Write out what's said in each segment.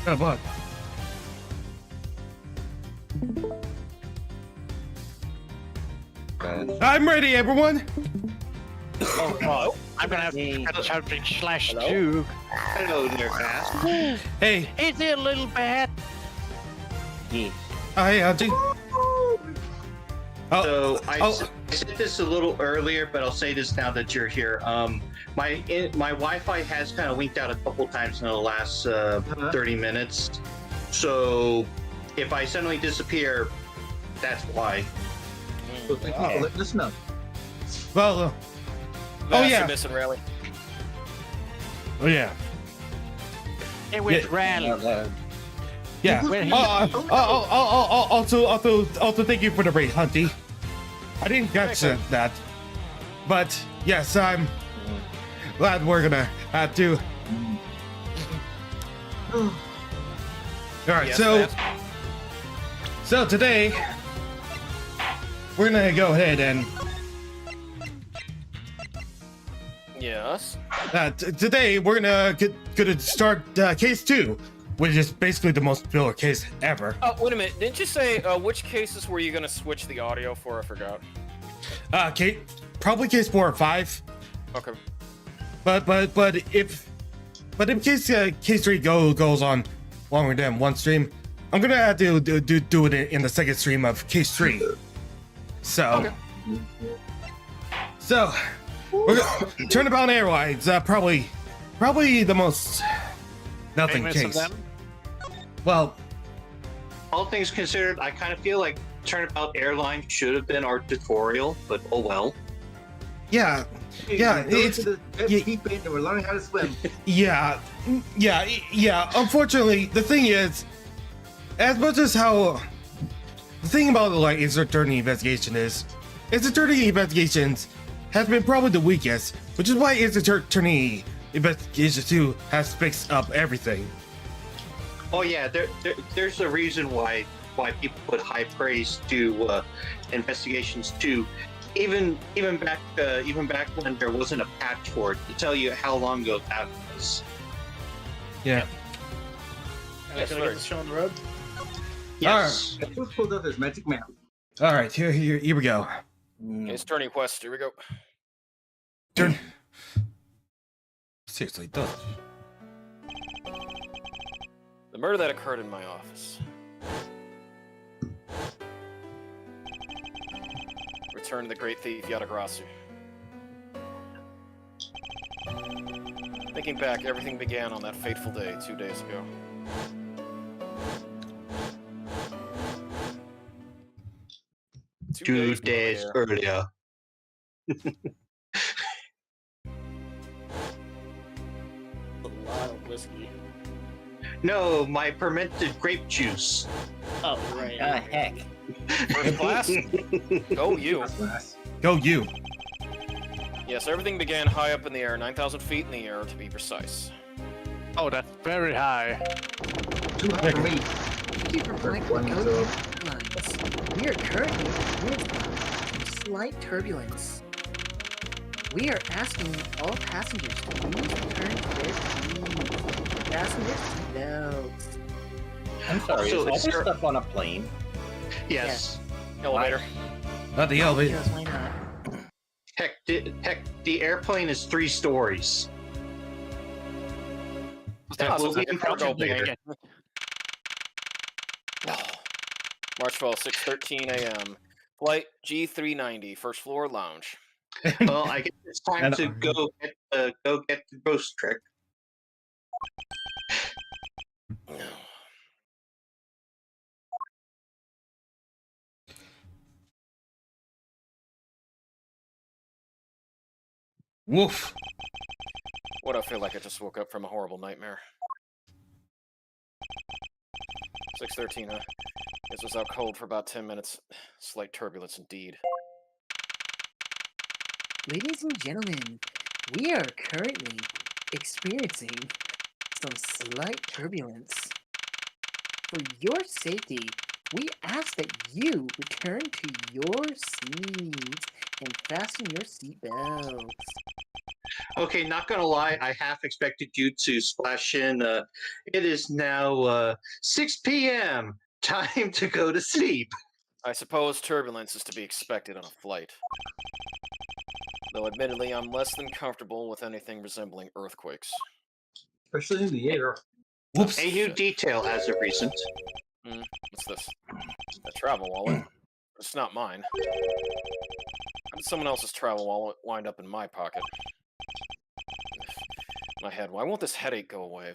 Oh, fuck. I'm ready, everyone. Oh, no. I'm gonna have to cut something slash too. Hello there, Cass. Hey. Is it a little bad? Yeah. Hey, Auntie. So I said this a little earlier, but I'll say this now that you're here. My Wi-Fi has kind of winked out a couple times in the last 30 minutes. So if I suddenly disappear, that's why. So thank you for letting us know. Well, oh yeah. Missing rally. Oh yeah. It was rally. Yeah. Also, thank you for the raid, Hunty. I didn't catch that, but yes, I'm glad we're gonna have to. All right, Yes, so today we're gonna go ahead and yes. Today we're gonna start case 2, which is basically the most filler case ever. Oh, wait a minute. Didn't you say which cases were you gonna switch the audio for? I forgot. Probably case 4 or 5. Okay. But if case 3 goes on longer than one stream, I'm gonna have to do it in the second stream of case 3. So we're gonna Turnabout Airlines, probably the most nothing Famous of case. them? Well, All things considered, I kind of feel like Turnabout Airline should have been our tutorial, but oh well. yeah, It's it's the deep end and we're learning how to swim. yeah. Unfortunately, the thing is, as much as how the thing about like insert attorney investigation is attorney investigations has been probably the weakest, which is why insert attorney investigation 2 has fixed up everything. Oh yeah, there's a reason why people put high praise to investigations 2. Even back when there wasn't a patch for it, to tell you how long ago that was. Yeah. Yes, Can I get the show on the road? Yes. I just pulled up his magic map. All right, here we go. It's turning quest. Here we go. Turn. Seriously, don't. The murder that occurred in my office. Return to the great thief Yadagrasu. Thinking back, everything began on that fateful day 2 days ago. Two days earlier. A lot of whiskey. No, my fermented grape juice. Oh, right. Heck. First class? Go you. That's nice. Go you. Yes, everything began high up in the air, 9,000 feet in the air to be precise. Oh, that's very high. Too high for me. Thank you for flying One, the so- lines. We are currently experiencing slight turbulence. We are asking all passengers to please return to their seats. Passengers seatbelts. I'm sorry, Also, is all is this there- stuff on a plane? Yes. Elevator. Not the elevator. Because why not? Heck, the airplane is 3 stories. That will be important later. March 12th, 6:13 a.m. Flight G390, first floor lounge. Well, I guess it's time to go get the ghost trick. Woof. What I feel like I just woke up from a horrible nightmare. 6:13, huh? This was out cold for about 10 minutes. Slight turbulence indeed. Ladies and gentlemen, we are currently experiencing some slight turbulence. For your safety, we ask that you return to your seats and fasten your seatbelts. Okay, not gonna lie, I half expected you to splash in. It is now 6 p.m. Time to go to sleep. I suppose turbulence is to be expected on a flight. Though admittedly, I'm less than comfortable with anything resembling earthquakes. Especially in the air. Whoops. A new detail as of recent. What's this? A travel wallet. It's not mine. How did someone else's travel wallet wind up in my pocket? My head. Why won't this headache go away?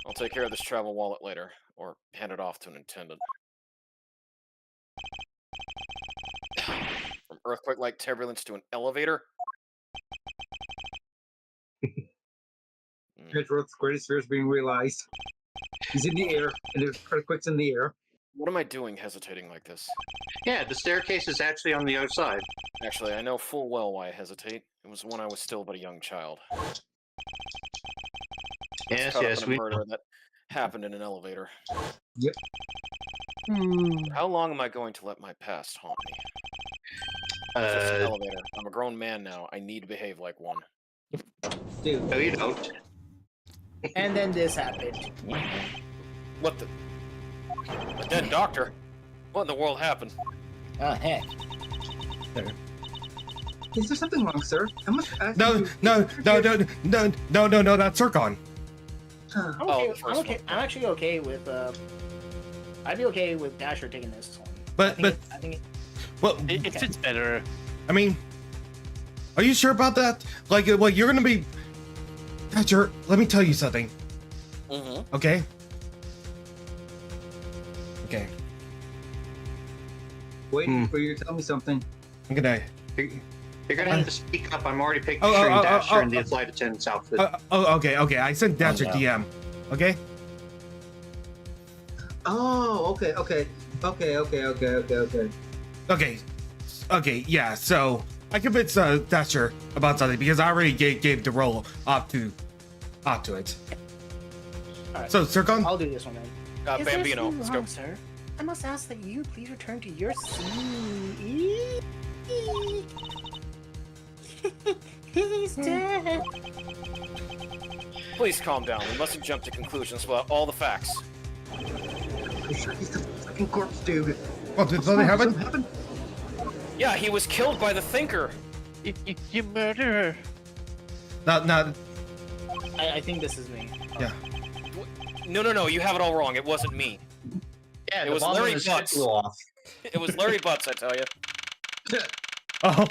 I'll take care of this travel wallet later, or hand it off to an attendant. From earthquake-like turbulence to an elevator? Edgeworth's greatest fear is being realized. He's in the air, and there's earthquakes in the air. What am I doing hesitating like this? Yeah, the staircase is actually on the other side. Actually, I know full well why I hesitate. It was when I was still but a young child. Yes, Caught up yes, in a we. murder that happened in an elevator. Yep. How long am I going to let my past haunt me? It's just an elevator. I'm a grown man now. I need to behave like one. Dude. No, you don't. And then this happened. What the? A dead doctor? What in the world happened? Oh, heck. Is there something wrong, sir? I must ask No, you. no, that's Zircon. Huh. I'm Oh, okay. the first one. I'm actually okay with. I'd be okay with Dasher taking this one. But I think it, well, It fits better. I mean, are you sure about that? Like, well, you're gonna be. Thatcher, let me tell you something. Mm-hmm. Okay. Okay. Waiting for you to tell me something. I'm gonna. You're gonna have to speak up. I'm already picturing oh, Dasher in the flight attendant's outfit. Okay. I sent Thatcher no. DM. Okay. Oh, okay. Okay. Yeah. So I convinced Thatcher about something because I already gave the role off to it. Alright. So Zircon. I'll do this one then. Is there Bambino, something let's wrong, go. sir? I must ask that you please return to your seat. He's dead. Please calm down. We mustn't jump to conclusions without all the facts. I'm sure he's the fucking corpse, dude. What did something happen? Something happened? Yeah, he was killed by the Thinker. You murderer. Not. I think this is me. Yeah. No, you have it all wrong. It wasn't me. Yeah, It the was bomb Larry on his head Butts. blew off. It was Larry Butts, I tell you. Oh.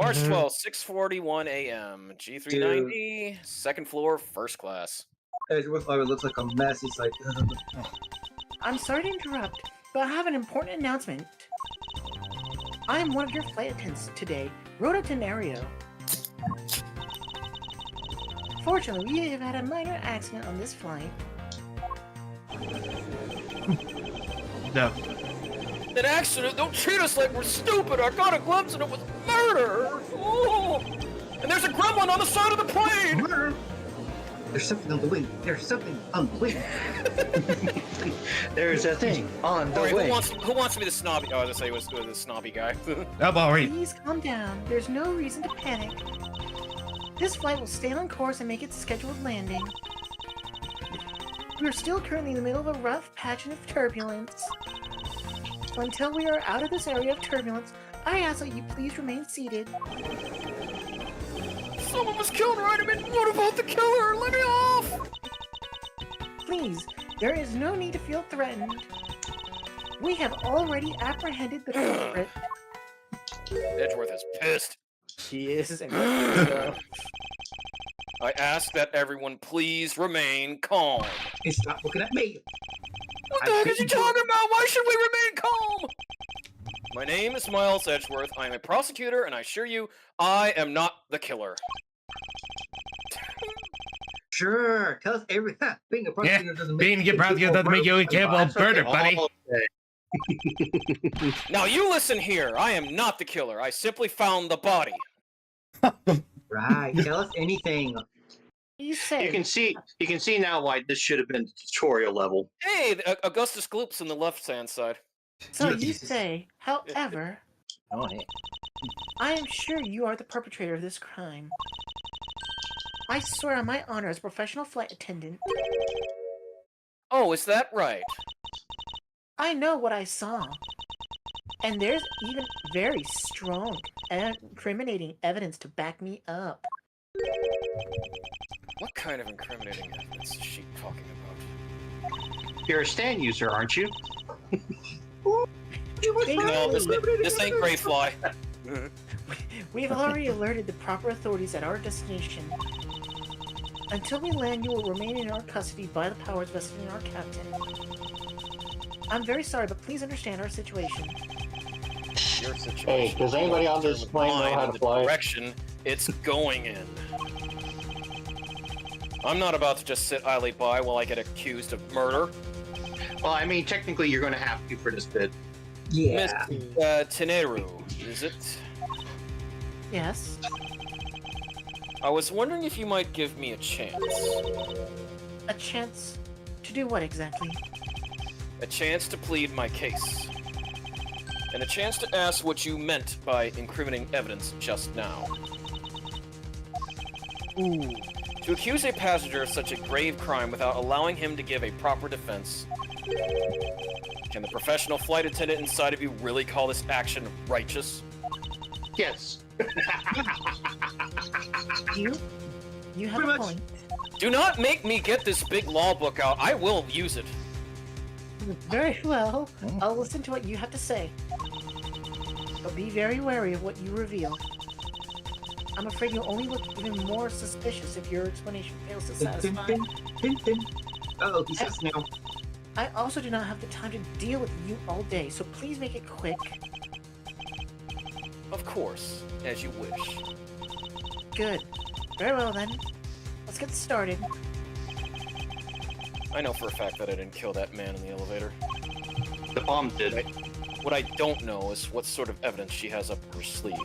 March 12th, 6:41 a.m. G390, second floor, first class. Edgeworth already looks like a mess. He's like, I'm sorry to interrupt, but I have an important announcement. I am one of your flight attendants today, Rhoda Tenario. Fortunately, we have had a minor accident on this flight. No. An accident? Don't treat us like we're stupid! I got a glimpse and it was murder! Oh! And there's a gremlin on the side of the plane! murder! There's something on the way. There's something on the way. There's a thing on the Alright, way. who wants to be the snobby? Oh, I was gonna say it was the snobby guy. I'm alright. Please calm down. There's no reason to panic. This flight will stay on course and make its scheduled landing. We are still currently in the middle of a rough patch of turbulence. So until we are out of this area of turbulence, I ask that you please remain seated. Someone was killed right a minute. What about the killer? Let me off! Please, there is no need to feel threatened. We have already apprehended the culprit. Edgeworth is pissed. He is. I ask that everyone please remain calm. Hey, stop looking at me. What the heck is he talking about? Why should we remain calm? My name is Miles Edgeworth. I am a prosecutor, and I assure you, I am not the killer. Sure, tell us everything. Being a prosecutor doesn't make Being a prosecutor doesn't make you incapable of murder, buddy. Now you listen here. I am not the killer. I simply found the body. Right, tell us anything. You say. You can see now why this should have been tutorial level. Hey, Augustus Gloop's on the left-hand side. So you say, however, Oh, hey. I am sure you are the perpetrator of this crime. I swear on my honor as a professional flight attendant. Oh, is that right? I know what I saw. And there's even very strong and incriminating evidence to back me up. What kind of incriminating evidence is she talking about? You're a stand user, aren't you? No, this ain't Greyfly. We've already alerted the proper authorities at our destination. Until we land, you will remain in our custody by the powers vested in our captain. I'm very sorry, but please understand our situation. Your situation. Hey, does anybody on this plane know how to fly? The direction it's going in. I'm not about to just sit idly by while I get accused of murder. Well, I mean, technically, you're going to have to for this bit. Yeah. Miss Teneru, is it? Yes? I was wondering if you might give me a chance. A chance to do what exactly? A chance to plead my case. And a chance to ask what you meant by incriminating evidence just now. Ooh. To accuse a passenger of such a grave crime without allowing him to give a proper defense. Can the professional flight attendant inside of you really call this action righteous? Yes. You have Pretty a much. point. Do not make me get this big law book out. I will use it. Very well. I'll listen to what you have to say. But be very wary of what you reveal. I'm afraid you'll only look even more suspicious if your explanation fails to Pin, satisfy. pin. Oh, he says no. I also do not have the time to deal with you all day, so please make it quick. Of course, as you wish. Good. Very well then. Let's get started. I know for a fact that I didn't kill that man in the elevator. The bomb did. What I don't know is what sort of evidence she has up her sleeve.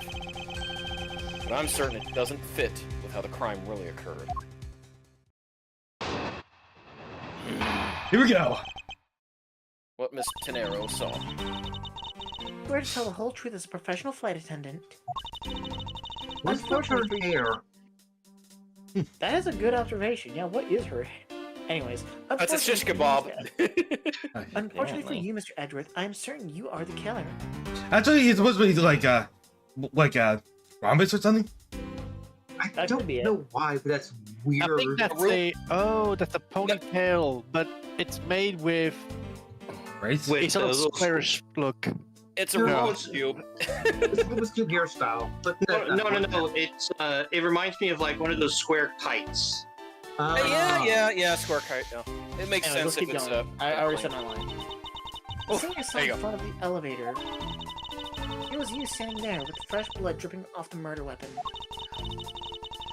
But I'm certain it doesn't fit with how the crime really occurred. Here we go. What Miss Tenero saw. Swear to tell the whole truth as a professional flight attendant. What's with her hair? That is a good observation. Yeah, what is her? Anyways, That's a shish unfortunately for you- kebab. Unfortunately for you, Mr. Edgeworth, I'm certain you are the killer. Actually, it's supposed to be like a rhombus or something. I That don't could be it. know why, but that's weird. I think that's that's a ponytail, but it's made with Right? With a sort of the little- squarish look. It's a No. Rubik's Cube. It was too hairstyle. But No. It's it reminds me of like one of those square kites. Yeah, square kite, yeah. It makes Anyway, sense let's if keep it's going. I already said plane. my line. Oh, Seeing us there you in go. front of the elevator, it was you standing there with fresh blood dripping off the murder weapon.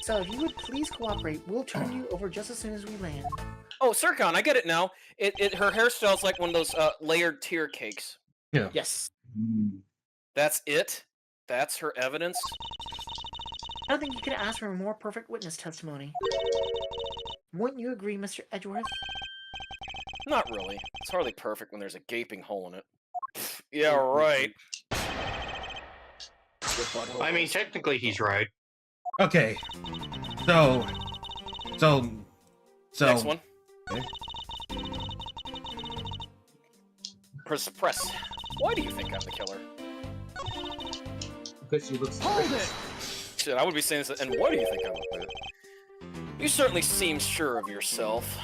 So if you would please cooperate, we'll turn you over just as soon as we land. Oh, Sircon, I get it now. Her hairstyle's like one of those layered tier cakes. Yes. That's it? That's her evidence? I don't think you could ask for a more perfect witness testimony. Wouldn't you agree, Mr. Edgeworth? Not really. It's hardly perfect when there's a gaping hole in it. Yeah, right. I mean, technically, he's right. Okay. So. Next one. Okay. Press. Why do you think I'm the killer? Because she looks. Hold it! Shit, I would be saying this, and why do you think I'm the killer? You certainly seem sure of yourself.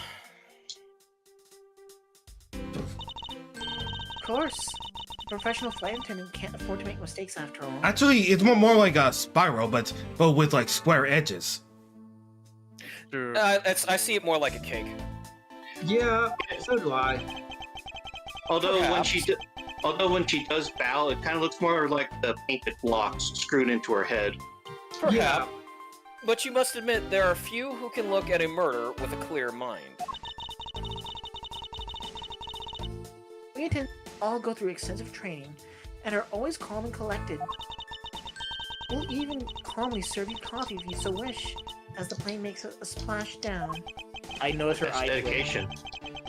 Of course. A professional flight attendant can't afford to make mistakes after all. Actually, it's more like a spiral, but with like square edges. Sure. I see it more like a cake. Yeah, so do I. Although Perhaps. when she does bow, it kind of looks more like the painted blocks screwed into her head. Perhaps. Yeah. But you must admit, there are few who can look at a murder with a clear mind. We attend all go through extensive training and are always calm and collected. We'll even calmly serve you coffee if you so wish, as the plane makes a splash down. I notice her That's eyes. dedication.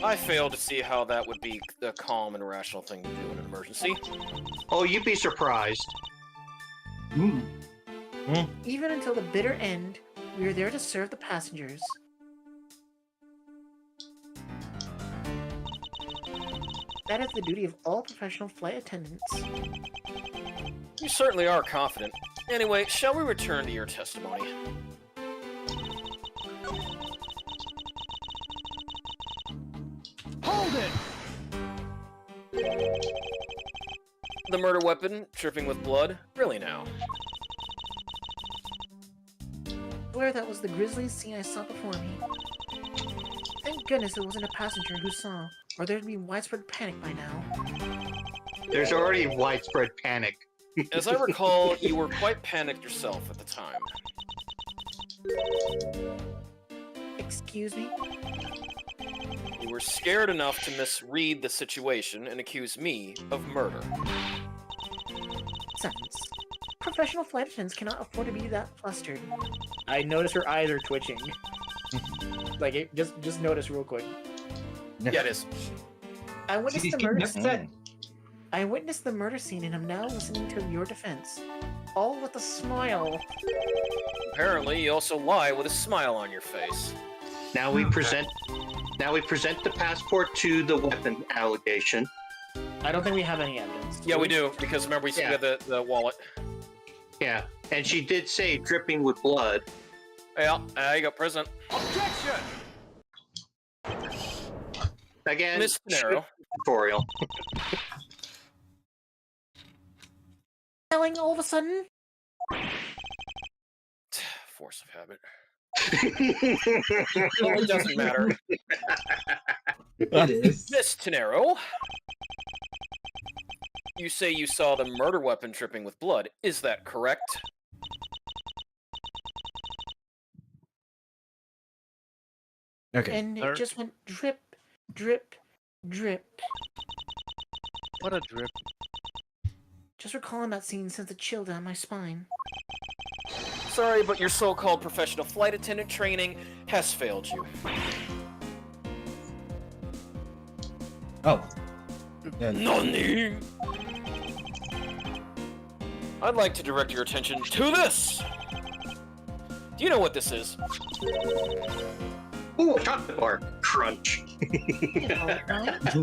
I fail to see how that would be the calm and rational thing to do in an emergency. Oh, you'd be surprised. Even until the bitter end, we are there to serve the passengers. That is the duty of all professional flight attendants. You certainly are confident. Anyway, shall we return to your testimony? Hold it! The murder weapon, dripping with blood? Really now? I swear that was the grisliest scene I saw before me. Thank goodness it wasn't a passenger who saw, or there'd be widespread panic by now. There's already widespread panic. As I recall, you were quite panicked yourself at the time. Excuse me? You were scared enough to misread the situation and accuse me of murder. Sentence. Professional flight attendants cannot afford to be that flustered. I notice her eyes are twitching. Just notice real quick. Yeah, it is. I witnessed She's the getting murder upset. I witnessed the murder scene and am now listening to your defense. All with a smile. Apparently, you also lie with a smile on your face. Now we present the passport to the weapon allegation. I don't think we have any evidence. Yeah, we do, because remember we still Yeah. got the wallet. Yeah, and she did say dripping with blood. Yeah, you got present. Objection! Again, Miss Nero. tutorial. Telling all of a sudden? Force of habit. Well, it doesn't matter. It is. Miss Tenero, you say you saw the murder weapon dripping with blood. Is that correct? Okay. And Sir? it just went drip, drip, drip. What a drip. Just recalling that scene sends a chill down my spine. Sorry, but your so-called professional flight attendant training has failed you. Oh. Yeah. Nani? I'd like to direct your attention to this! Do you know what this is? Ooh, a chocolate bar. Crunch. You know, right?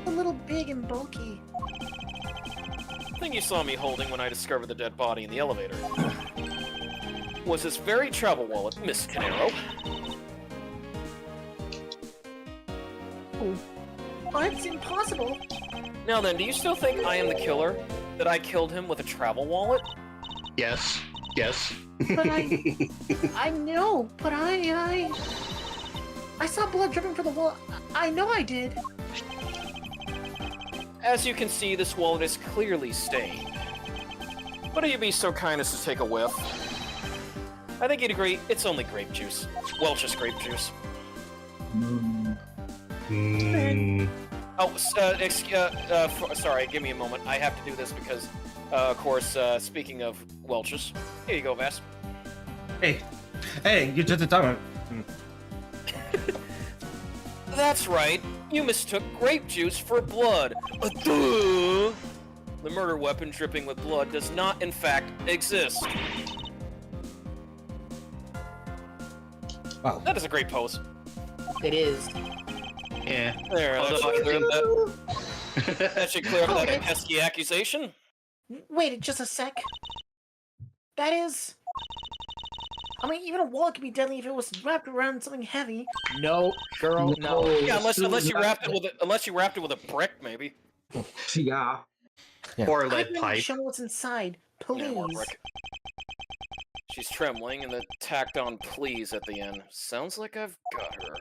A little big and bulky. The thing you saw me holding when I discovered the dead body in the elevator was this very travel wallet, Miss Tenero. Oh, it's impossible. Now then, do you still think I am the killer? That I killed him with a travel wallet? Yes. Yes. But I know, but I saw blood dripping from the wall. I know I did. As you can see, this wallet is clearly stained. Would you be so kind as to take a whiff? I think you'd agree, it's only grape juice. Welch's grape juice. Oh, sorry, give me a moment. I have to do this because, of course, speaking of Welch's, here you go, Vass. Hey, you just a time. That's right, you mistook grape juice for blood. Duh! The murder weapon dripping with blood does not, in fact, exist. Wow. That is a great pose. It is. Yeah. There, that should clear up that pesky accusation. Wait just a sec. That is... I mean, even a wallet could be deadly if it was wrapped around something heavy. No, girl, no. Yeah, unless you wrapped it with a brick, maybe. Yeah. Or a I've lead been pipe. shown what's inside. Yeah, more Please. brick. She's trembling, and the tacked-on please at the end. Sounds like I've got her.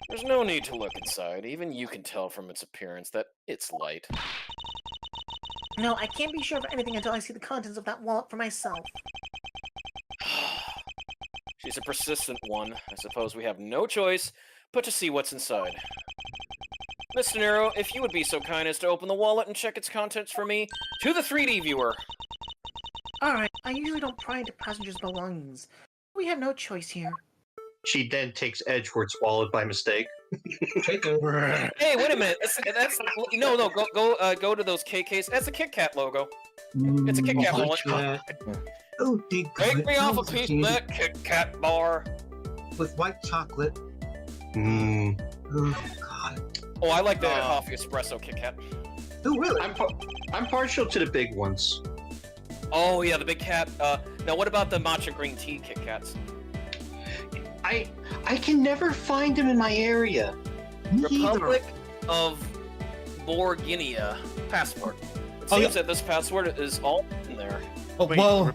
There's no need to look inside. Even you can tell from its appearance that it's light. No, I can't be sure of anything until I see the contents of that wallet for myself. She's a persistent one. I suppose we have no choice but to see what's inside. Mr. Nero, if you would be so kind as to open the wallet and check its contents for me to the 3D viewer. Alright, I usually don't pry into passengers' belongings. We have no choice here. She then takes Edgeworth's wallet by mistake. Take over. Hey, wait a minute. That's no. Go to those KKs. That's a Kit Kat logo. It's a Kit Kat wallet. Oh, dear God. Take me off a piece of that Kit Kat bar. With white chocolate. Mm. Oh, God. Oh, I like the coffee espresso Kit Kat. Oh, really? I'm partial to the big ones. Oh yeah, the big cat. Now what about the matcha green tea Kit Kats? I can never find them in my area. Republic of Borginia passport. It seems that this passport is all in there. Oh, well,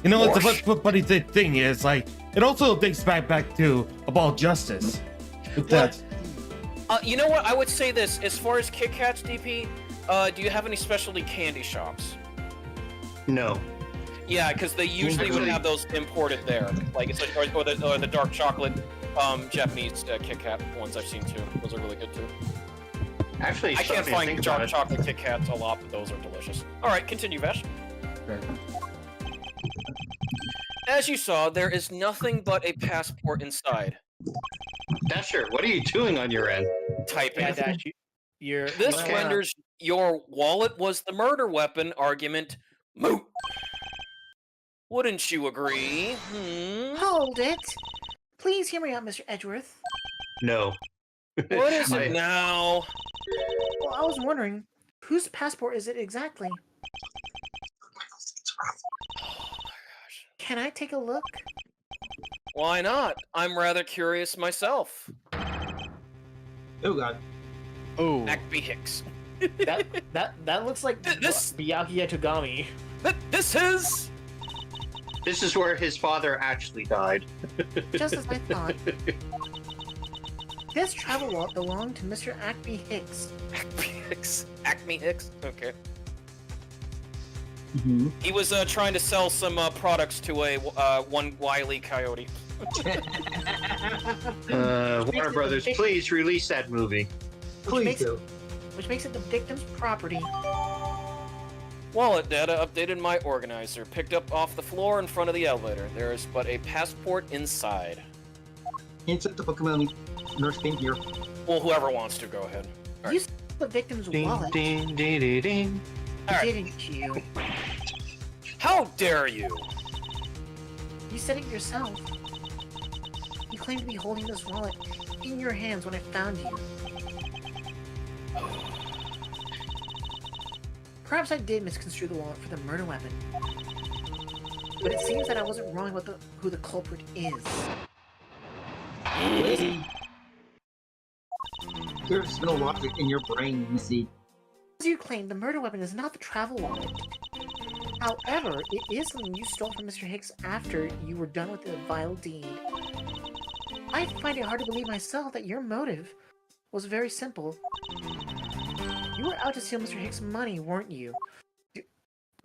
you know what the funny thing is, like, it also thinks back to about justice. That. You know what? I would say this. As far as Kit Kats, DP, do you have any specialty candy shops? No. Yeah, because they usually would have those imported there. Like it's like, or the dark chocolate Japanese Kit Kat ones I've seen too. Those are really good too. Actually, I can't find dark chocolate Kit Kats a lot, but those are delicious. All right, continue, Vash. As you saw, there is nothing but a passport inside. Dasher, what are you doing on your end? Typing. Yeah, Dash, This renders your wallet was the murder weapon argument moot. Wouldn't you agree? Hold it. Please hear me out, Mr. Edgeworth. No. What is it now? Well, I was wondering, whose passport is it exactly? Oh my gosh. Can I take a look? Why not? I'm rather curious myself. Oh, God. Oh, Acme Hicks. that looks like This- Miyagi Togami. This is where his father actually died. Just as I thought. This travel wallet belonged to Mr. Acme Hicks. Acme Hicks. Acme Hicks. Okay. Mm-hmm. He was trying to sell some products to a one wily coyote. Warner Brothers, please release that movie. Please do. Which makes it the victim's property. Wallet data updated my organizer. Picked up off the floor in front of the elevator. There is but a passport inside. Insert the Pokemon nurse thing here. Well, whoever wants to, go ahead. You stole the victim's wallet, Ding, ding, ding, ding. All right. didn't you? How dare you? You said it yourself. You claimed to be holding this wallet in your hands when I found you. Perhaps I did misconstrue the wallet for the murder weapon. But it seems that I wasn't wrong about who the culprit is. Lady. There's no logic in your brain, Missy. As you claim, the murder weapon is not the travel wallet. However, it is something you stole from Mr. Hicks after you were done with the vile deed. I find it hard to believe myself that your motive was very simple. You were out to steal Mr. Hicks' money, weren't you?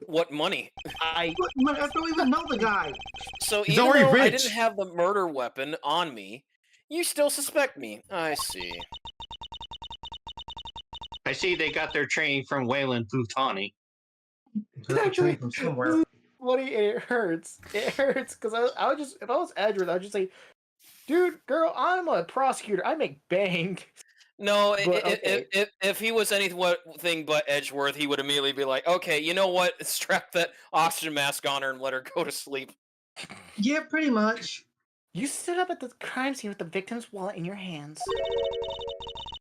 What money? I don't even know the guy. So He's even already though I rich. didn't have the murder weapon on me, you still suspect me. I see. I see they got their training from Wayland Butani. Actually, from somewhere. Buddy, it hurts. It hurts because I would just, if I was Edgeworth, I would just say, dude, girl, I'm a prosecutor. I make bank. No, But, okay. if he was anything but Edgeworth, he would immediately be like, okay, you know what? Strap that oxygen mask on her and let her go to sleep. Yeah, pretty much. You stood up at the crime scene with the victim's wallet in your hands.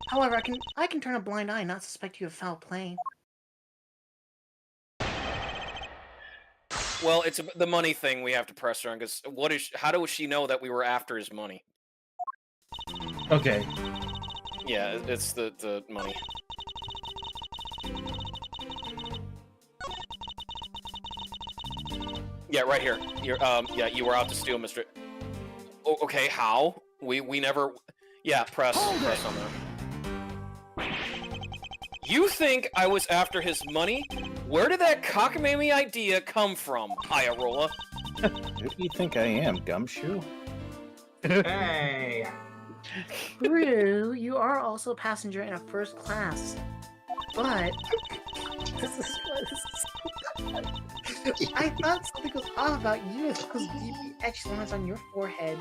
However, I can turn a blind eye and not suspect you of foul play. Well, it's the money thing we have to press her on, because how does she know that we were after his money? Okay. Yeah, it's the money. Yeah, right here. Yeah, you were out to steal Mr. Oh, okay, how? We never. Yeah, press on there. You think I was after his money? Where did that cockamamie idea come from, Ayarola? Who do you think I am, Gumshoe? Hey. True, you are also a passenger in a first class. But I thought something was off about you with those deep etched lines on your forehead.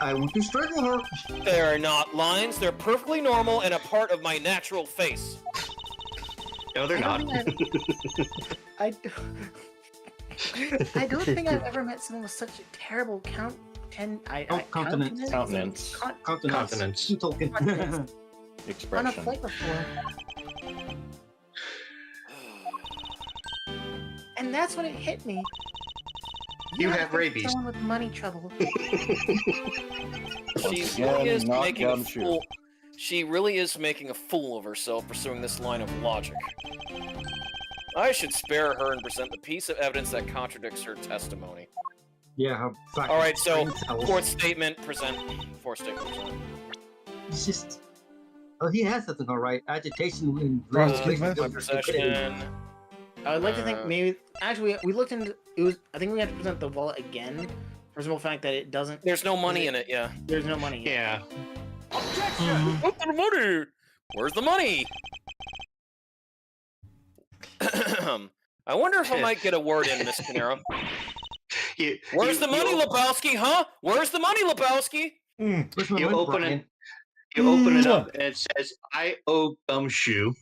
I want to strangle her. They're not lines, they're perfectly normal and a part of my natural face. No, they're not. I don't think I've ever met someone with such a terrible Countenance. Countenance. Continents. Continence on a Expression. flight before. And that's when it hit me. You have to fix rabies. Someone with money trouble. She again, really is not making a Gumshoe. fool. She really is making a fool of herself pursuing this line of logic. I should spare her and present the piece of evidence that contradicts her testimony. Yeah. Her fucking All right, so brain cells. fourth statement present. Fourth statement present. It's just. Oh, he has something all right. Agitation in My Possession. I would like to think maybe actually we looked into it was I think we have to present the wallet again for the simple fact that it doesn't There's no money in it. Yeah. there's no money. in it. Yeah. What's the money? Where's the money? I wonder if I might get a word in, Miss Panero. Where's the money, Lebowski? Huh? Where's the money, Lebowski? Where's my You money, open Brian? it. You open it up and it says, "I owe Gumshoe."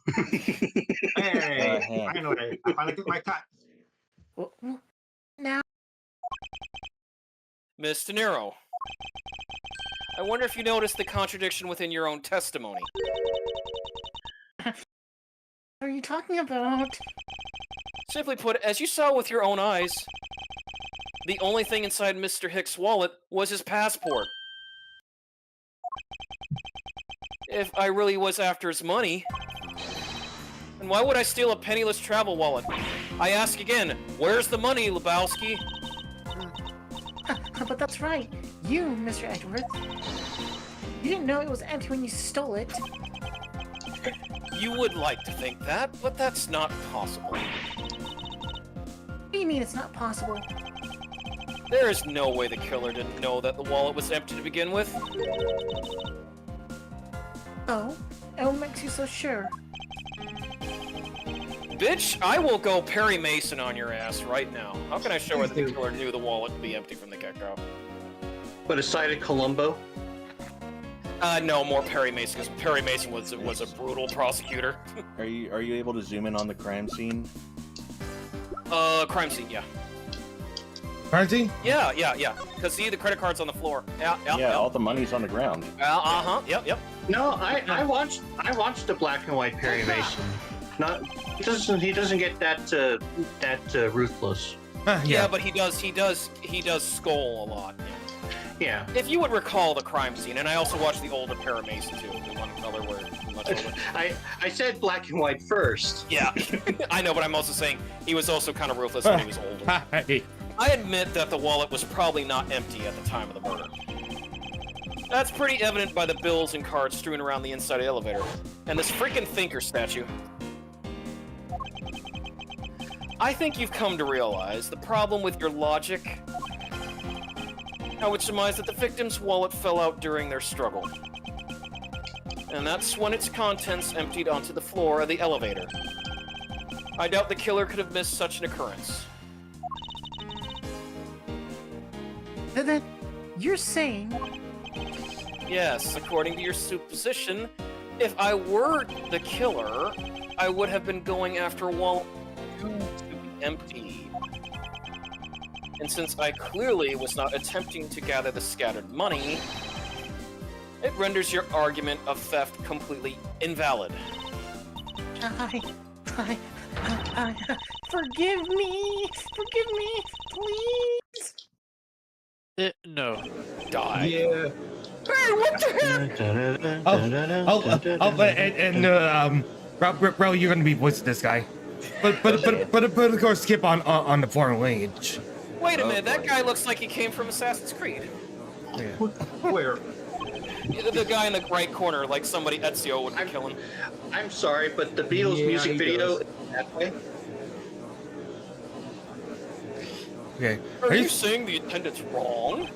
Hey, I know it. I finally get my cut. Well, now, Miss De Niro, I wonder if you noticed the contradiction within your own testimony. what are you talking about? Simply put, as you saw with your own eyes, the only thing inside Mr. Hicks' wallet was his passport. If I really was after his money, then why would I steal a penniless travel wallet? I ask again, where's the money, Lebowski? But that's right. You, Mr. Edgeworth. You didn't know it was empty when you stole it. You would like to think that, but that's not possible. What do you mean it's not possible? There is no way the killer didn't know that the wallet was empty to begin with. Oh? And what makes you so sure? Bitch, I will go Perry Mason on your ass right now. How can I show her that the killer knew the wallet would be empty from the get-go? But aside of Columbo, No, more Perry Mason, because Perry Mason was a brutal prosecutor. Are you able to zoom in on the crime scene? Crime scene, yeah. Crazy? Yeah. Because see, the credit card's on the floor. Yeah. All the money's on the ground. Yep. no, I watched the black and white Perry Mason. Not he doesn't get that ruthless. Yeah, but he does skull a lot. Yeah. If you would recall the crime scene, and I also watched the older Perry Mason too, the one color where much older. I said black and white first. Yeah, I know, but I'm also saying he was also kind of ruthless when he was older. Hey. I admit that the wallet was probably not empty at the time of the murder. That's pretty evident by the bills and cards strewn around the inside of the elevator, and this freaking thinker statue. I think you've come to realize the problem with your logic. I would surmise that the victim's wallet fell out during their struggle. And that's when its contents emptied onto the floor of the elevator. I doubt the killer could have missed such an occurrence. Then you're saying... Yes, according to your supposition, if I were the killer, I would have been going after a wallet to be empty. And since I clearly was not attempting to gather the scattered money, it renders your argument of theft completely invalid. Forgive me, please. No. Die. Yeah. Hey, what the heck? Bro, you're gonna be voicing this guy. But of course, skip on the foreign language. Wait a minute, that guy looks like he came from Assassin's Creed. Yeah. Where? The guy in the right corner, like somebody Ezio would be killing. I'm sorry, but the Beatles Yeah, music he video does. is that way. Okay. Are you saying the attendant's wrong?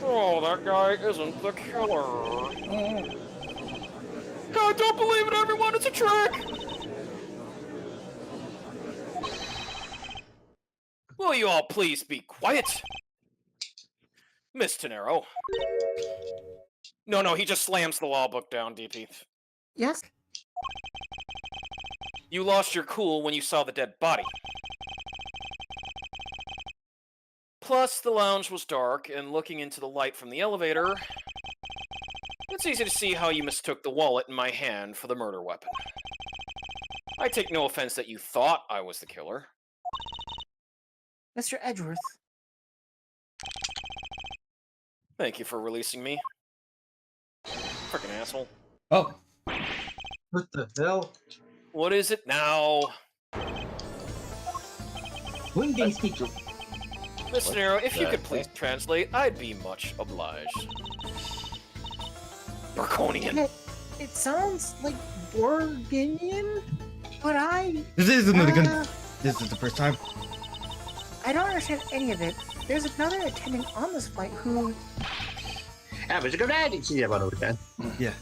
Oh, that guy isn't the killer. I don't believe it, everyone! It's a trick! Will you all please be quiet? Miss Tenero. No, he just slams the law book down, DP. Yes? You lost your cool when you saw the dead body. Plus, the lounge was dark, and looking into the light from the elevator, it's easy to see how you mistook the wallet in my hand for the murder weapon. I take no offense that you thought I was the killer. Mr. Edgeworth. Thank you for releasing me. Frickin' asshole. Oh, What the hell? What is it now? Wingding speaker. Miss Nero, if you could please translate, I'd be much obliged. Draconian. It sounds like Borginian, but this isn't this is the first time. I don't understand any of it. There's another attendant on this flight who... Yeah, but good idea. Yeah, about over that. Yeah.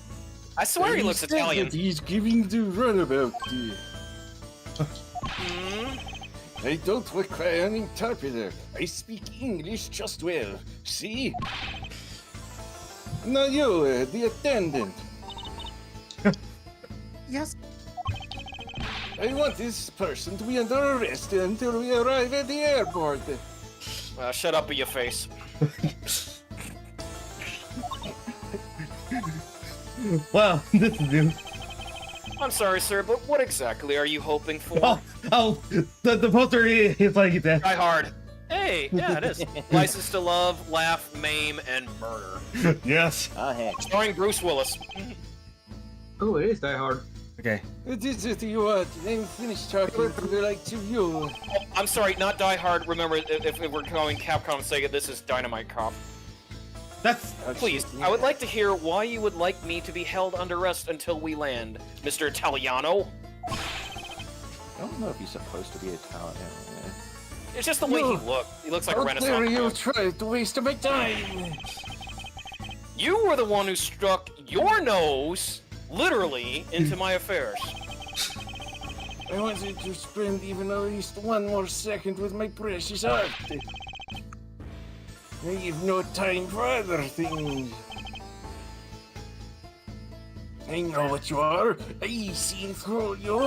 I swear he looks Italian. He's giving the runabout. Hmm? I don't require an interpreter. I speak English just well. See? Now you, the attendant. Yes? I want this person to be under arrest until we arrive at the airport. Shut up in your face. Well, this is new. I'm sorry, sir, but what exactly are you hoping for? The poster is like that. Die Hard. Hey, yeah, it is. License to Love, Laugh, Maim, and Murder. Yes. Starring Bruce Willis. Oh, it is Die Hard. Okay. What is it you want? I'm finished talking to the likes of you. Oh, I'm sorry, not Die Hard. Remember, if we're calling Capcom Sega, this is Dynamite Cop. That's... Please, I would like to hear why you would like me to be held under arrest until we land, Mr. Italiano. I don't know if he's supposed to be Italian. It's just the way he looks. He looks like a Renaissance How dare you man. try to waste my time? You were the one who struck your nose, literally, into my affairs. I wanted to spend even at least one more second with my precious art. I have no time for other things. I know what you are. I've seen through you.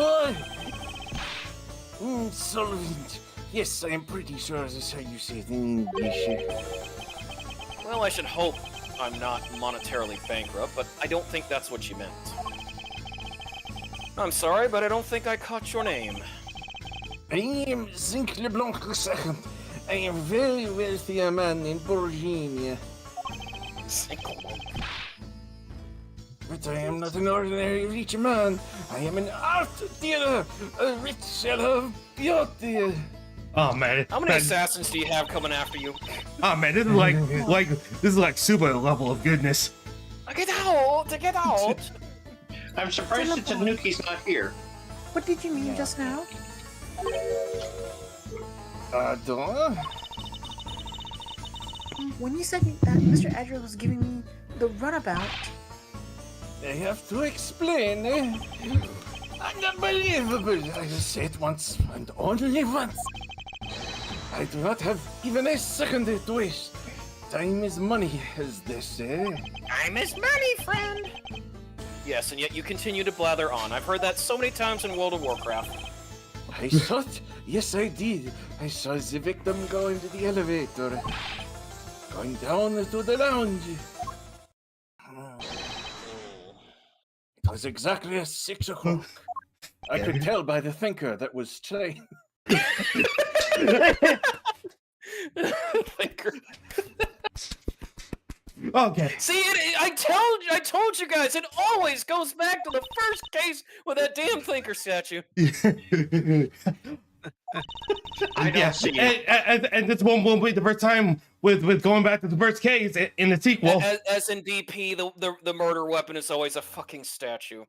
Solvent. Yes, I am pretty sure that's how you say it in English. Well, I should hope I'm not monetarily bankrupt, but I don't think that's what you meant. I'm sorry, but I don't think I caught your name. I am Zinc LeBlanc II. I am a very wealthy man in Virginia. But I am not an ordinary rich man. I am an art dealer, a rich seller of beauty. Oh man. How many assassins do you have coming after you? Oh man, this is like super level of goodness. Get out! Get out! I'm surprised that Tanuki's not here. What did you mean just now? Pardon? When you said that Mr. Edgeworth was giving me the runabout... I have to explain, eh? Unbelievable! I will say it once, and only once. I do not have even a second to waste. Time is money, as they say. Time is money, friend! Yes, and yet you continue to blather on. I've heard that so many times in World of Warcraft. I saw it. Yes, I did. I saw the victim go into the elevator. Going down to the lounge. It was exactly at 6 o'clock. I could tell by the thinker that was trained. Thinker. Okay. See, I told you guys, it always goes back to the first case with that damn Thinker statue. I don't see it. And this won't be the first time with going back to the first case in the sequel. As in DP, the murder weapon is always a fucking statue.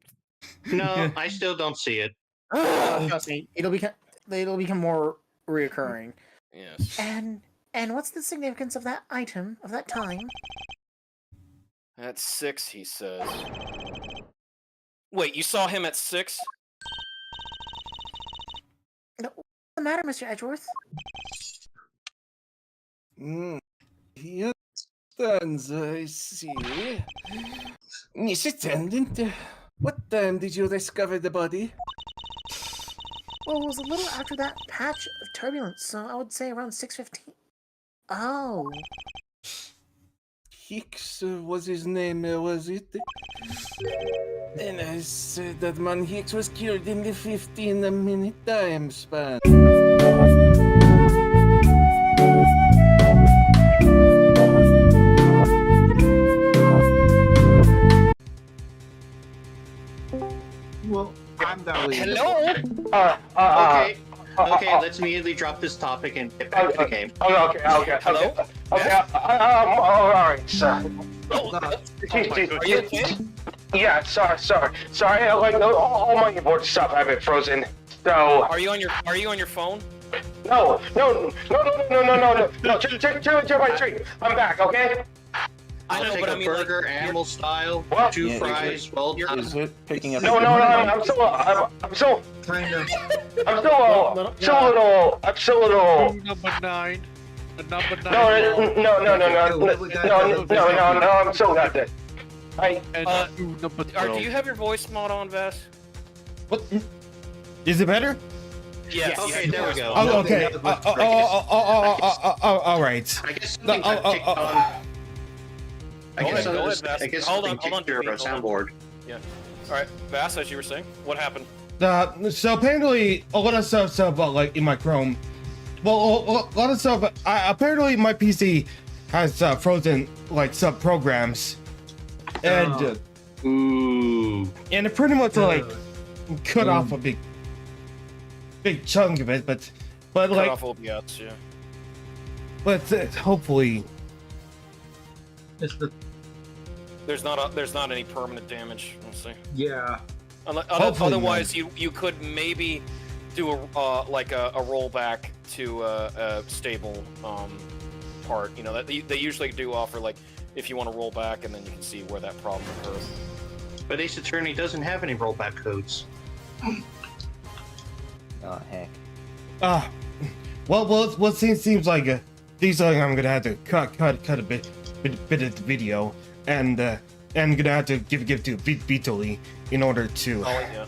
No, I still don't see it. Trust me, it'll become more reoccurring. Yes. And what's the significance of that item, of that time? At 6, he says. Wait, you saw him at 6? What's the matter, Mr. Edgeworth? He has stands, I see. Miss Attendant, what time did you discover the body? Well, it was a little after that patch of turbulence, so I would say around 6:15. Oh. Hicks was his name, was it? And I said that man Hicks was killed in the 15-minute time span. Well, I'm Dolly. Hello? Okay, let's immediately drop this topic and get back to the game. Okay. Hello? All right, sir. Are you okay? Yeah, sorry. Like all my keyboard stuff have been frozen. So. Are you on your phone? No. Check my stream. I'm back. Okay. I'll take a burger, like, animal style, What? 2 fries, well done. Is it picking up? No. I'm still Kind of. a little. Number 9. The number 9. No. I'm still not dead. Number 12. Do you have your voice mod on, Vass? What? Is it better? Yes. Okay, there we go. Oh, okay. All right. I guess something got kicked on. I guess Go ahead, something Vass. Hold on, kicked your hold on. soundboard. Yeah. All right, Vass, as you were saying, what happened? So apparently a lot of stuff like in my Chrome. Well, a lot of stuff. Apparently my PC has frozen like sub programs, and and it pretty much like cut off a big chunk of it, but Cut like off OBS, yeah. but hopefully It's the There's not any permanent damage. We'll see. yeah. Hopefully Otherwise, you could maybe do a rollback to a stable part. You know that they usually do offer, like, if you want to roll back, and then you can see where that problem occurs. But Ace Attorney doesn't have any rollback codes. Oh heck. well, it seems like I'm gonna have to cut a bit of the video, and gonna have to give to Beatly in order to. Oh yeah.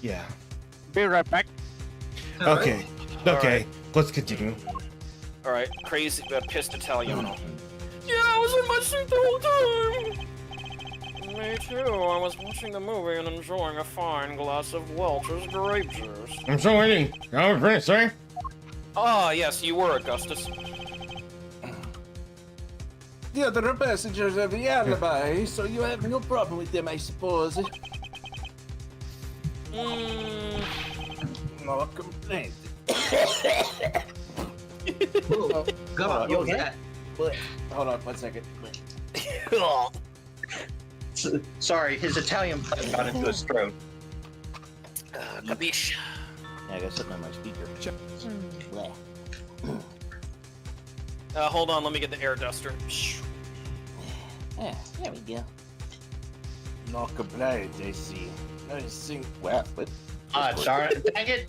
Yeah. Be right back. Okay. All Okay. right. Let's continue. All right, crazy, pissed Italiano. Yeah, I was in my seat the whole time. Me too. I was watching the movie and enjoying a fine glass of Welch's grape juice. I'm so waiting. Oh, sorry. Ah, yes, you were, Augustus. The other passengers have the alibi, so you have no problem with them, I suppose. No complaint. Whoa, God, what was that? Hold on 1 second. Sorry, his Italian blood got into his throat. Capiche. Yeah, I got something on my speaker. Hold on, let me get the air duster. Yeah, there we go. No complaint, I see. I think. Wow, what? Ah, darn it. Dang it.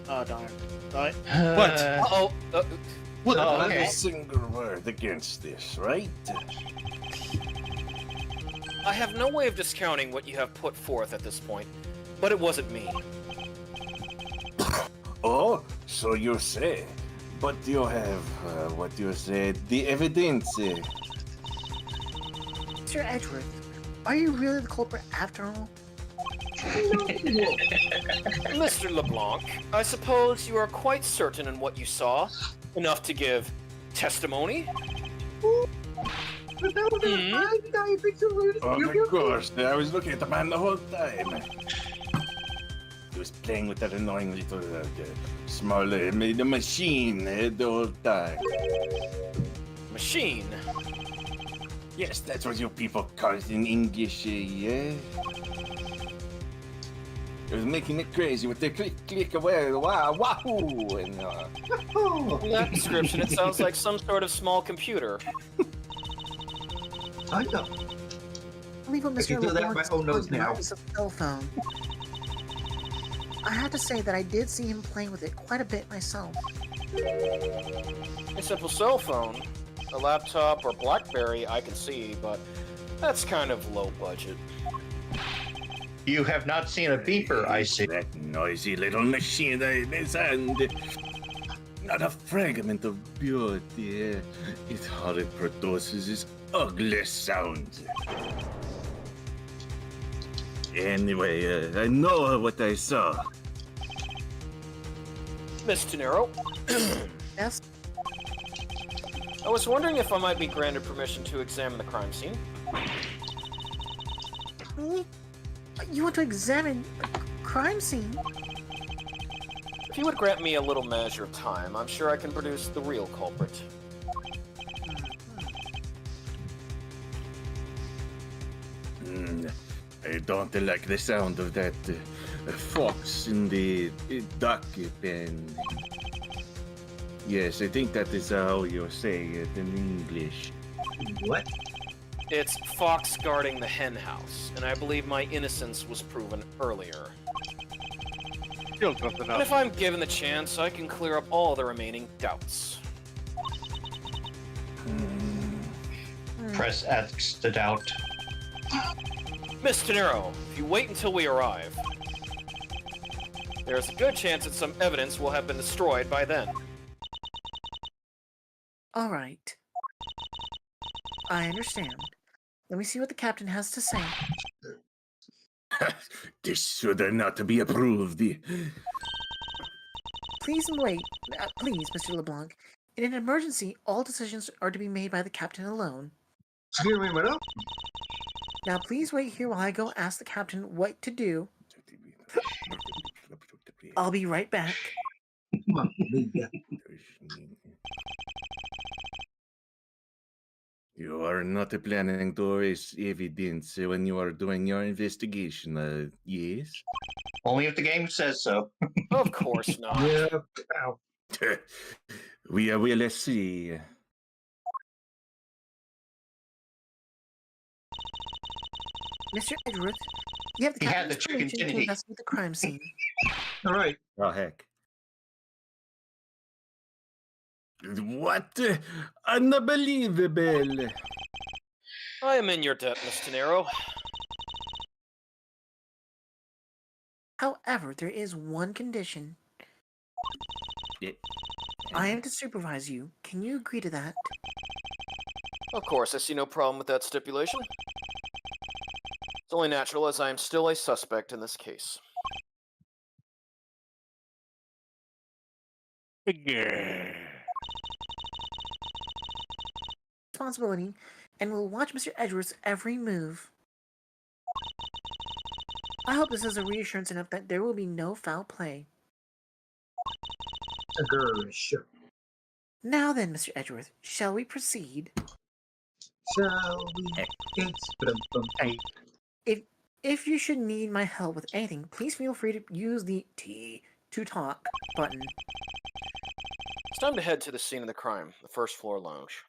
Oh, darn. Right. What? Uh-oh. What? Oh, Not okay. a single word against this, right? I have no way of discounting what you have put forth at this point, but it wasn't me. Oh, so you say. But you have, what you say, the evidence. Mr. Edgeworth, are you really the culprit after all? Mr. LeBlanc, I suppose you are quite certain in what you saw, enough to give testimony? Of course, I was looking at the man the whole time. He was playing with that annoying little small machine the whole time. Machine? Yes, that's what you people call it in English, yeah? It was making it crazy with the click away, wahoo, and From that description, it sounds like some sort of small computer. I know. I believe what I can Mr. do that LeBlanc with my own nose now. is a cell phone. I have to say that I did see him playing with it quite a bit myself. A simple cell phone. A laptop or BlackBerry, I can see, but that's kind of low budget. You have not seen a beeper, I see. That noisy little machine in his hand. Not a fragment of beauty. It hardly produces this ugly sound. Anyway, I know what I saw. Miss Tenero, Yes? I was wondering if I might be granted permission to examine the crime scene. Me? You want to examine the crime scene? If you would grant me a little measure of time, I'm sure I can produce the real culprit. I don't like the sound of that fox in the duck pen. Yes, I think that is how you say it in English. What? It's fox guarding the hen house, and I believe my innocence was proven earlier. Still nothing And else. if I'm given the chance, I can clear up all the remaining doubts. Press X to doubt. Miss Tenero, if you wait until we arrive, there's a good chance that some evidence will have been destroyed by then. All right. I understand. Let me see what the captain has to say. This should not be approved. Please wait. Please, Mr. LeBlanc. In an emergency, all decisions are to be made by the captain alone. Excuse me, madam? Now, please wait here while I go ask the captain what to do. I'll be right back. You are not planning to erase evidence when you are doing your investigation, yes? Only if the game says so. Of course not. Yeah. Ow. We will see. Mr. Edgeworth, you have the He had captain's the chicken, permission didn't to he? investigate the crime scene. All right. Oh, heck. What? Unbelievable. I am in your debt, Miss Tenero. However, there is one condition. I am to supervise you. Can you agree to that? Of course, I see no problem with that stipulation. It's only natural, as I am still a suspect in this case. Responsibility, and will watch Mr. Edgeworth's every move. I hope this is a reassurance enough that there will be no foul play. Sure. Now then, Mr. Edgeworth, shall we proceed? Shall we? Yes. If you should need my help with anything, please feel free to use the T to talk button. It's time to head to the scene of the crime, the first floor lounge.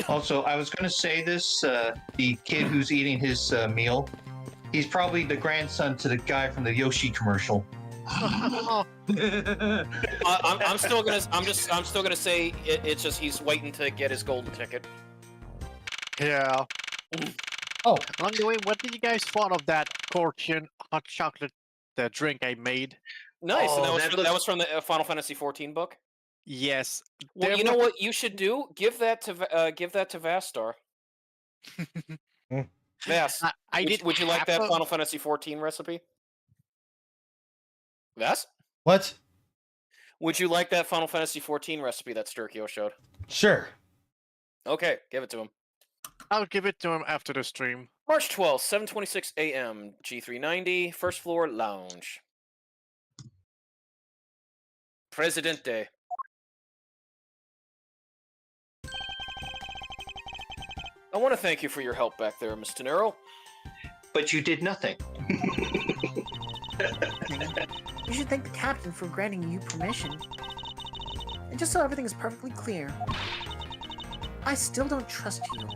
Also, I was going to say this, the kid who's eating his meal, he's probably the grandson to the guy from the Yoshi commercial. I'm still gonna say it's just he's waiting to get his golden ticket. Yeah. Oh. Along the way, what did you guys thought of that Fortune hot chocolate drink I made? Nice, Oh, and that was from the Final Fantasy XIV book. Yes. Well, you know what you should do? Give that to VaStar. Vas, would you like that Final Fantasy XIV recipe? Vas? What? Would you like that Final Fantasy XIV recipe that Sturkio showed? Sure. Okay, give it to him. I'll give it to him after the stream. March 12th, 7:26 a.m. G390, first floor lounge. Presidente. I want to thank you for your help back there, Mr. Tenero. But you did nothing. You should thank the captain for granting you permission. And just so everything is perfectly clear, I still don't trust you.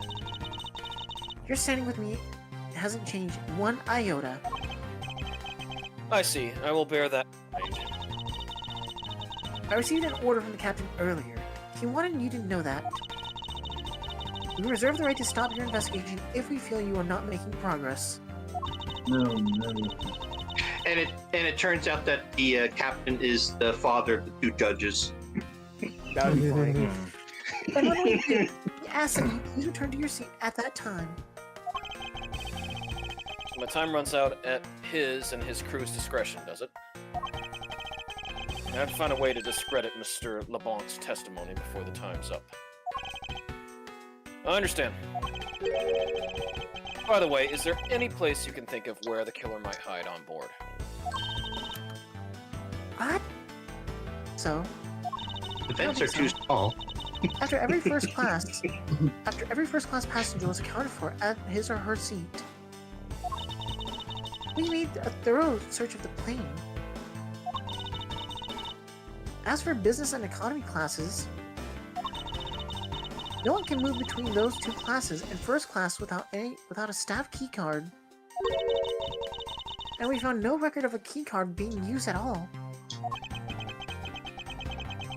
Your standing with me hasn't changed one iota. I see. I will bear that I received an order from the captain earlier. He wanted you to know that. We reserve the right to stop your investigation if we feel you are not making progress. No. And it turns out that the captain is the father of the two judges. That would be funny. And when we do, we ask that you please return to your seat at that time. So my time runs out at his and his crew's discretion, does it? I have to find a way to discredit Mr. LeBlanc's testimony before the time's up. I understand. By the way, is there any place you can think of where the killer might hide on board? What? So, The vents are too small. after every first class passenger was accounted for at his or her seat, we made a thorough search of the plane. As for business and economy classes, no one can move between those two classes and first class without a staff keycard. And we found no record of a keycard being used at all.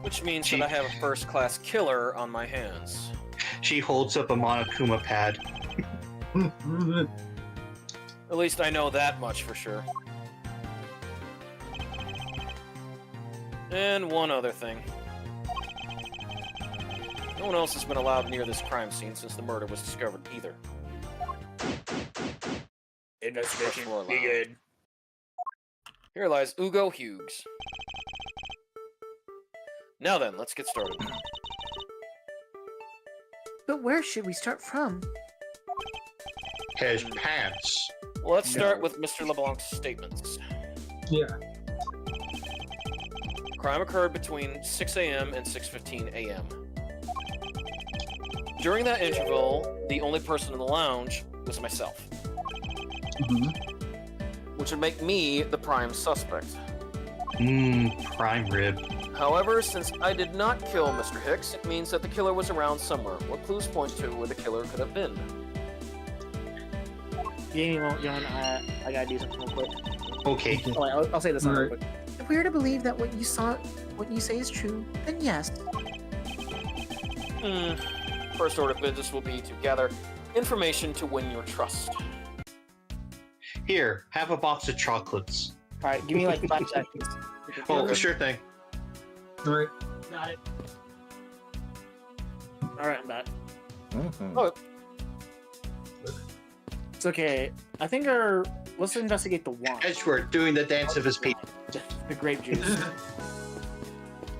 Which means that I have a first-class killer on my hands. She holds up a Monokuma pad. At least I know that much for sure. And one other thing. No one else has been allowed near this crime scene since the murder was discovered either. Investigation begin. Here lies Ugo Hughes. Now then, let's get started. But where should we start from? His pants. Well, let's start with Mr. LeBlanc's statements. Yeah. Crime occurred between 6 a.m. and 6:15 a.m. During that interval, the only person in the lounge was myself. Which would make me the prime suspect. Prime rib. However, since I did not kill Mr. Hicks, it means that the killer was around somewhere. What clues point to where the killer could have been? Give me a moment, John. I gotta do something real quick. Okay. Oh, wait, I'll say this on real quick. If we are to believe that what you say is true, then yes. First order of business will be to gather information to win your trust. Here, have a box of chocolates. Alright, give me like 5 seconds. Oh, sure thing. Alright. Got it. Alright, I'm back. Oh, It's okay. I think let's investigate the wine. Edgeworth doing the dance of his people. The grape juice.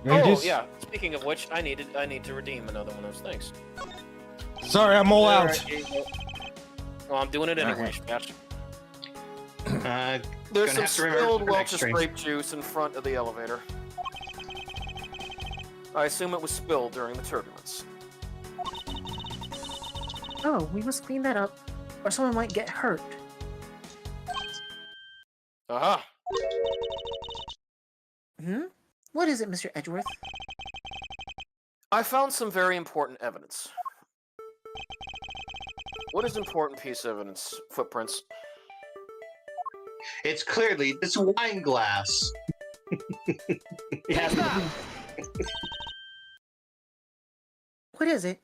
oh yeah. Speaking of which, I need to redeem another one of those things. Sorry, I'm all out. Well, I'm doing it anyway, Smash. gonna There's some have to remember spilled for next Welch's stream. grape juice in front of the elevator. I assume it was spilled during the turbulence. Oh, we must clean that up, or someone might get hurt. Aha! What is it, Mr. Edgeworth? I found some very important evidence. What is important piece of evidence? Footprints. It's clearly this wine glass. What is it?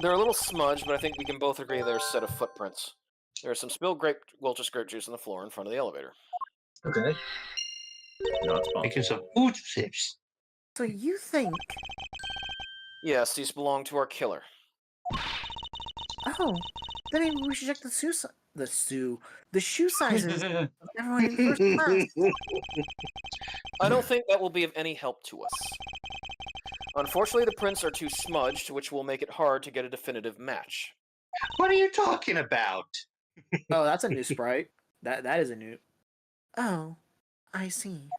They're a little smudged, but I think we can both agree they're a set of footprints. There's some spilled Welch's grape juice on the floor in front of the elevator. Okay. Not sponsored. Making some food tips. So you think... Yes, these belong to our killer. Oh, then maybe we should check the shoe sizes of everyone in first class. I don't think that will be of any help to us. Unfortunately, the prints are too smudged, which will make it hard to get a definitive match. What are you talking about? Oh, that's a new sprite. That is a new. Oh, I see.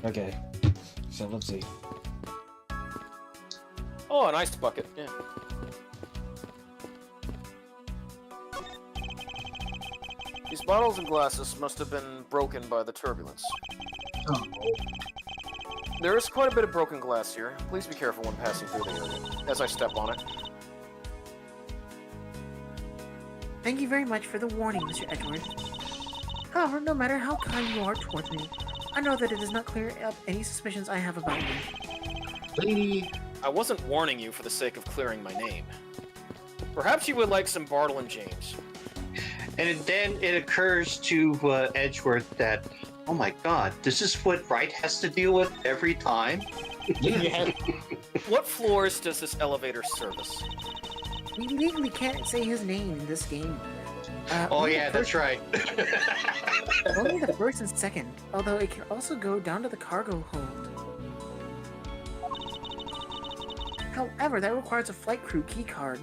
Okay, so let's see. Oh, an ice bucket. Yeah. These bottles and glasses must have been broken by the turbulence. Oh. There is quite a bit of broken glass here. Please be careful when passing through the area, as I step on it. Thank you very much for the warning, Mr. Edgeworth. However, no matter how kind you are towards me, I know that it does not clear up any suspicions I have about you. Lady. I wasn't warning you for the sake of clearing my name. Perhaps you would like some Bartle and James. And then it occurs to Edgeworth that, oh my god, this is what Wright has to deal with every time? Yeah. What floors does this elevator service? We legally can't say his name in this game. Oh only the yeah, that's first- right. Only the first and second, although it can also go down to the cargo hold. However, that requires a flight crew keycard.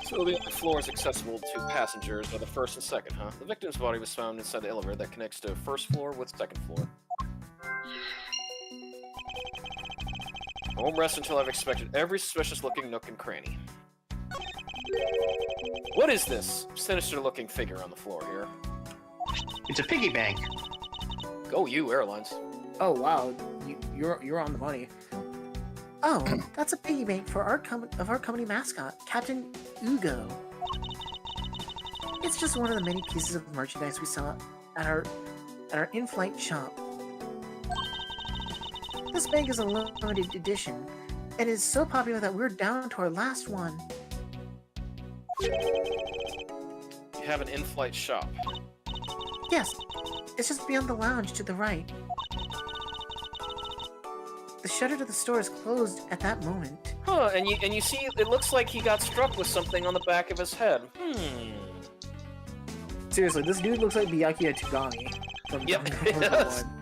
So the only floors accessible to passengers are the first and second, huh? The victim's body was found inside the elevator that connects to first floor with second floor. I won't rest until I've inspected every suspicious-looking nook and cranny. What is this sinister-looking figure on the floor here? It's a piggy bank. Go you, airlines. Oh wow, you're on the money. Oh, that's a piggy bank for our company mascot, Captain Ugo. It's just one of the many pieces of merchandise we saw at our in-flight shop. This bank is a limited edition, and is so popular that we're down to our last one. You have an in-flight shop. Yes, it's just beyond the lounge to the right. The shutter to the store is closed at that moment. Huh, and you see, it looks like he got struck with something on the back of his head. Seriously, this dude looks like Byakuya Tugami from Yep, Dragon it Ball does. One.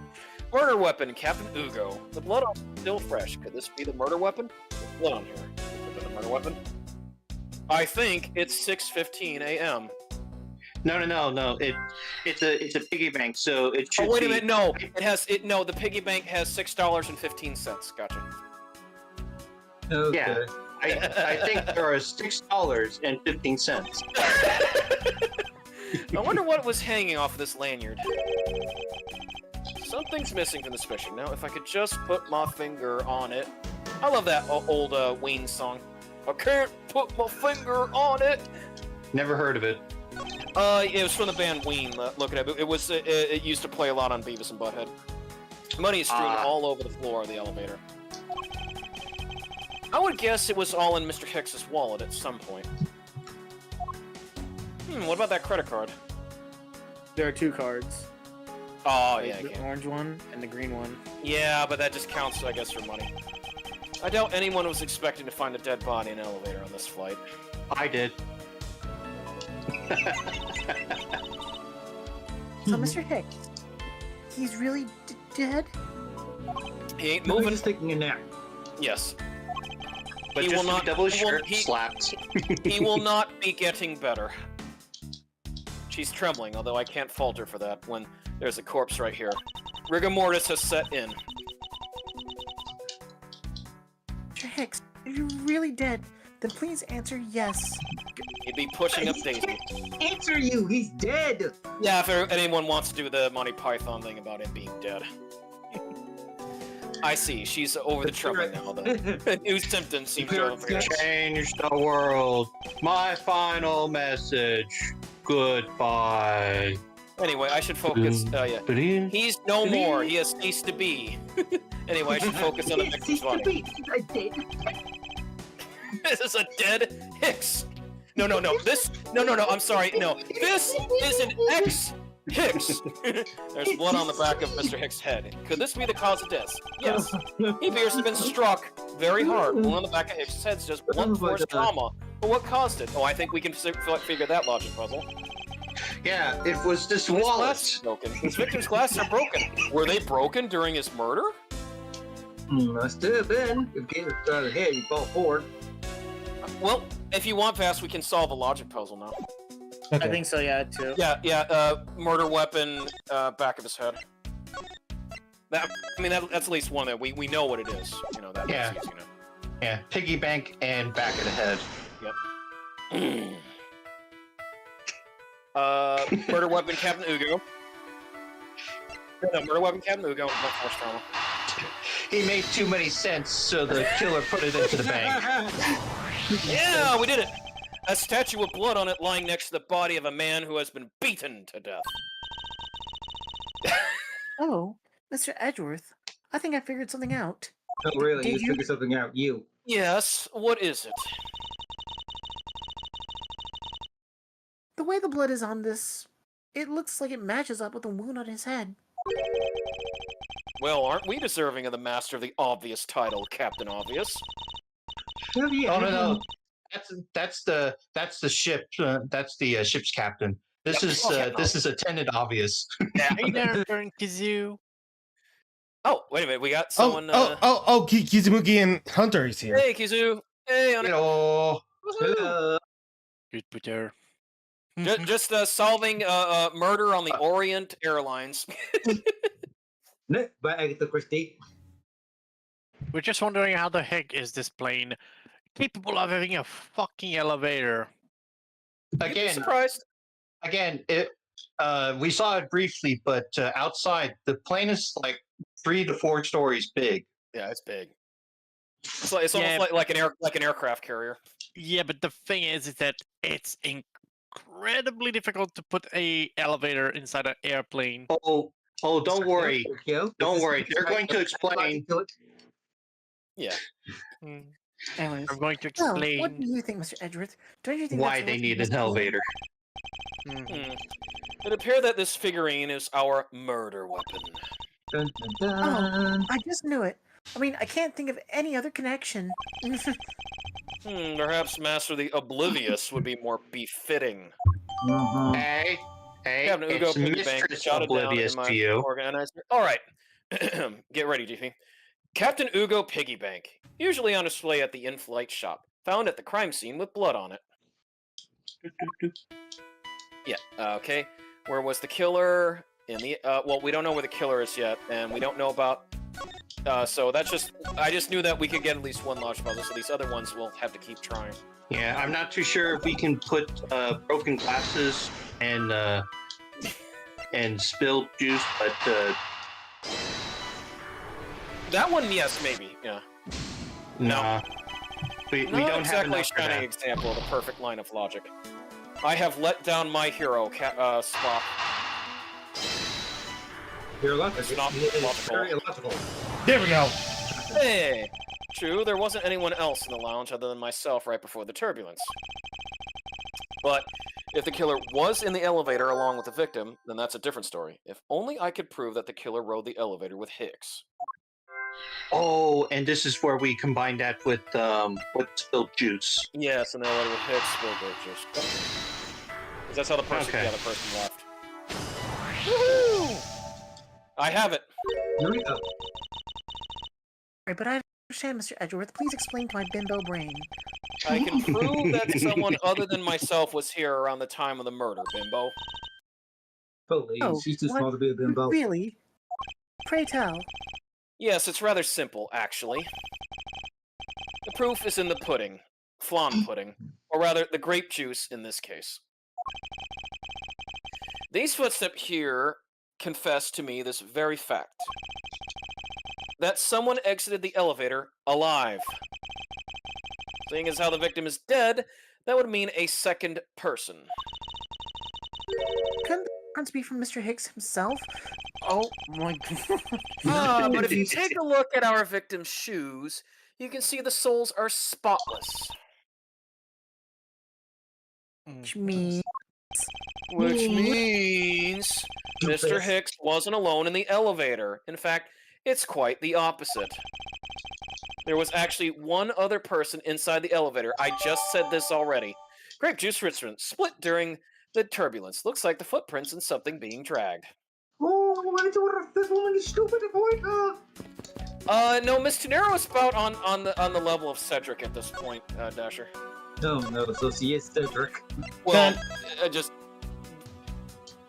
Murder weapon, Captain Ugo. The blood on still fresh. Could this be the murder weapon? There's blood on here. Is it the murder weapon? I think it's 6:15 a.m. No. It's a piggy bank, so it should. Oh wait a be- minute, no. No, the piggy bank has $6.15. Gotcha. Okay. Yeah. I think there are $6.15. I wonder what was hanging off of this lanyard. Something's missing from this picture. Now, if I could just put my finger on it. I love that old Wayne song. I can't put my finger on it. Never heard of it. It was from the band Ween. Look at it. It used to play a lot on Beavis and Butthead. Money is strewn all over the floor of the elevator. I would guess it was all in Mr. Hicks's wallet at some point. What about that credit card? There are two cards. Oh, Like yeah, I the can't. orange one and the green one. Yeah, but that just counts, I guess, for money. I doubt anyone was expecting to find a dead body in an elevator on this flight. I did. So, Mr. Hicks, he's really dead? He ain't No, moving. he's taking a nap. Yes. But He just will not- double he will- shirt he- slapped. He will not be getting better. She's trembling, although I can't fault her for that when there's a corpse right here. Rigor mortis has set in. Mr. Hicks, if you're really dead, then please answer yes. He'd be pushing up Daisy. Answer you. He's dead. Yeah, if anyone wants to do the Monty Python thing about him being dead. I see. She's over the trembling now, though. New symptoms seem to have appeared. Change the world. My final message. Goodbye. Anyway, I should focus. Yeah. He's no more. He has ceased to be. Anyway, I should focus on the victim's body. This is a dead Hicks. No. This. No. I'm sorry. No. This is an ex-Hicks. There's blood on the back of Mr. Hicks' head. Could this be the cause of death? Yes. He appears to have been struck very hard. Blood on the back of Hicks' head suggests blunt force trauma. But what caused it? Oh, I think we can figure that logic puzzle. Yeah, it was this His wallet. glasses are broken. His victim's glasses are broken. Were they broken during his murder? Must have been. If getting out of the head, you fall forward. Well, if you want, Vass, we can solve a logic puzzle now. I think so, yeah, too. Yeah. Murder weapon, back of his head. That's at least one that we know what it is. You know that. Yeah. That's easy enough. Yeah, piggy bank and back of the head. Yep. Murder weapon, Captain Ugo. No, murder weapon, Captain Ugo. Blunt force trauma. He made too many cents, so the killer put it into the bank. Yeah, we did it. A statue with blood on it lying next to the body of a man who has been beaten to death. Oh, Mr. Edgeworth, I think I figured something out. Oh, really? Did You you- figure something out, you. Yes, what is it? The way the blood is on this, it looks like it matches up with the wound on his head. Well, aren't we deserving of the Master of the Obvious title, Captain Obvious? Have you Oh no, ever- no, that's the ship. That's the ship's captain. This is Attendant Obvious. Hey there, Turn Kazoo. Oh, wait a minute, we got Oh, someone. Kizumuki and Hunter is here. Hey, Kizu. Hey, on Hello. Hello. Good Peter. Just solving murder on the Orient Airlines. Ne, by Agatha Christie. We're just wondering how the heck is this plane capable of having a fucking elevator? You'd be Again, surprised. we saw it briefly, but outside the plane is like 3 to 4 stories big. Yeah, it's big. It's almost Yeah. like an aircraft carrier. Yeah, but the thing is that it's incredibly difficult to put a elevator inside an airplane. Oh, don't worry. Tokyo. Don't worry. They're going to explain. Yeah. Anyways, I'm going to well, explain. what do you think, Mr. Edgeworth? Don't you think Why that's they worth need an investigating? elevator. Hmm. It appears that this figurine is our murder weapon. Dun, dun, dun. I just knew it. I mean, I can't think of any other connection. Perhaps Master the Oblivious would be more befitting. Mhm. Hey, Captain Ugo it's Piggybank, Mistress jot it down Oblivious in my to you. organizer. All right, get ready, GP. Captain Ugo Piggybank, usually on display at the in-flight shop, found at the crime scene with blood on it. Yeah. Okay. Where was the killer? In the well, we don't know where the killer is yet, and we don't know about. So that's just. I just knew that we could get at least one large puzzle, so these other ones we'll have to keep trying. Yeah, I'm not too sure if we can put broken glasses and spilled juice, but That one, yes, maybe. Yeah. nah. We Not don't have exactly a enough for shining that. example of the perfect line of logic. I have let down my hero, Spock. You're illogical. It's not It's logical. very illogical. There we go. Hey! True, there wasn't anyone else in the lounge other than myself right before the turbulence. But if the killer was in the elevator along with the victim, then that's a different story. If only I could prove that the killer rode the elevator with Hicks. Oh, and this is where we combine that with spilled juice. Yes, and the elevator with Hicks, Spielberg just... 'Cause that's how the person, Okay. yeah, the person left. Woohoo! I have it. Here we go. Right, but I don't understand, Mr. Edgeworth. Please explain to my bimbo brain. I can prove that someone other than myself was here around the time of the murder, Bimbo. Please, Oh, she's too what? small to be a bimbo. Really? Pray tell. Yes, it's rather simple, actually. The proof is in the pudding. Flan pudding. Or rather, the grape juice in this case. These footsteps here confess to me this very fact. That someone exited the elevator alive. Seeing as how the victim is dead, that would mean a second person. Couldn't the difference be from Mr. Hicks himself? Oh my Ah, but if you take a look at our victim's shoes, you can see the soles are spotless. me. Which means Mr. Hicks wasn't alone in the elevator. In fact, it's quite the opposite. There was actually one other person inside the elevator. I just said this already. Grape juice Richmond split during the turbulence. Looks like the footprints in something being dragged. Oh, why do this woman is stupid avoid her? No, Miss Tenero is about on the level of Cedric at this point, Dasher. No, so she is Cedric. Well,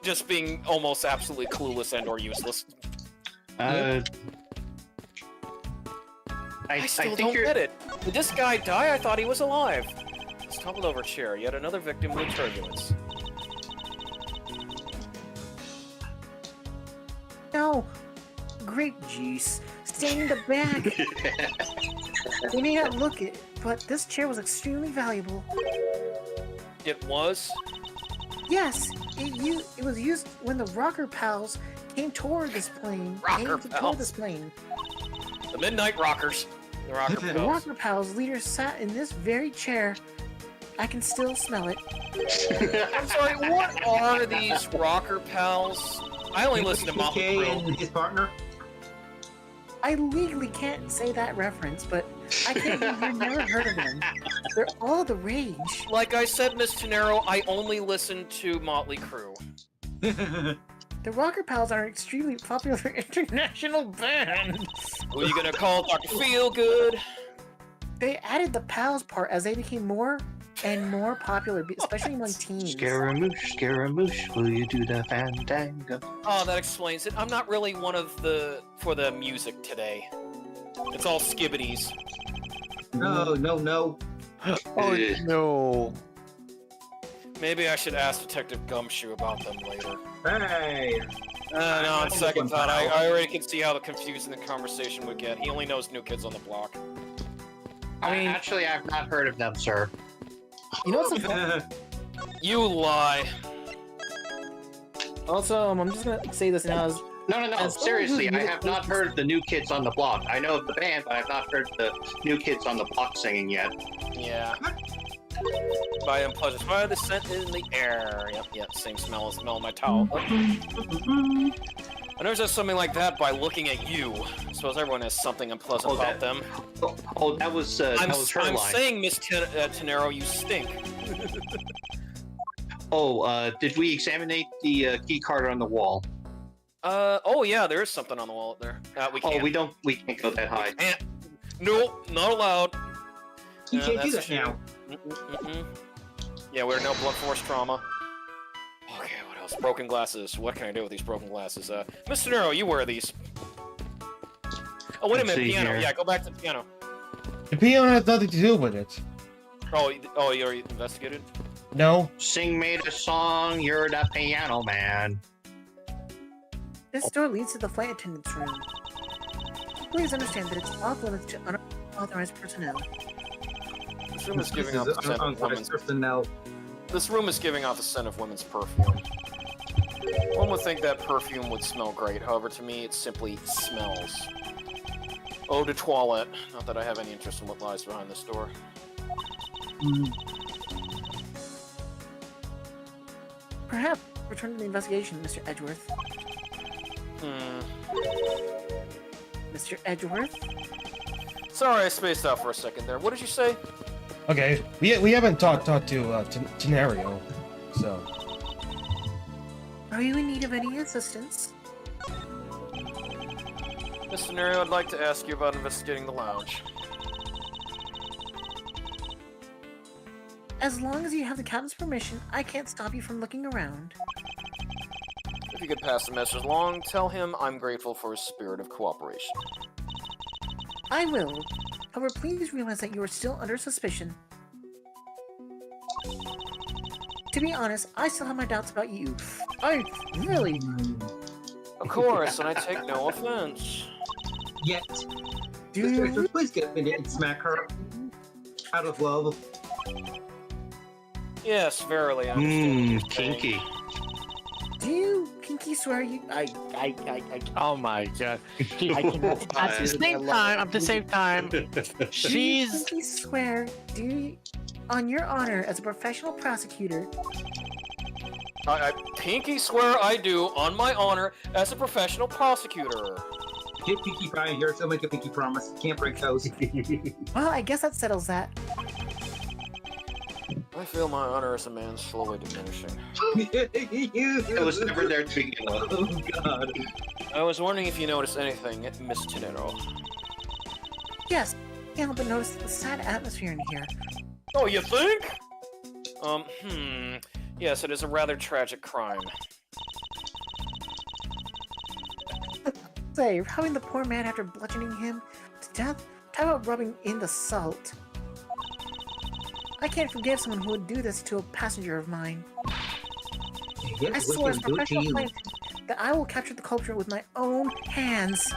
just being almost absolutely clueless and or useless. I still think don't get it. Did this guy die? I thought he was alive. This toppled over chair. Yet another victim in the turbulence. No. Grape juice. Staying in the back. They may not look it, but this chair was extremely valuable. It was? Yes, it was used when the Rocker Pals came toward this plane. The Midnight Rockers. The Rocker The Pals. Rocker Pals leader sat in this very chair. I can still smell it. I'm sorry, what are these Rocker Pals? I only listen to Motley Crue. and his partner. I legally can't say that reference, but I can't believe you've never heard of them. They're all the rage. Like I said, Miss Tenero, I only listen to Motley Crue. The Rocker Pals are an extremely popular international band. Who are you gonna call Dr. Feelgood? They added the pals part as they became more and more popular, especially among teens. Scaramouche, will you do the fandango? Oh, that explains it. I'm not really one of for the music today. It's all skibbities. No. Oh no. Maybe I should ask Detective Gumshoe about them later. Hey. No, on second thought, I already can see how confusing the conversation would get. He only knows New Kids on the Block. I mean, actually, I've not heard of them, sir. You know what's funny? You lie. Also, I'm just gonna say this now. No. Seriously, I have not heard the New Kids on the Block. I know of the band, but I've not heard the New Kids on the Block singing yet. Yeah. By unpleasant. By the scent in the air. Yep. Same smell of my towel. I never said something like that by looking at you. I suppose everyone has something unpleasant about them. That was her I'm line. saying, Miss Tenero, you stink. Did we examine the key card on the wall? Oh yeah, there is something on the wall up there. We can't. We can't go that high. No, not allowed. You can't do that now. Yeah, we're no blunt force trauma. Okay, what else? Broken glasses. What can I do with these broken glasses? Mr. Nero, you wear these. Oh, wait a minute, piano. Here. Yeah, go back to the piano. The piano has nothing to do with it. Oh, you already investigated? No. Sing me the song, you're the piano man. This door leads to the flight attendant's room. Please understand that it's off limits to unauthorized personnel. This room is giving off the scent of women's. personnel. This room is giving off the scent of women's perfume. One would think that perfume would smell great. However, to me, it simply smells. Eau de toilette. Not that I have any interest in what lies behind this door. Perhaps return to the investigation, Mr. Edgeworth. Mr. Edgeworth? Sorry, I spaced out for a second there. What did you say? Okay, we haven't talked to Tenario, so. Are you in need of any assistance? Mr. Nero, I'd like to ask you about investigating the lounge. As long as you have the captain's permission, I can't stop you from looking around. If you could pass the message along, tell him I'm grateful for his spirit of cooperation. I will. However, please realize that you are still under suspicion. To be honest, I still have my doubts about you. I really... Of course, and I take no offense. Yet. Do you? Please get up in it and smack her. Out of love. Yes, verily, I understand. what you're saying. Kinky. Do you pinky swear you... Oh my god. I cannot... At the same time, she's... Pinky swear, do you... On your honor as a professional prosecutor... I pinky swear I do, on my honor, as a professional prosecutor. Get Pinky Pie here, so make a Pinky promise. Can't break toes. Well, I guess that settles that. I feel my honor as a man slowly diminishing. It was never there to begin with. Oh god. I was wondering if you noticed anything, Miss Tenero. Yes, can't help but notice the sad atmosphere in here. Oh, you think? Yes, it is a rather tragic crime. Say, robbing the poor man after bludgeoning him to death? Talk about rubbing in the salt. I can't forgive someone who would do this to a passenger of mine. I swear as a professional plaintiff that I will capture the culprit with my own hands.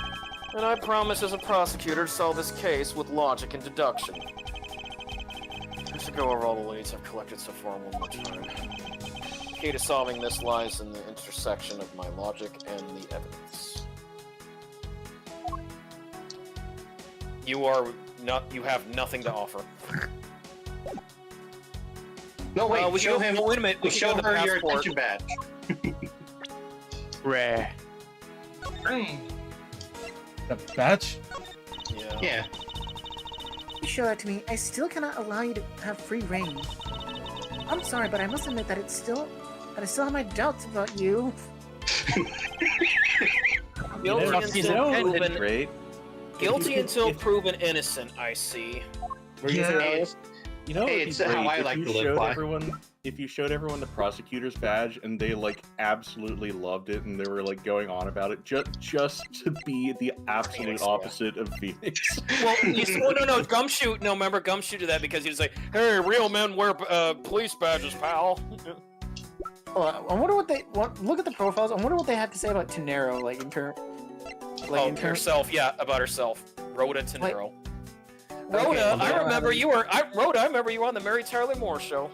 And I promise as a prosecutor to solve this case with logic and deduction. I should go over all the leads I've collected so far one more time. key to solving this lies in the intersection of my logic and the evidence. You have nothing to offer. No, wait, show him. Wait a minute. Show her your attention badge. Rare. The badge? Yeah. You show that to me, I still cannot allow you to have free reign. I'm sorry, but I must admit that I still have my doubts about you. Guilty until proven innocent, I see. You know, Hey, it'd it's be great how I if like you to live showed by. if you showed everyone the prosecutor's badge and they like absolutely loved it and they were like going on about it just to be the absolute Phoenix, opposite of Phoenix. Well, no, Gumshoe. No, remember Gumshoe did that because he was like, "Hey, real men wear police badges, pal." Oh, I wonder what they look at the profiles. I wonder what they have to say about Tenero, like in terms. Herself, yeah, about herself. Rhoda Tenero. Rhoda, Okay, I remember you were. Rhoda, I remember you were on the Mary Tyler Moore show.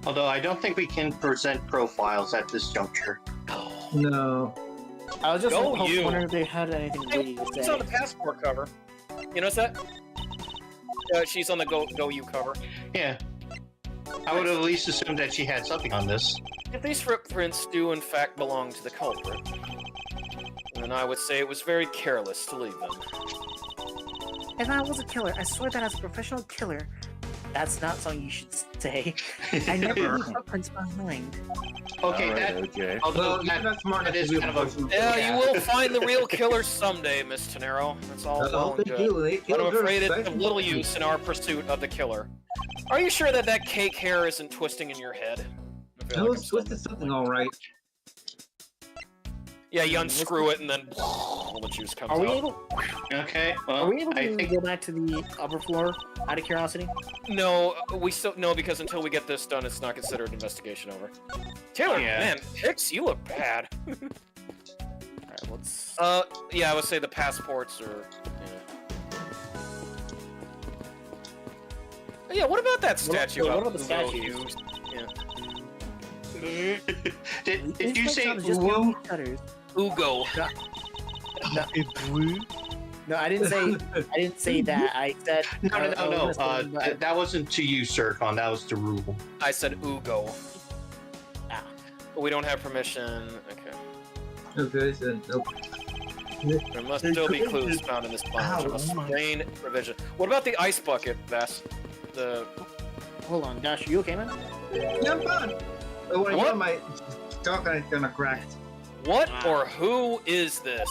Although I don't think we can present profiles at this juncture. No. I was just Go wondering if they had anything witty to She's say. on the passport cover. You notice that? She's on the Go You cover. Yeah. I would have at least assumed that she had something on this. If these footprints do in fact belong to the culprit, then I would say it was very careless to leave them. If I was a killer, I swear that as a professional killer, that's not something you should say. I never leave footprints behind. Okay, Alright, that. okay. Although You're not smart that enough is to be kind a of a. professional. Yeah, you will find the real killer someday, Miss Tenero. That's all well and good. But I'm afraid it's of little use in our pursuit of the killer. Are you sure that cake hair isn't twisting in your head? I feel No, like it's twisted something all right. Yeah, you unscrew it and then all the juice comes Are we out. able? Okay, well, Are we able I to think. go back to the upper floor out of curiosity? No, we still no because until we get this done, it's not considered investigation over. Taylor, Yeah. man, Hicks, you look bad. Alright, let's. Yeah, I would say the passports are. Yeah, what about that statue? What about the Ugo statues? Hughes? Yeah. Did you say just woo? cutters. Ugo. No, I didn't say that. I said. No. That wasn't to you, Sircon. That was to Rule. I said Ugo. Ah. But we don't have permission. Okay. Okay, so nope. There must still be clues found in this plunge. A strain provision. What about the ice bucket, Vess? The. Hold on, Dash. Are you okay, man? Yeah, I'm fine. But when I What? get my stock, I'm gonna crack. What or who is this?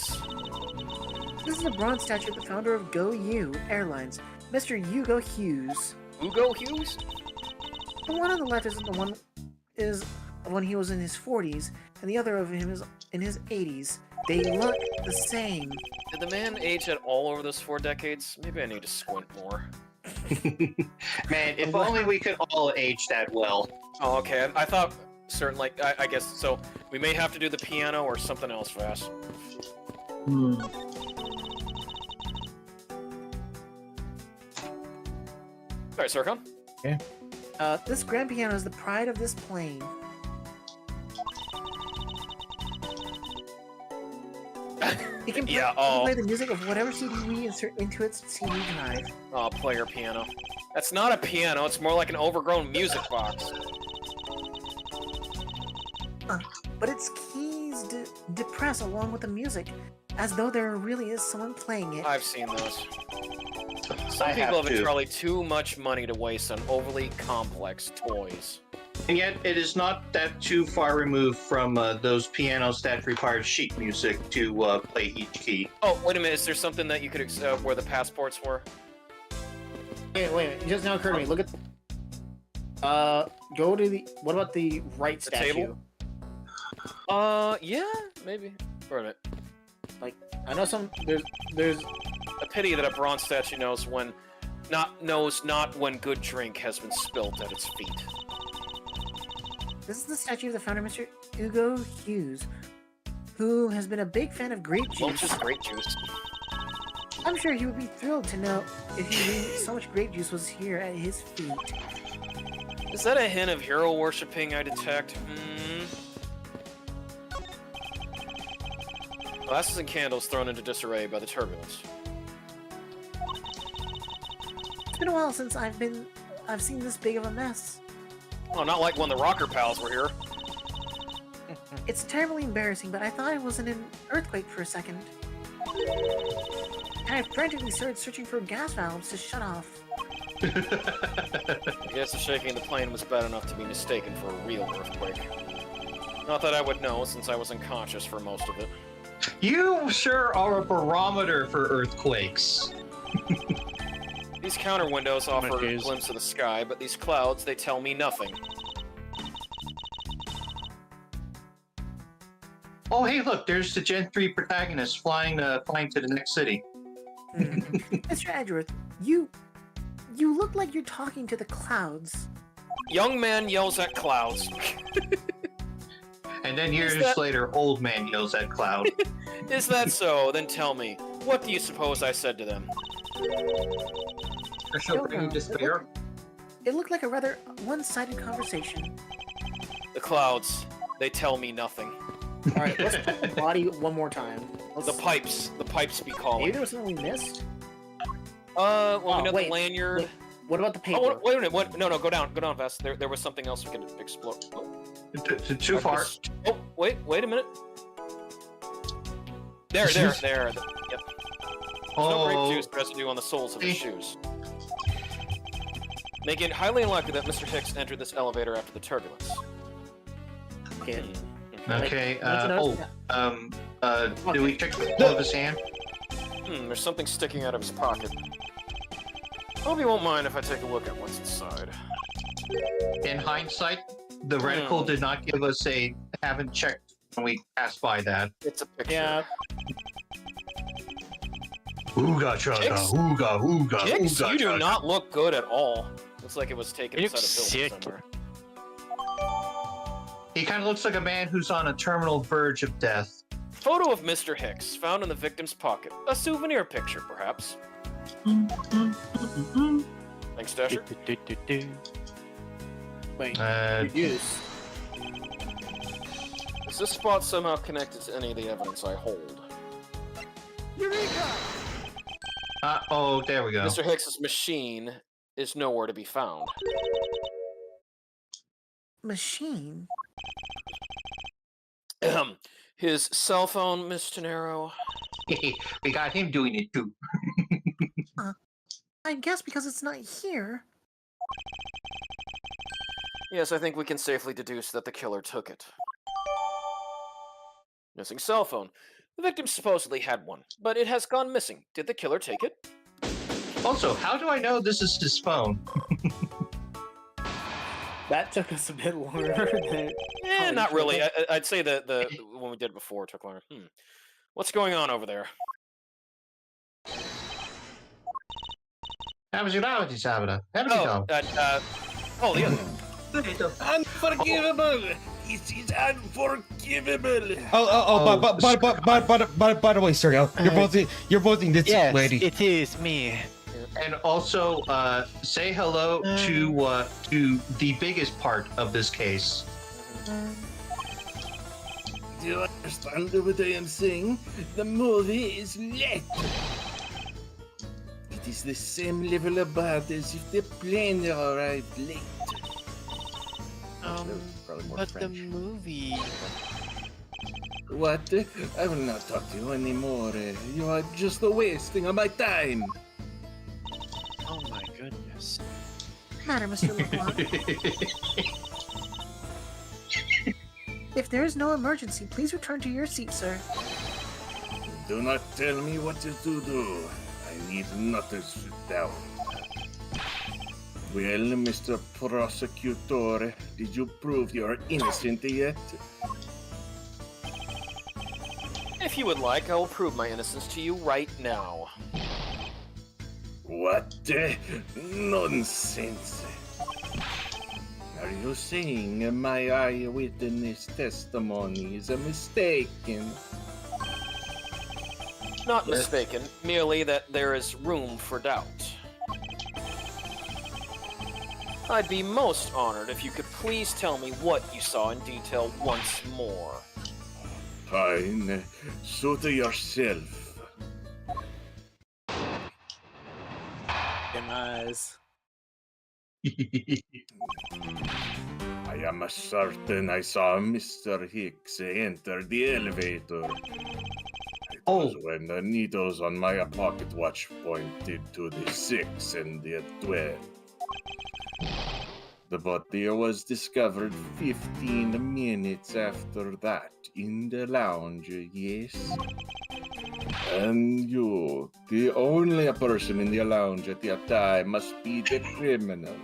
This is a bronze statue of the founder of Go You Airlines, Mr. Hugo Hughes. Ugo Hughes? The one on the left is when he was in his 40s, and the other of him is in his 80s. They look the same. Did the man age at all over those 4 decades? Maybe I need to squint more. Man, if only we could all age that well. Oh, okay. I thought certain, like, I guess, so we may have to do the piano or something else fast. Alright, Sircon. This grand piano is the pride of this plane. It can Yeah, play the music of whatever CD we insert into its CD drive. Oh, player piano. That's not a piano, it's more like an overgrown music box. But its keys depress along with the music, as though there really is someone playing it. I've seen those. Some I people have have too. probably too much money to waste on overly complex toys. And yet, it is not that too far removed from those pianos that require sheet music to play each key. Oh, wait a minute, is there something that you could, where the passports were? Wait a minute. It just now occurred to me. Look at. Go to the. What about the right The statue? table? Yeah, maybe. Wait a minute. I know some. There's. A pity that a bronze statue knows not when good drink has been spilt at its feet. This is the statue of the founder, Mr. Hugo Hughes, who has been a big fan of grape Well, juice. just grape juice. I'm sure he would be thrilled to know if he knew so much grape juice was here at his feet. Is that a hint of hero worshipping I detect? Glasses and candles thrown into disarray by the turbulence. It's been a while since I've seen this big of a mess. Oh, not like when the Rocker Pals were here. It's terribly embarrassing, but I thought it was in an earthquake for a second. And I frantically started searching for gas valves to shut off. I guess the shaking of the plane was bad enough to be mistaken for a real earthquake. Not that I would know, since I was unconscious for most of it. You sure are a barometer for earthquakes. These counter windows offer a gaze. glimpse of the sky, but these clouds, they tell me nothing. Oh, hey, look, there's the Gen 3 protagonist flying to the next city. Mr. Edgeworth, you look like you're talking to the clouds. Young man yells at clouds. And then years later, old man yells at cloud. Is that so? Then tell me, what do you suppose I said to them? I shall bring you despair. It looked like a rather one-sided conversation. The clouds, they tell me nothing. Alright, let's check the body one more time. The pipes be calling. Maybe there was something we missed? Well, we know wait, the lanyard. wait, what about the paper? Oh, wait a minute. What? No, go down, Vest. There was something else we could explore. Oh. Too far. Oh, wait a minute. There. Yep. There's no grape juice residue on the soles of his shoes. Making it highly unlikely that Mr. Hicks entered this elevator after the turbulence. Okay. Okay, do we check the of his hand? There's something sticking out of his pocket. Hope you won't mind if I take a look at what's inside. In hindsight, the reticle did not give us a haven't checked when we passed by that. It's a picture. Yeah. Ooga chaga, ooga, Hicks, ooga you do chaga. not look good at all. Looks like it was taken You inside look a building sick. somewhere. He kind of looks like a man who's on a terminal verge of death. Photo of Mr. Hicks, found in the victim's pocket. A souvenir picture, perhaps. Thanks, Dasher. Wait, Uh, use. Is this spot somehow connected to any of the evidence I hold? oh, there we go. Mr. Hicks's machine is nowhere to be found. Machine? His cell phone, Miss Tenero. We got him doing it too. I guess because it's not here. Yes, I think we can safely deduce that the killer took it. Missing cell phone. The victim supposedly had one, but it has gone missing. Did the killer take it? Also, how do I know this is his phone? That took us a bit longer than... Not really. I'd say the when we did it before took longer. What's going on over there? Oh, The other. Unforgivable! It is unforgivable! By the way, Sergio, you're voting this lady. It is me. And also, say hello to the biggest part of this case. Do you understand what I am saying? The movie is late. It is the same level of bad as if the plane arrived late. But the movie... What? I will not talk to you anymore. You are just wasting of my time. Oh my goodness. Matter, Mr. LeBlanc. If there is no emergency, please return to your seat, sir. Do not tell me what to do. I need not to sit down. Well, Mr. Prosecutor, did you prove you're innocent yet? If you would like, I will prove my innocence to you right now. What? Nonsense. Are you saying my eyewitness testimony is mistaken? Not mistaken, merely that there is room for doubt. I'd be most honored if you could please tell me what you saw in detail once more. Fine. Suit yourself. Damn eyes. I am certain I saw Mr. Hicks enter the elevator. It was when the needles on my pocket watch pointed to the 6 and the 12. The body was discovered 15 minutes after that in the lounge, yes? And you, the only person in the lounge at that time, must be the criminal.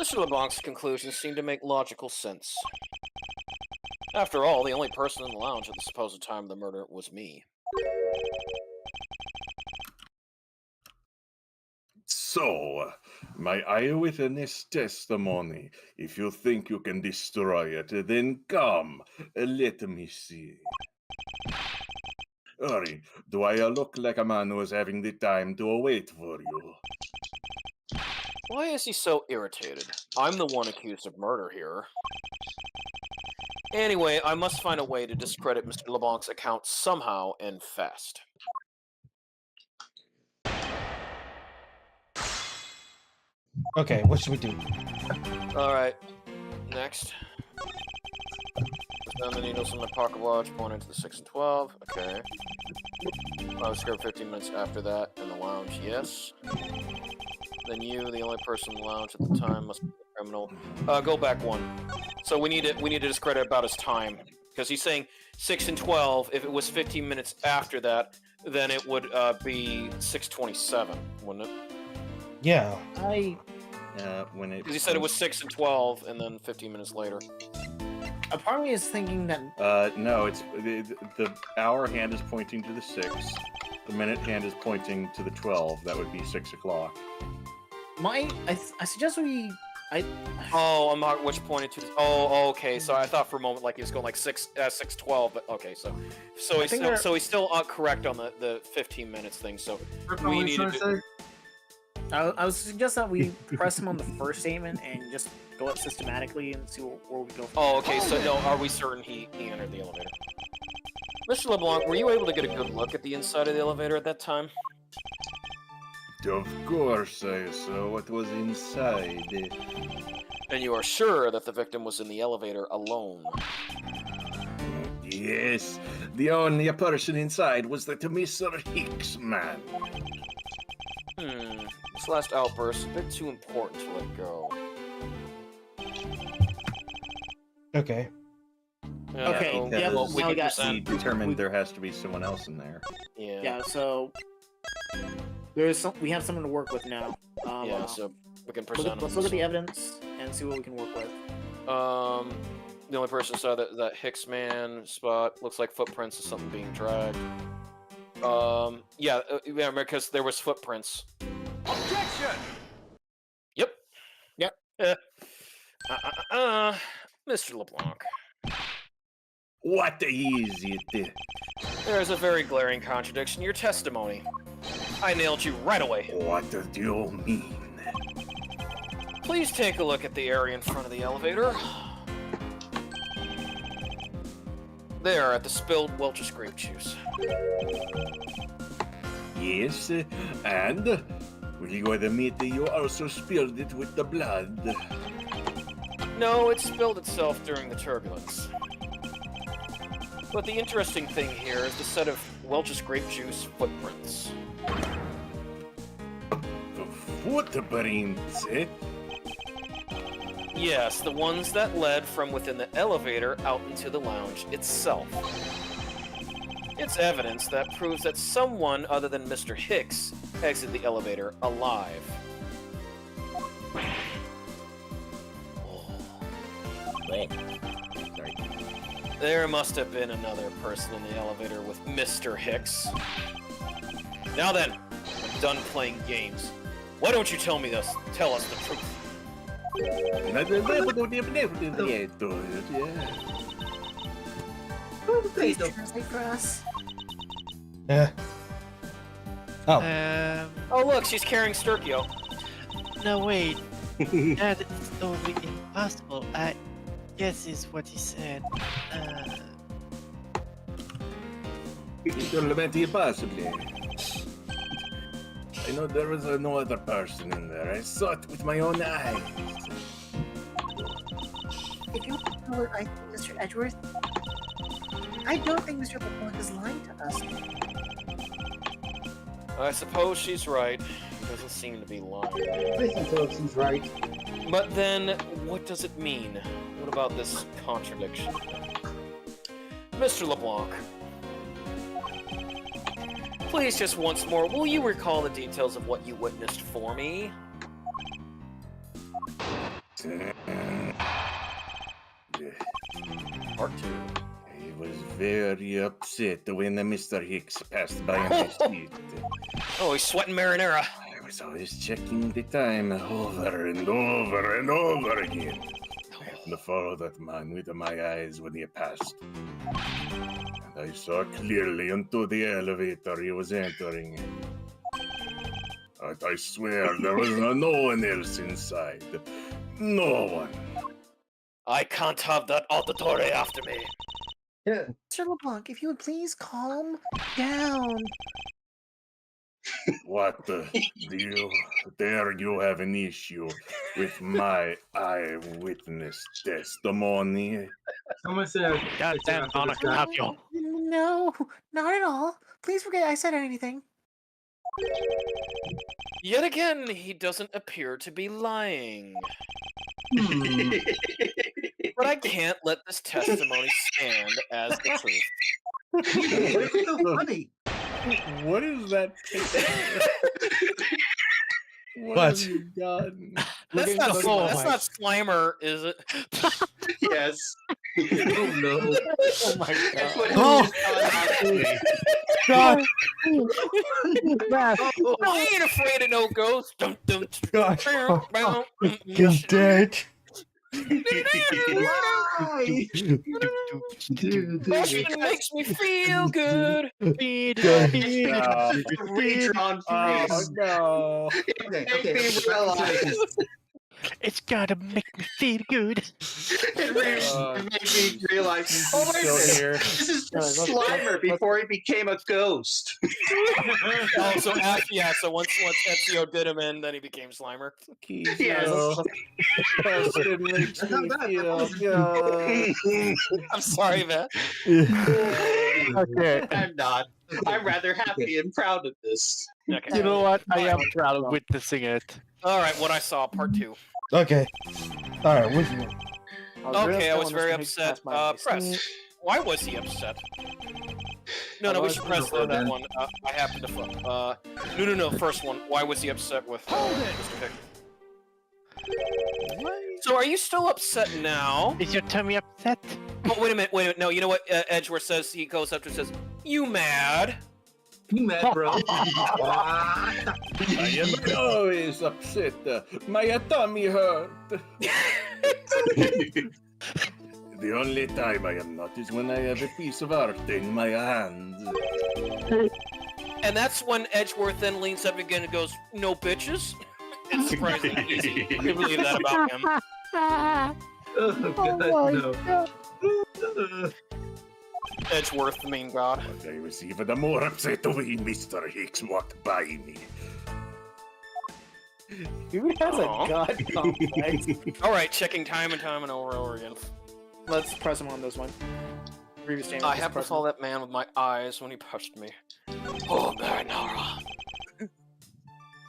Mr. LeBlanc's conclusions seem to make logical sense. After all, the only person in the lounge at the supposed time of the murder was me. So, my eyewitness testimony. If you think you can destroy it, then come, let me see. Hurry, do I look like a man who is having the time to wait for you? Why is he so irritated? I'm the one accused of murder here. Anyway, I must find a way to discredit Mr. LeBlanc's account somehow and fast. Okay, what should we do? Alright, next. Down the needles in my pocket watch, pointing to the 6 and 12. Okay. I was scared 15 minutes after that in the lounge, yes. Then you, the only person in the lounge at the time, must be a criminal. Go back one. So we need to discredit about his time. Because he's saying 6 and 12. If it was 15 minutes after that, then it would be 6:27, wouldn't it? Yeah. When it... Because he said it was 6 and 12, and then 15 minutes later. A part of me is thinking that no, it's the hour hand is pointing to the 6. The minute hand is pointing to the 12. That would be 6 o'clock. I suggest we Oh, I'm not which pointed to. Oh, okay. So I thought for a moment like he was going like 6:12, but okay. So he's still correct on the 15 minutes thing. So we need to do. I would suggest that we press him on the first statement and just go up systematically and see where we go. Oh, okay. So no, are we certain he entered the elevator? Mr. LeBlanc, were you able to get a good look at the inside of the elevator at that time? Of course I saw what was inside. And you are sure that the victim was in the elevator alone? Yes, the only person inside was that Mr. Hicks man. This last outburst, a bit too important to let go. Okay. Okay, yeah, well, we determined there has to be someone else in there. Yeah. Yeah, so we have someone to work with now. Yeah, so we can present. Let's look at the evidence and see what we can work with. The only person saw that Hicks man spot looks like footprints of something being dragged. Yeah, because there was footprints. Objection! Yep. Mr. LeBlanc. What is it? There is a very glaring contradiction in your testimony. I nailed you right away. What do you mean? Please take a look at the area in front of the elevator. There, at the spilled Welch's grape juice. Yes, and will you admit that you also spilled it with the blood? No, it spilled itself during the turbulence. But the interesting thing here is the set of Welch's grape juice footprints. The footprints, eh? Yes, the ones that led from within the elevator out into the lounge itself. It's evidence that proves that someone other than Mr. Hicks exited the elevator alive. There must have been another person in the elevator with Mr. Hicks. Now then, I'm done playing games. Why don't you tell us the truth? Please translate for us. Yeah. Oh. Oh look, she's carrying Sturkio. No, wait. That is totally impossible. Yes, is what he said. Possibly. I know there was no other person in there. I saw it with my own eyes. If you know what I think, Mr. Edgeworth, I don't think Mr. LeBlanc is lying to us. I suppose she's right. He doesn't seem to be lying. I suppose he's right. But then, what does it mean? What about this contradiction? Mr. LeBlanc, please just once more, will you recall the details of what you witnessed for me? Part 2. I was very upset when Mr. Hicks passed by on his seat. Oh, he's sweating marinara. I was always checking the time over and over and over again. I happened to follow that man with my eyes when he passed. And I saw clearly into the elevator he was entering. But I swear there was no one else inside. No one. I can't have that auditory after me. Yeah. Mr. LeBlanc, if you would please calm down. What do you dare you have an issue with my eyewitness testimony? Someone said, Goddamn, Donna, have you? No, not at all. Please forget I said anything. Yet again, he doesn't appear to be lying. But I can't let this testimony stand as the truth. It's so funny. What is that? What What? have you done? That's not Slimer, is it? Yes. Oh no. Oh my That's what Oh. God. I ain't afraid of no ghosts. Dum, dum, God. dum, He's dead. Why? Dude, It makes me feel good. Redrawn Oh face. no! Okay, Make okay. me realize. It's gotta make me feel good. It made me realize. Oh wait a Still minute. here. This is just Slimer before he became a ghost. Oh, so so once Ezio did him in, then he became Slimer. Yes. It makes me feel good. I'm sorry, man. Okay. I'm not. I'm rather happy and proud of this. Okay. You know what? I am proud of witnessing it. All right, what I saw, part 2. Okay. All right. What's Okay, I was very upset. Press. Why was he upset? No, we should press that one. I happen to fuck. No. First one. Why was he upset with Mr. Hick? So, are you still upset now? Is your tummy upset? Oh, wait a minute. No, you know what? Edgeworth says. He goes up and says, "You mad?" You mad, bro? I am always upset. My tummy hurt. The only time I am not is when I have a piece of art in my hand. And that's when Edgeworth then leans up again and goes, "No bitches." It's surprisingly easy to believe that about him. Oh, God, no. Edgeworth, the mean god. But I was even more upset when Mr. Hicks walked by me. Dude has Aw. a god complex. All right, checking time and over again. Let's press him on this one. Previous game. I happened to follow that man with my eyes when he pushed me. Oh, marinara.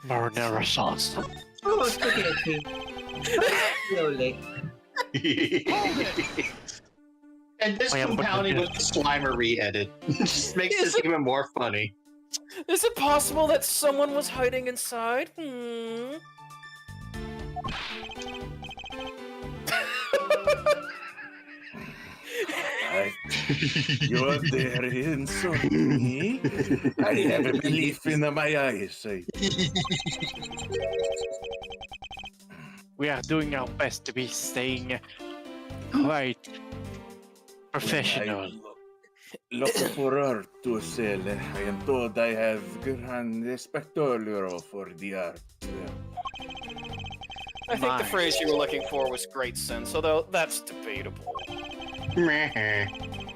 Marinara sauce. Oh, spaghetti. Slowly. And this I am compounding looking with the Slimer re-edit just makes this even more funny. Is it possible that someone was hiding inside? You are there inside me. I have a belief in my eyesight. We are doing our best to be staying quite professional. Look for art to sell. I am told I have grand spectacular for the art. I think the phrase you were looking for was great sense, although that's debatable.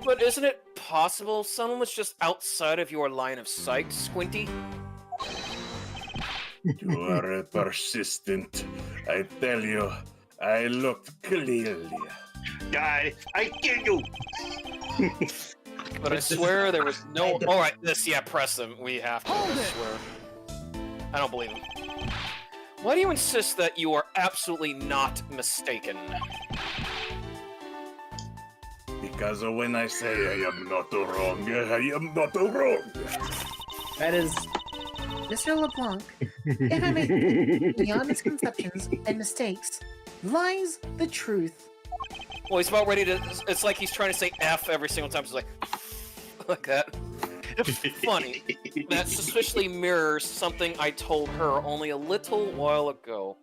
But isn't it possible someone was just outside of your line of sight, Squinty? You are persistent. I tell you, I looked clearly. I kill you. But I swear there was no. Alright, press them. We have to. I swear. I don't believe him. Why do you insist that you are absolutely not mistaken? Because when I say I am not wrong, I am not wrong. That is. Mr. LeBlanc, if I may, beyond misconceptions and mistakes, lies the truth. Well, he's about ready to. It's like he's trying to say F every single time. He's like, like that. Funny. That suspiciously mirrors something I told her only a little while ago.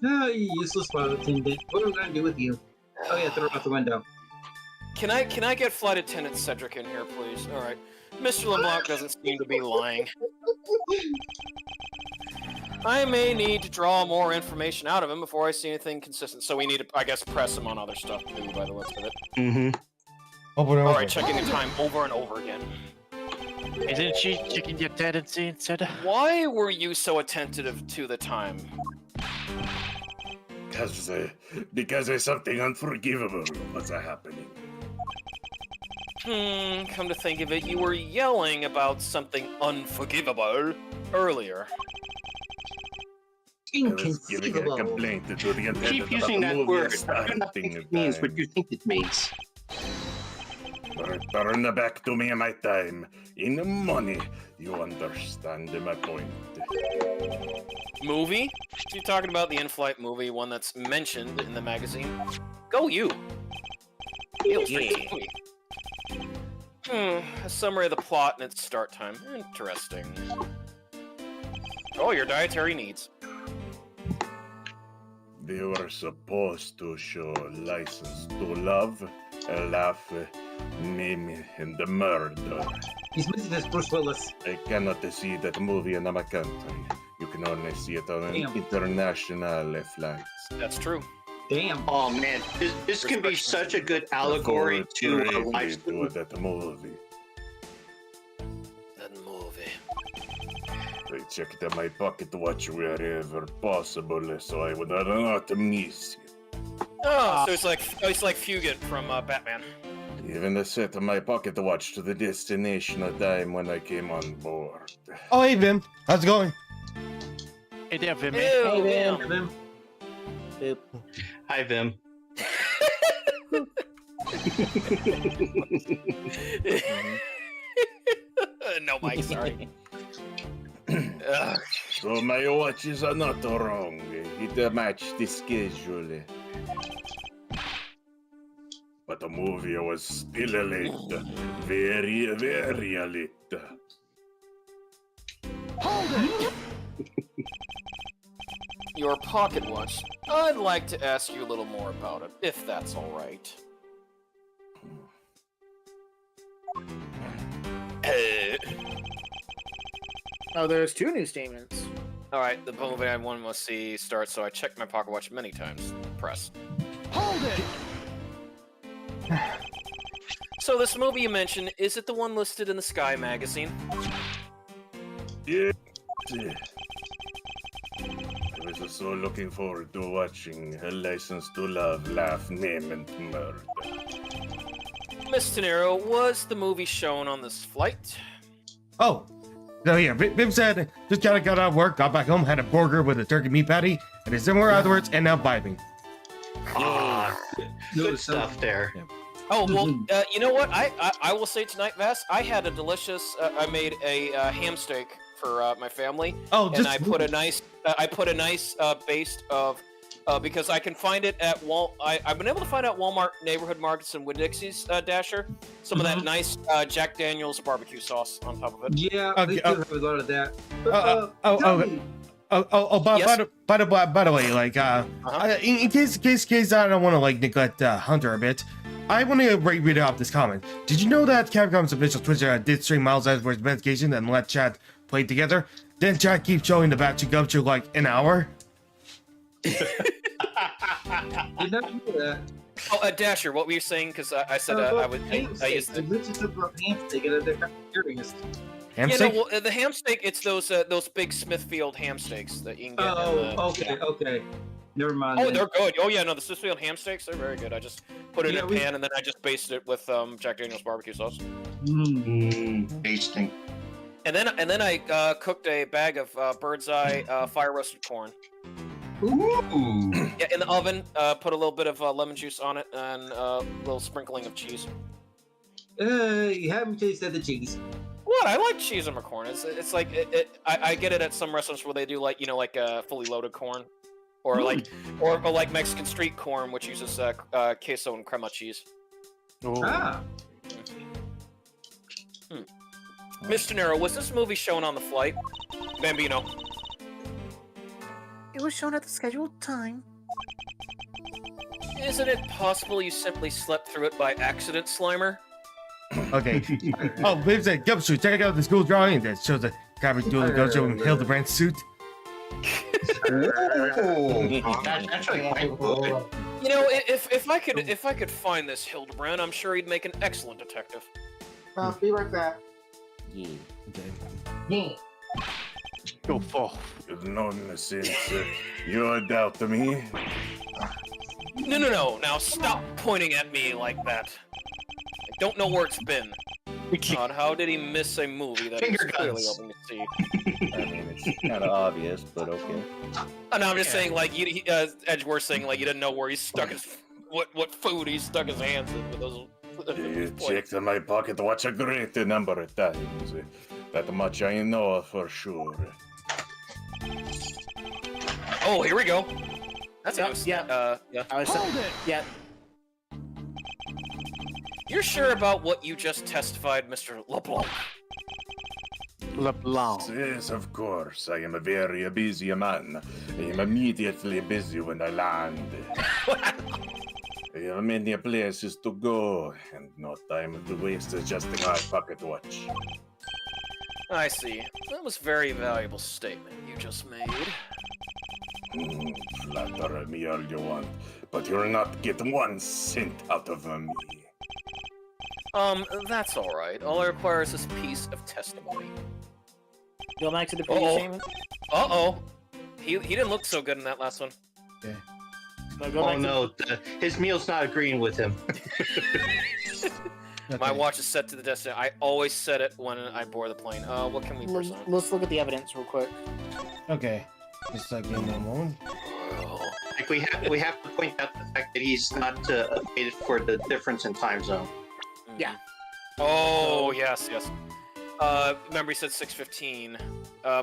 Ah, you useless flight attendant. What are we gonna do with you? Oh yeah, throw it out the window. Can I get flight attendant Cedric in here, please? All right. Mr. LeBlanc doesn't seem to be lying. I may need to draw more information out of him before I see anything consistent. So we need to, I guess, press him on other stuff too, by the looks of it. Mm-hmm. Over and over. Alright, checking the time over and over again. Isn't she checking your tendency instead? Why were you so attentive to the time? Because something unforgivable was happening. Come to think of it, you were yelling about something unforgivable earlier. I was giving a complaint to the attendant. Keep using that word. I do not think it means what you think it means. Return back to me my time. In money, you understand my point. Movie? You talking about the in-flight movie, one that's mentioned in the magazine? Go you! A summary of the plot and its start time. Interesting. Oh, your dietary needs. They were supposed to show License to Love, Laugh, Meme, and Murder. He's missing this Bruce Willis. I cannot see that movie in my country. You can only see it on international flights. That's true. Damn. Oh man, this can be such a good allegory to life. That movie. That movie. I checked my pocket watch wherever possible, so I would not miss you. Oh, so it's like Fugit from Batman. Even I set my pocket watch to the destination time when I came on board. Oh, hey, Vim. How's it going? Hey there, Vim. Ew, Vim. Vim. Boop. Hi, Vim. No, Mike, sorry. So my watches are not wrong. It matched the schedule. But the movie was still late. Very, very late. Hold it! Your pocket watch. I'd like to ask you a little more about it, if that's all right. Oh, there's two new statements. Alright, the movie I one must see starts, so I checked my pocket watch many times. Press. Hold it! So this movie you mentioned, is it the one listed in the Sky magazine? Yeah. I was so looking forward to watching A License to Love, Laugh, Name, and Murder. Miss Tenero, was the movie shown on this flight? Oh, so yeah, Vim said, just got out of work, got back home, had a burger with a turkey meat patty, and a similar afterwards, and now vibing. Good stuff there. Yeah. Oh, well, you know what? I will say tonight, Vass, I had a delicious, I made a ham steak for my family. Oh, and I put a nice, base of, because I can find it at I've been able to find out Walmart neighborhood markets and Winn-Dixie's, Dasher, some of that nice Jack Daniel's barbecue sauce on top of it. Yeah, Okay, they do have a lot of that. By the way, like, in case I don't want to like neglect Hunter a bit, I want to read out this comment. Did you know that Capcom's official Twitter did stream Miles Edwards' investigation and let chat play together? Then chat keeps showing the batch of Gumshoe like an hour. Did not do that. Oh, Dasher, what were you saying? Because I said I would. I used to. This is about ham steak, and they're kind of curious. Ham Yeah, steak? no, well, the ham steak. It's those big Smithfield ham steaks that you can get. Oh, okay. Never mind. Oh, then. they're good. Oh yeah, no, the Smithfield ham steaks, they're very good. I just put it in Yeah, a pan and then I just basted it with Jack Daniel's barbecue sauce. Tasting. And then I cooked a bag of bird's eye fire roasted corn. Ooh. Yeah, in the oven. Put a little bit of lemon juice on it and a little sprinkling of cheese. You haven't tasted the cheese. What? I like cheese on my corn. It's like I get it at some restaurants where they do like fully loaded corn, or like Mexican street corn, which uses queso and crema cheese. Ah. Mr. Nero, was this movie shown on the flight? Bambino. It was shown at the scheduled time. Isn't it possible you simply slept through it by accident, Slimer? Okay. Oh, Bibs at Gumshoe, check out the school drawing that shows a garbage dueling Gojo in Hildebrand's suit. That's actually quite good. You know, if I could find this Hildebrand, I'm sure he'd make an excellent detective. Be right back. Yeah. Yeah. Go for. Nonsense. You doubt me? No. Now stop pointing at me like that. I don't know where it's been. God, how did he miss a movie that Finger he's clearly guns. hoping to see? I mean, it's kind of obvious, but okay. Oh, no, I'm just saying, like, Edgeworth saying, like, you didn't know where he stuck his what food he stuck his hands in with those. You checked in my pocket watch a great number of times. That much I know for sure. Oh, here we go. That's Yep, it. yeah. Yeah. I was yeah. You're sure about what you just testified, Mr. LeBlanc? LeBlanc. Yes, of course. I am a very busy man. I am immediately busy when I land. I have many places to go, and no time to waste adjusting my pocket watch. I see. That was a very valuable statement you just made. Flatter me all you want, but you'll not get 1 cent out of me. That's alright. All I require is this piece of testimony. Go back to the previous statement. Uh-oh. He didn't look so good in that last one. Okay. No, go Oh back no, his meal's not agreeing with him. My watch is set to the destination. I always set it when I board the plane. What can we press on? Let's look at the evidence real quick. Okay. Just give me a moment. Like we have to point out the fact that he's not updated for the difference in time zone. Yeah. Oh, yes. Remember he said 6:15.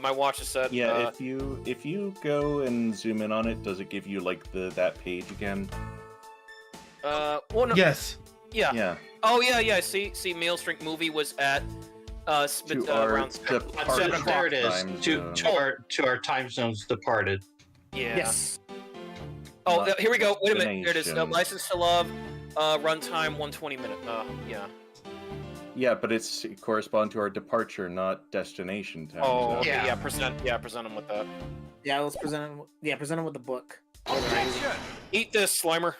My watch is set. Yeah, if you go and zoom in on it, does it give you like that page again? Well, no. Yes. Yeah. Yeah. Oh, yeah. See, Meal Strink movie was at around 7 o'clock. There it is. Time To our time zones departed. Yeah. Yes. Oh, here we go. Wait a minute. Here it is. Destination. License to Love. Runtime 120 minute. Yeah. Yeah, but it corresponds to our departure, not destination time. Oh, so- okay, yeah. Present him with that. Yeah, let's present him. Yeah, present him with the book. Eat this, Slimer.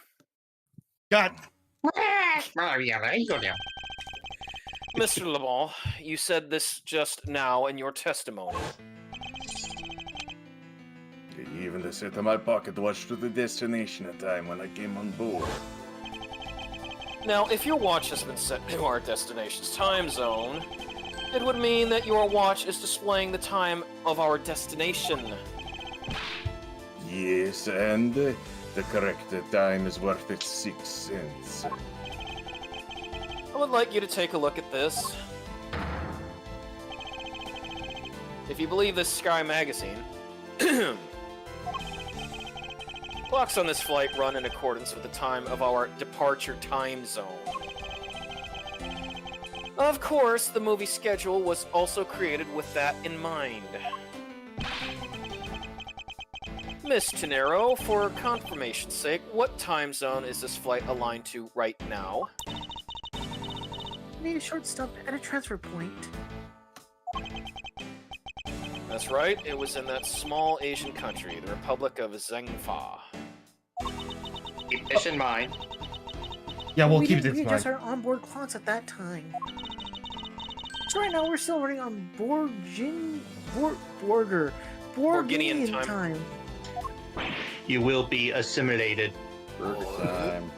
God. Mr. LeBlanc, you said this just now in your testimony. I even set my pocket watch to the destination at time when I came on board. Now, if your watch has been set to our destination's time zone, it would mean that your watch is displaying the time of our destination. Yes, and the correct time is worth its 6 cents. I would like you to take a look at this. If you believe this Sky magazine, clocks on this flight run in accordance with the time of our departure time zone. Of course, the movie schedule was also created with that in mind. Miss Tenero, for confirmation's sake, what time zone is this flight aligned to right now? Made a short stop at a transfer point. That's right, it was in that small Asian country, the Republic of Zhengfa. Keep this in mind. Yeah, we'll we keep didn't this in readjust mind. our onboard clocks at that time. So right now we're still running on Borginian time. You will be assimilated. Burger time.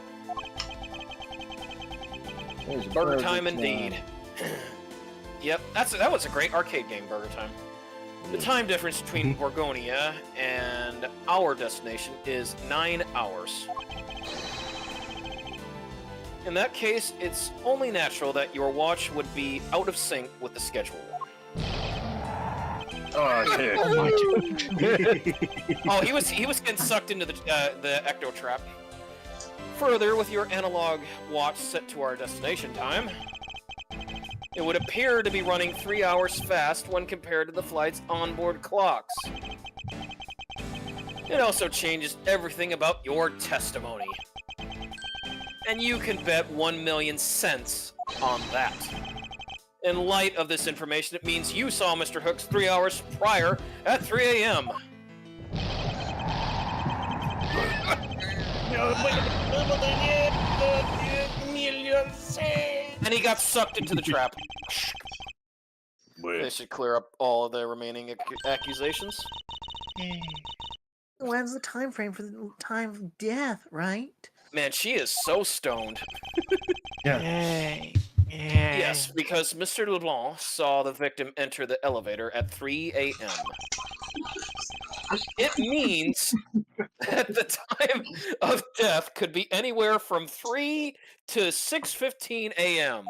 There's Burger time indeed. Yep, that was a great arcade game, Burger Time. The time difference between Borgonia and our destination is 9 hours. In that case, it's only natural that your watch would be out of sync with the schedule. Oh, shit. Oh, he was getting sucked into the ecto trap. Further, with your analog watch set to our destination time, it would appear to be running 3 hours fast when compared to the flight's onboard clocks. It also changes everything about your testimony. And you can bet 1,000,000 cents on that. In light of this information, it means you saw Mr. Hooks 3 hours prior at 3 a.m. And he got sucked into the trap. They should clear up all of the remaining accusations. When's the time frame for the time of death, right? Man, she is so stoned. Yeah. Yes, because Mr. LeBlanc saw the victim enter the elevator at 3 a.m. It means that the time of death could be anywhere from 3 to 6:15 a.m.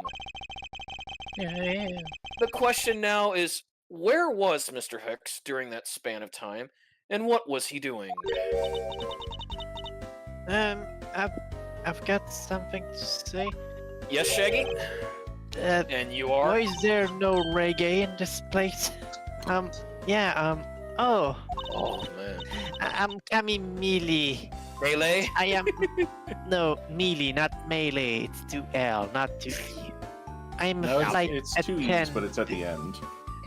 The question now is, where was Mr. Hicks during that span of time, and what was he doing? I've got something to say. Yes, Shaggy? And you are? Why is there no reggae in this place? Oh, Oh, man. I'm Kami Mealy. Melee? I am... No, Mealy, not Melee. It's 2L, not 2E. I'm a No, flight it's at 2 10. E's, but it's at the end.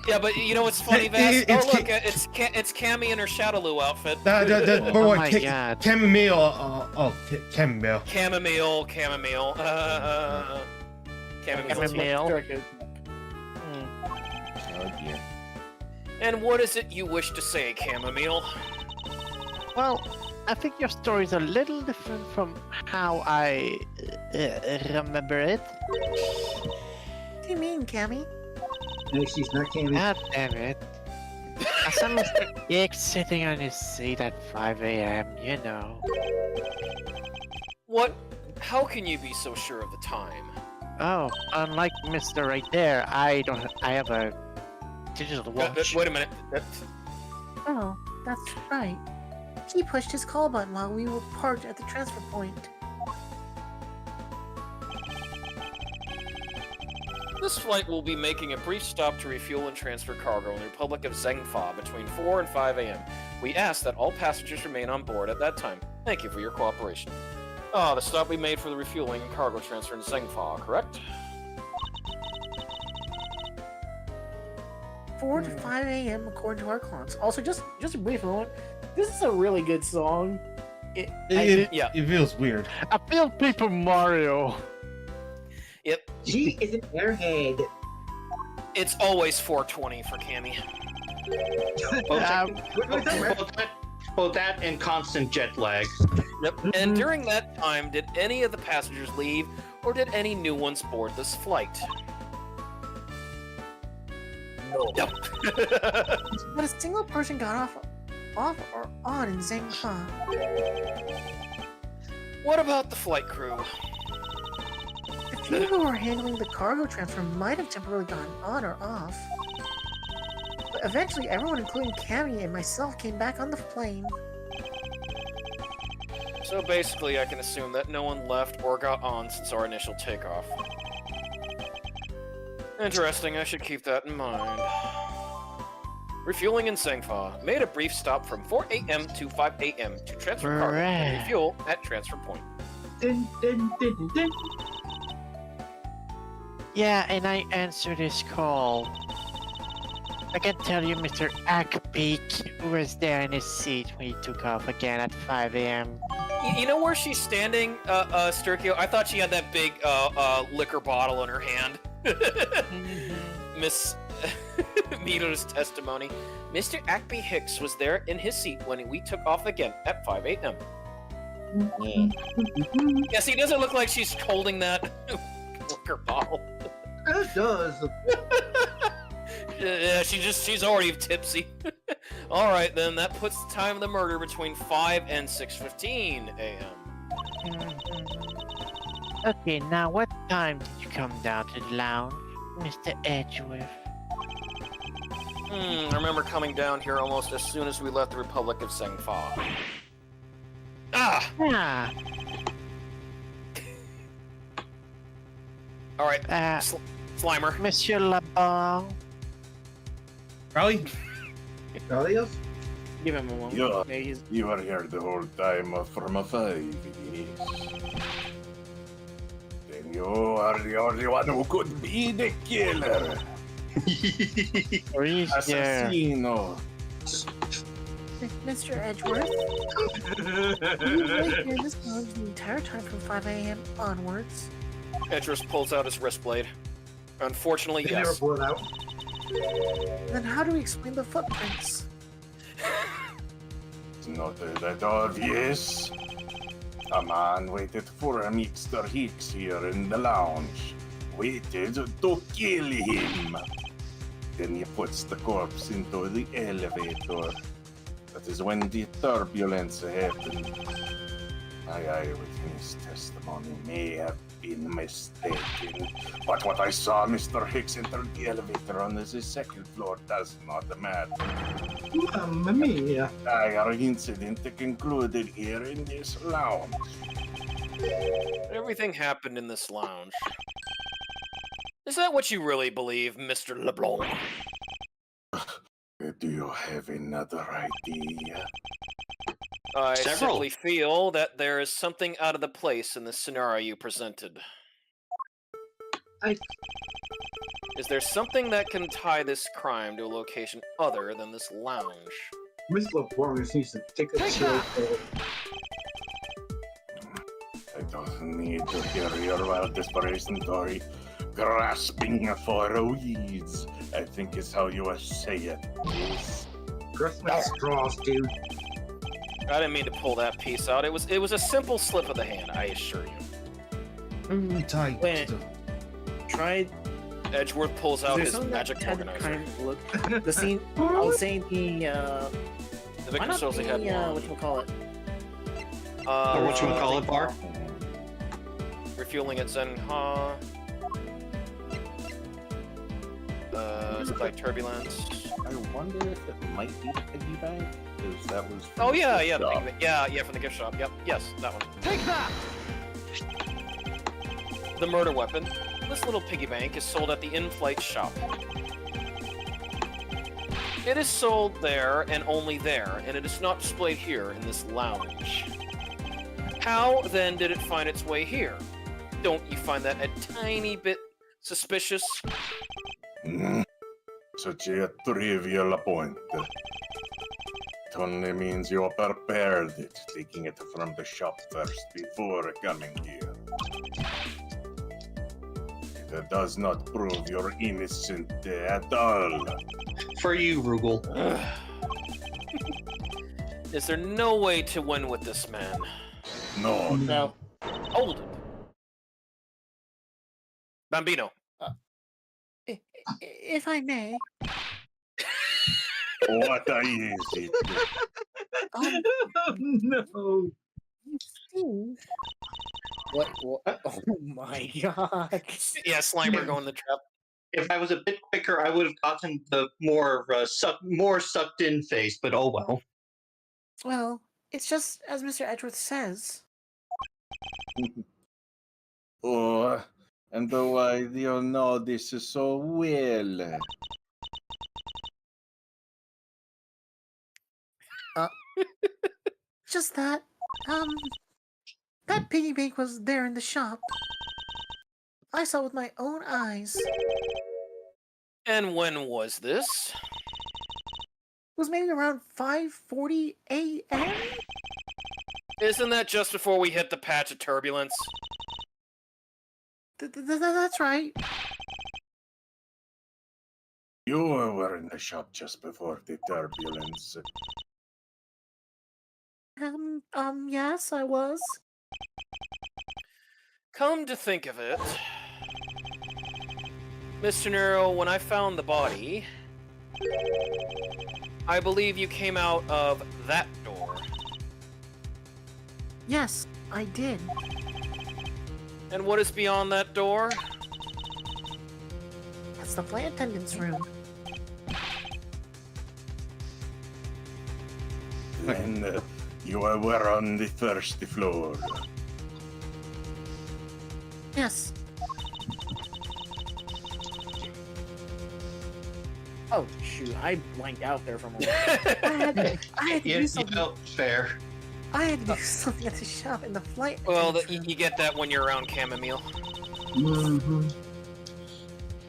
Yeah, but you know what's funny, Vass? It's Oh, look, it's Cammy in her Shadowloo outfit. Oh my god. Chamomile. Chamomile. Chamomile. Chamomile. Oh, dear. And what is it you wish to say, Chamomile? Well, I think your story's a little different from how I remember it. What do you mean, Cammy? No, she's not Cammy. God damn it. I saw Mr. Dick sitting on his seat at 5 a.m., you know. What? How can you be so sure of the time? Oh, unlike Mr. right there, I have a digital watch. Wait a minute. Oh, that's right. He pushed his call button while we were parked at the transfer point. This flight will be making a brief stop to refuel and transfer cargo in the Republic of Zhengfa between 4 and 5 a.m. We ask that all passengers remain on board at that time. Thank you for your cooperation. The stop we made for the refueling and cargo transfer in Zhengfa, correct? 4 to 5 a.m. according to our clocks. Also, just a brief moment. This is a really good song. It feels weird. I feel Paper Mario. Yep. She is an airhead. It's always 4:20 for Cammy. Both that and constant jet lag. Yep. And during that time, did any of the passengers leave, or did any new ones board this flight? No. But a single person got off or on in Zhengfa. What about the flight crew? The few who were handling the cargo transfer might have temporarily gone on or off. But eventually, everyone, including Cammy and myself, came back on the plane. So basically, I can assume that no one left or got on since our initial takeoff. Interesting, I should keep that in mind. Refueling in Zhengfa. Made a brief stop from 4 a.m. to 5 a.m. to transfer cargo and refuel at transfer point. Dun, dun, dun, dun. Yeah, and I answered his call. I can tell you Mr. Ackbeak was there in his seat when he took off again at 5 a.m. You know where she's standing, Sturkio? I thought she had that big liquor bottle in her hand. Miss Mito's testimony. Mr. Ackby Hicks was there in his seat when we took off again at 5 a.m. Yes, he doesn't look like she's holding that liquor bottle. It does. Yeah, she's already tipsy. All right, then that puts the time of the murder between 5 and 6:15 a.m. Okay, now what time did you come down to the lounge, Mr. Edgeworth? I remember coming down here almost as soon as we left the Republic of Sengfa. Ah! Ah, All right, Slimer. Monsieur Labon. Raleigh? Alias? Give him a moment. Yeah. Maybe he's... You were here the whole time from a 5, yes. Then you are the only one who could be the killer. Reese there. Assassino. Mr. Edgeworth, you were here in this lounge the entire time from 5 a.m. onwards. Edris pulls out his wrist blade. Unfortunately, They never yes. pull it out. Then how do we explain the footprints? It's not that obvious. A man waited for Mr. Hicks here in the lounge. Waited to kill him. Then he puts the corpse into the elevator. That is when the turbulence happened. My eyewitness testimony may have been mistaken, but what I saw Mr. Hicks enter the elevator on the second floor does not matter. Mamma mia. Our incident concluded here in this lounge. Everything happened in this lounge. Is that what you really believe, Mr. LeBlanc? Do you have another idea? I Several. simply feel that there is something out of the place in the scenario you presented. I- Is there something that can tie this crime to a location other than this lounge? Miss LaForge needs to take a chill pill. I don't need to hear your wild desperation story. Grasping for weeds, I think is how you say it. Yes. Grasp my straws, dude. I didn't mean to pull that piece out. It was a simple slip of the hand, I assure you. Really tight. Wait. Try... Edgeworth pulls Is out there his something magic that had organizer. kind of look... The scene... I was saying the, The why victim not shows he had the, one. whatchamacallit? Or whatchamacallit bar? Refueling at Zenha. Like turbulence. I wonder if it might be the piggy bank, because that was. from Oh the yeah, gift yeah, shop. yeah, from the gift shop. Yep, yes, that one. Take that! The murder weapon. This little piggy bank is sold at the in-flight shop. It is sold there and only there, and it is not displayed here in this lounge. How then did it find its way here? Don't you find that a tiny bit suspicious? Such a trivial point. It only means you prepared it, taking it from the shop first before coming here. It does not prove you're innocent at all. For you, Rugal. Is there no way to win with this man? No. No. Hold it. Bambino. If I may, What is it? Oh, no. see, What? Oh my god. Yeah, Slimer going the trap. If I was a bit quicker, I would have gotten the more sucked in face, but oh well. well, it's just as Mr. Edgeworth says. Oh, and why do you know this so well? Just that, that piggy bank was there in the shop. I saw with my own eyes. And when was this? was maybe around 5:40 a.m. Isn't that just before we hit the patch of turbulence? That's right. You were in the shop just before the turbulence. Yes, I was. Come to think of it, Mr. Nero, when I found the body, I believe you came out of that door. Yes, I did. And what is beyond that door? That's the flight attendant's room. Then you were on the first floor. Yes. Oh shoot! I blanked out there for a moment. I had to do something. Fair. I had to do something at the shop in the flight. Well, attendant's room. you get that when you're around chamomile. Mm-hmm.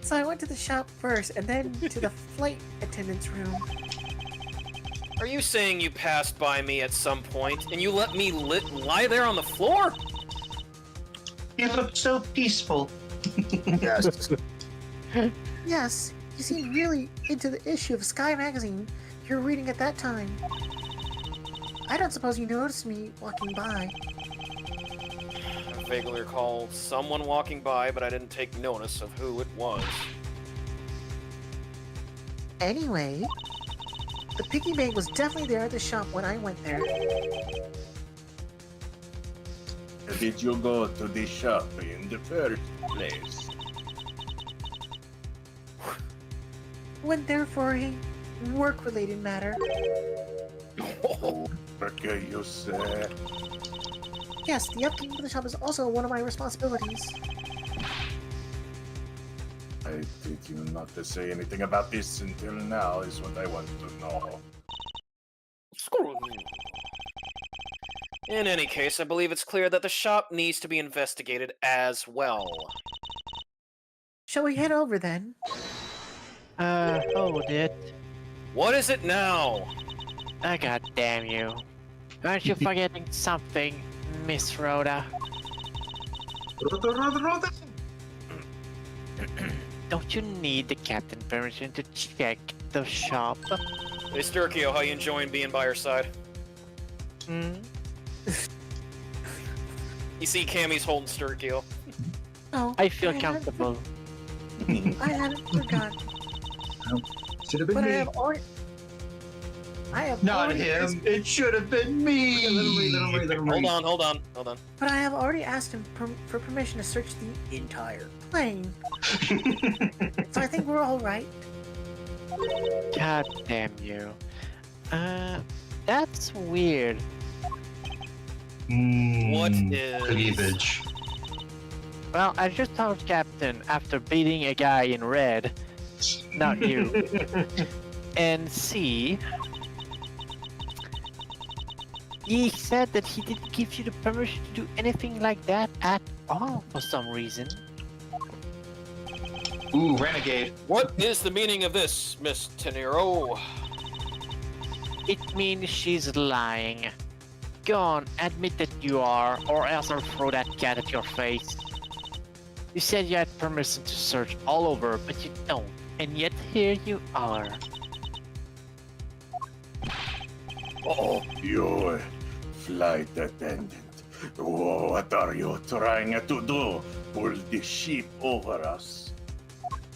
So I went to the shop first, and then to the flight attendant's room. Are you saying you passed by me at some point and you let me lie there on the floor? You look so peaceful. Yes. Yes, you seemed really into the issue of Sky Magazine you're reading at that time. I don't suppose you noticed me walking by. I vaguely recall someone walking by, but I didn't take notice of who it was. Anyway, the piggy bank was definitely there at the shop when I went there. Did you go to the shop in the first place? Went there for a work-related matter. Okay, you say. Yes, the upkeep of the shop is also one of my responsibilities. I did you not to say anything about this until now is what I want to know. Screw you. In any case, I believe it's clear that the shop needs to be investigated as well. Shall we head over then? Hold it. What is it now? Oh, God damn you. Aren't you forgetting something, Miss Rhoda? Rhoda. Don't you need the captain permission to check the shop? Hey, Sturkio, how you enjoying being by your side? Hmm? You see Cammy's holding Sturkio. Oh, I feel hadn't comfortable. I hadn't forgotten. Should have been But me. I have Not already him. It should have been me. Let him read. Hold on. But I have already asked him for permission to search the entire plane. So I think we're all right. God damn you. That's weird. What is... Cleavage. Well, I just told Captain after beating a guy in red, not you, and see, he said that he didn't give you the permission to do anything like that at all for some reason. Ooh, renegade. What is the meaning of this, Miss Tenero? It means she's lying. Go on, admit that you are, or else I'll throw that cat at your face. You said you had permission to search all over, but you don't, and yet here you are. Oh, you flight attendant. What are you trying to do? Pull the ship over us?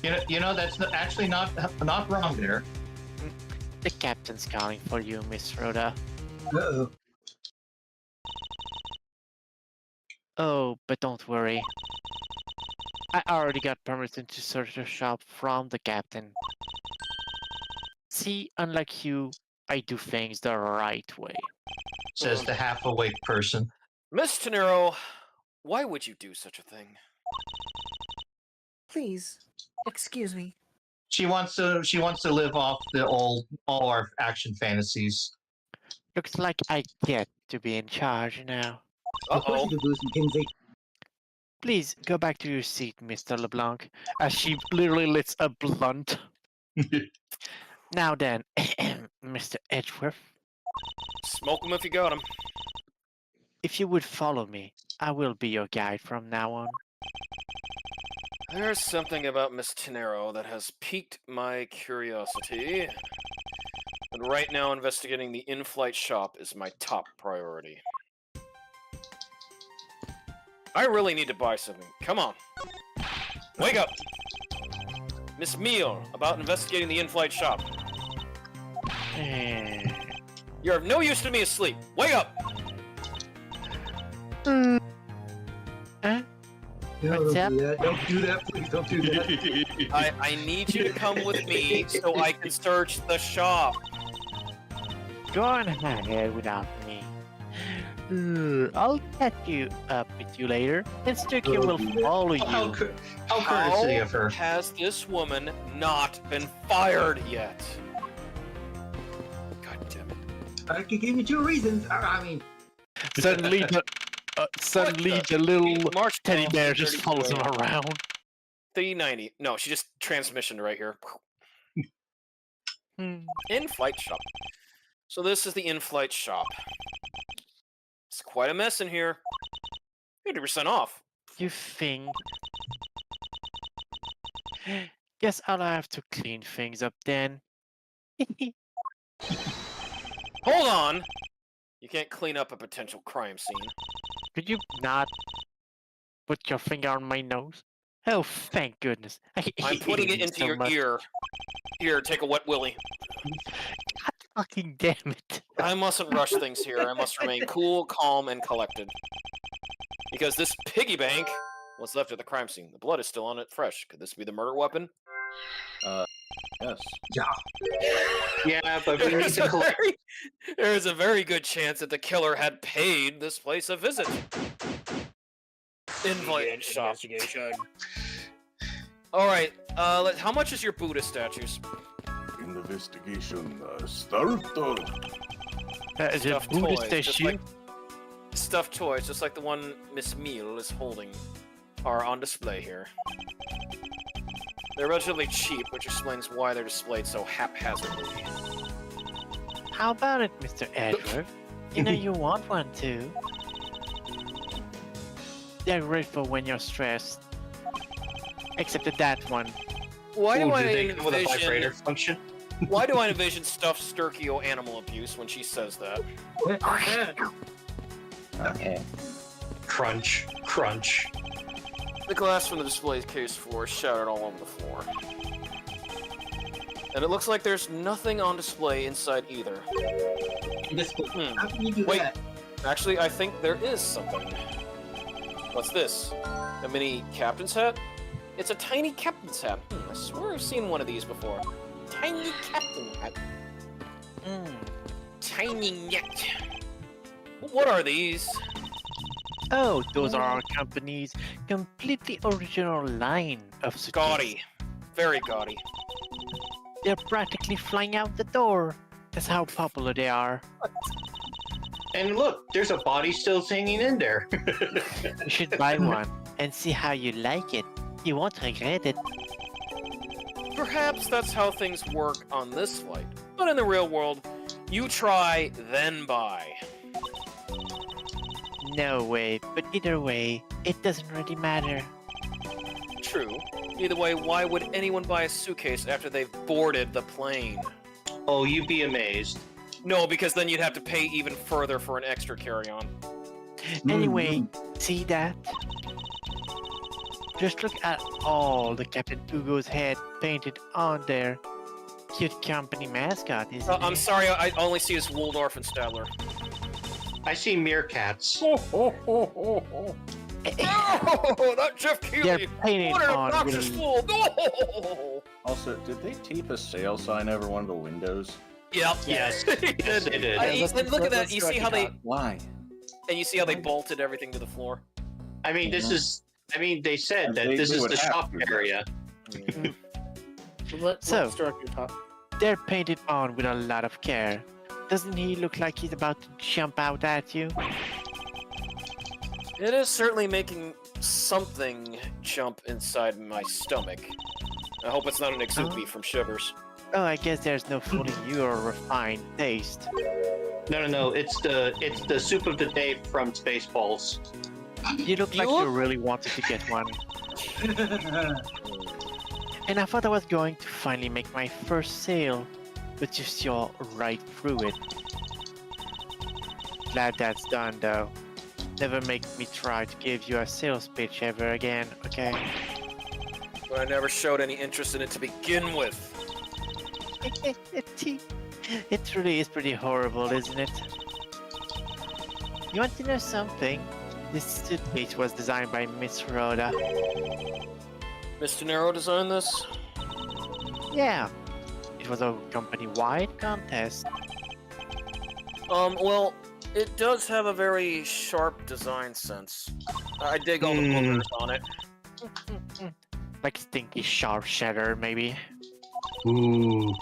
You know that's actually not wrong there. The captain's calling for you, Miss Rhoda. Uh-oh. Oh, but don't worry. I already got permission to search the shop from the captain. See, unlike you, I do things the right way. Says the half-awake person. Miss Tenero, why would you do such a thing? Please, excuse me. She wants to live off all our action fantasies. Looks like I get to be in charge now. Of course Uh-oh. you can lose, Mackenzie. Please go back to your seat, Mr. LeBlanc, as she literally lights a blunt. Now then, Mr. Edgeworth. Smoke him if you got him. If you would follow me, I will be your guide from now on. There's something about Miss Tenero that has piqued my curiosity. And right now, investigating the in-flight shop is my top priority. I really need to buy something. Come on. Wake up! Miss Meal, about investigating the in-flight shop. You're of no use to me asleep. Wake up! No, What's don't up? do that. Don't do that, please. Don't do that. I need you to come with me so I can search the shop. Go on ahead without me. I'll catch you up with you later, and Stucky will follow you. How courtesy of her. Has this woman not been fired yet? God damn it. I could give you 2 reasons. I mean, Suddenly, the little March teddy 12th, bear just follows him 32. around. 390. No, she just transmissioned right here. In-flight shop. So this is the in-flight shop. It's quite a mess in here. 50% off. You think? Guess I'll have to clean things up then. Hold on! You can't clean up a potential crime scene. Could you not put your finger on my nose? Oh, thank goodness. I'm putting it into your ear. Here, take a wet willy. God fucking damn it. I mustn't rush things here. I must remain cool, calm, and collected. Because this piggy bank was left at the crime scene. The blood is still on it fresh. Could this be the murder weapon? Yes. Yeah, but we need to collect. There's a very good chance that the killer had paid this place a visit. Invite shop. Alright, how much is your Buddha statues? Investigation start. Is it Stuffed Buddha toys, just statue? like stuffed toys, just like the one Miss Meal is holding, are on display here. They're relatively cheap, which explains why they're displayed so haphazardly. How about it, Mr. Edward? You know you want one too. They're great for when you're stressed. Except that one. Why do Ooh, I do they come with a vibrator envision? function? Why do I envision stuffed Sturkio animal abuse when she says that? Okay. Crunch, crunch. The glass from the display case floor is shattered all over the floor. And it looks like there's nothing on display inside either. How can you do Wait. that? Actually, I think there is something. What's this? A mini captain's hat? It's a tiny captain's hat. I swear I've seen one of these before. Tiny captain hat. Tiny net. What are these? Oh, those are our company's completely original line of suitcases. Gaudy. Very gaudy. They're practically flying out the door. That's how popular they are. And look, there's a body still hanging in there. You should buy one and see how you like it. You won't regret it. Perhaps that's how things work on this flight. But in the real world, you try, then buy. No way, but either way, it doesn't really matter. True. Either way, why would anyone buy a suitcase after they've boarded the plane? Oh, you'd be amazed. No, because then you'd have to pay even further for an extra carry-on. Anyway, see that? Just look at all the Captain Ugo's head painted on their cute company mascot, isn't it? I'm sorry, I only see his Waldorf and Stadler. I see meerkats. Oh, that Jeff They're Keighley! painted What an on obnoxious with fool! No! Also, did they tape a sale sign over one of the windows? Yep. Yes, yes, they did. And look at that. You see how they Why? and you see how they bolted everything to the floor. I mean, this is. I mean, they said that They this is would the have shop to. area. Let's start your top. They're painted on with a lot of care. Doesn't he look like he's about to jump out at you? It is certainly making something jump inside my stomach. I hope it's not an Exubi from Shivers. Oh, I guess there's no fooling your refined taste. No. It's the soup of the day from Spaceballs. You look like you really wanted to get one. And I thought I was going to finally make my first sale, but you saw right through it. Glad that's done, though. Never make me try to give you a sales pitch ever again, okay? But I never showed any interest in it to begin with. It really is pretty horrible, isn't it? You want to know something? This suitcase was designed by Miss Rhoda. Miss De Niro designed this? Yeah. It was a company-wide contest. Well, it does have a very sharp design sense. I dig all the boogers on it. Like stinky sharp cheddar, maybe. Ooh.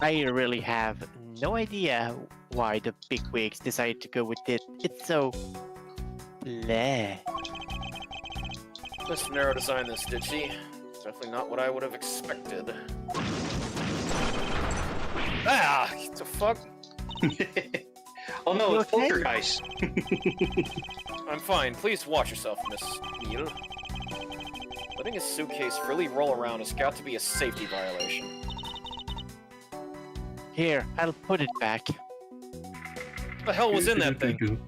I really have no idea why the bigwigs decided to go with it. It's so... bleh. Miss De Niro designed this, did she? Definitely not what I would have expected. Ah! What the fuck? Oh no, You it's okay? poltergeist. I'm fine. Please watch yourself, Miss Neal. Letting a suitcase freely roll around has got to be a safety violation. Here, I'll put it back. What the hell was in that thing?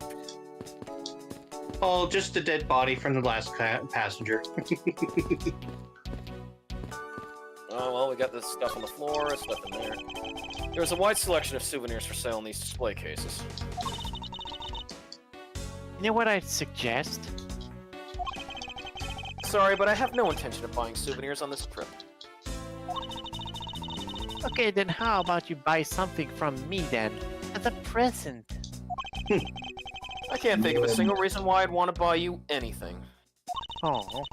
Oh, just a dead body from the last passenger. Oh, well, we got this stuff on the floor, stuff in there. There's a wide selection of souvenirs for sale in these display cases. You know what I'd suggest? Sorry, but I have no intention of buying souvenirs on this trip. Okay, then how about you buy something from me then, as a present? I can't think of a single reason why I'd want to buy you anything. Oh.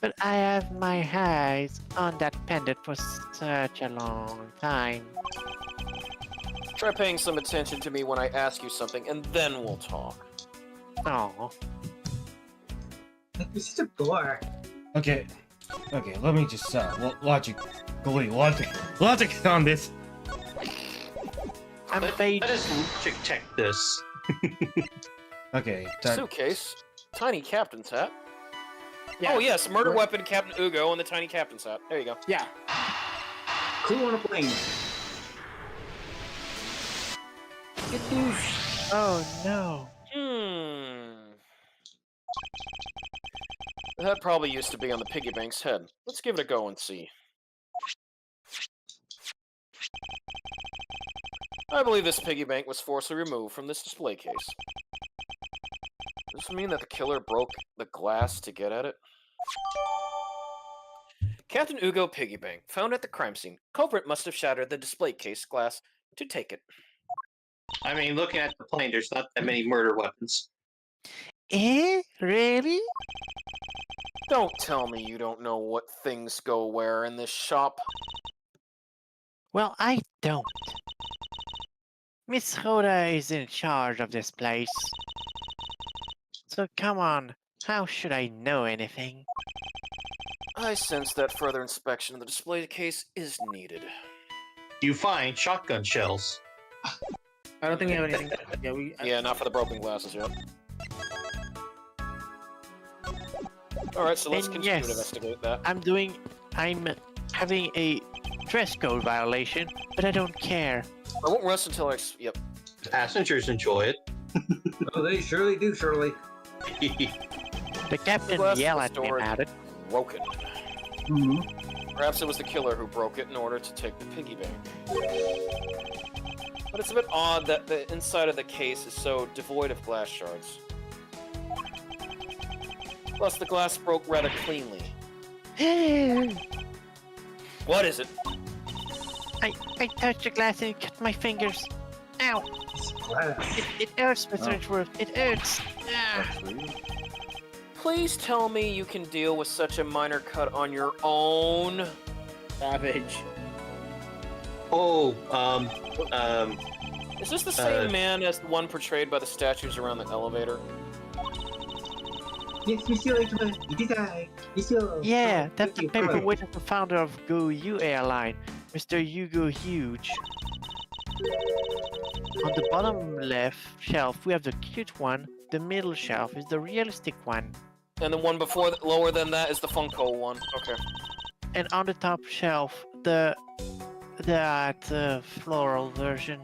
But I have my eyes on that pendant for such a long time. Try paying some attention to me when I ask you something, and then we'll talk. Oh. You're such a bore. Okay, let me just logic on this. I'm Let us check this. Okay, Suitcase, tiny captain's hat. Yeah. Oh yes, murder weapon, Captain Ugo, and the tiny captain's hat. There you go. Yeah. Cool on a plane. Oh no. The head probably used to be on the piggy bank's head. Let's give it a go and see. I believe this piggy bank was forcibly removed from this display case. Does this mean that the killer broke the glass to get at it? Captain Ugo piggy bank, found at the crime scene. Culprit must have shattered the display case glass to take it. I mean, looking at the plane, there's not that many murder weapons. Eh? Really? Don't tell me you don't know what things go where in this shop. Well, I don't. Miss Rhoda is in charge of this place. So come on, how should I know anything? I sense that further inspection of the display case is needed. You find shotgun shells. I don't think we have anything. Yeah, not for the broken glasses yet. Alright, so let's And continue to yes, investigate that. I'm having a dress code violation, but I don't care. I won't rest until I... Yep. Passengers enjoy it. Oh, they surely do, Shirley. The captain glass yelled was at me stored about it. broken. Mm-hmm. Perhaps it was the killer who broke it in order to take the piggy bank. But it's a bit odd that the inside of the case is so devoid of glass shards. Plus, the glass broke rather cleanly. What is it? I touched the glass and it cut my fingers. Ow! It hurts, Mr. Edgeworth. It hurts. Ah. Please tell me you can deal with such a minor cut on your own. Savage. Oh, Is this the same man as the one portrayed by the statues around the elevator? Yes, Monsieur Edward, did I? Monsieur. Yeah, that's thank the you. paperweight of the founder of Go U Airline, Mr. Hugo Huge. On the bottom left shelf, we have the cute one. The middle shelf is the realistic one. And the one before, lower than that, is the Funko one. Okay. And on the top shelf, that floral version.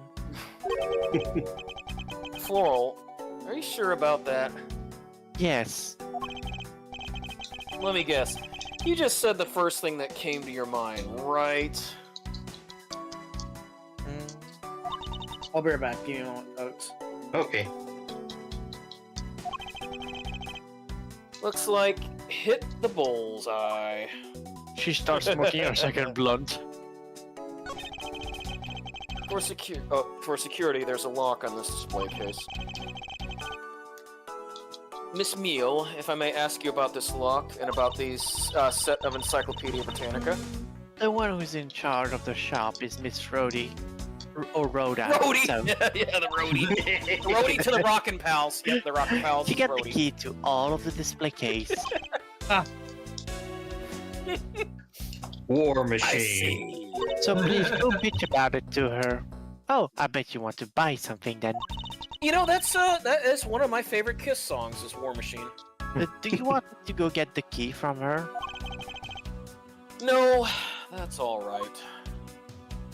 Floral? Are you sure about that? Yes. Let me guess. You just said the first thing that came to your mind, right? I'll be right back. Give me a moment, folks. Okay. Looks like hit the bullseye. She starts smoking her second blunt. For security, there's a lock on this display case. Miss Meal, if I may ask you about this lock and about these set of Encyclopedia Britannica. The one who's in charge of the shop is Miss Rhodey. Or Rhoda. Rhodey! So Yeah, the Rhodey. The Rhodey to the Rockin' Pals. Yep, the Rockin' Pals. she got the Rhodey. key to all of the display case. War I machine. see. So please go bitch about it to her. Oh, I bet you want to buy something then. You know, that is one of my favorite Kiss songs, is War Machine. Do you want me to go get the key from her? No, that's alright.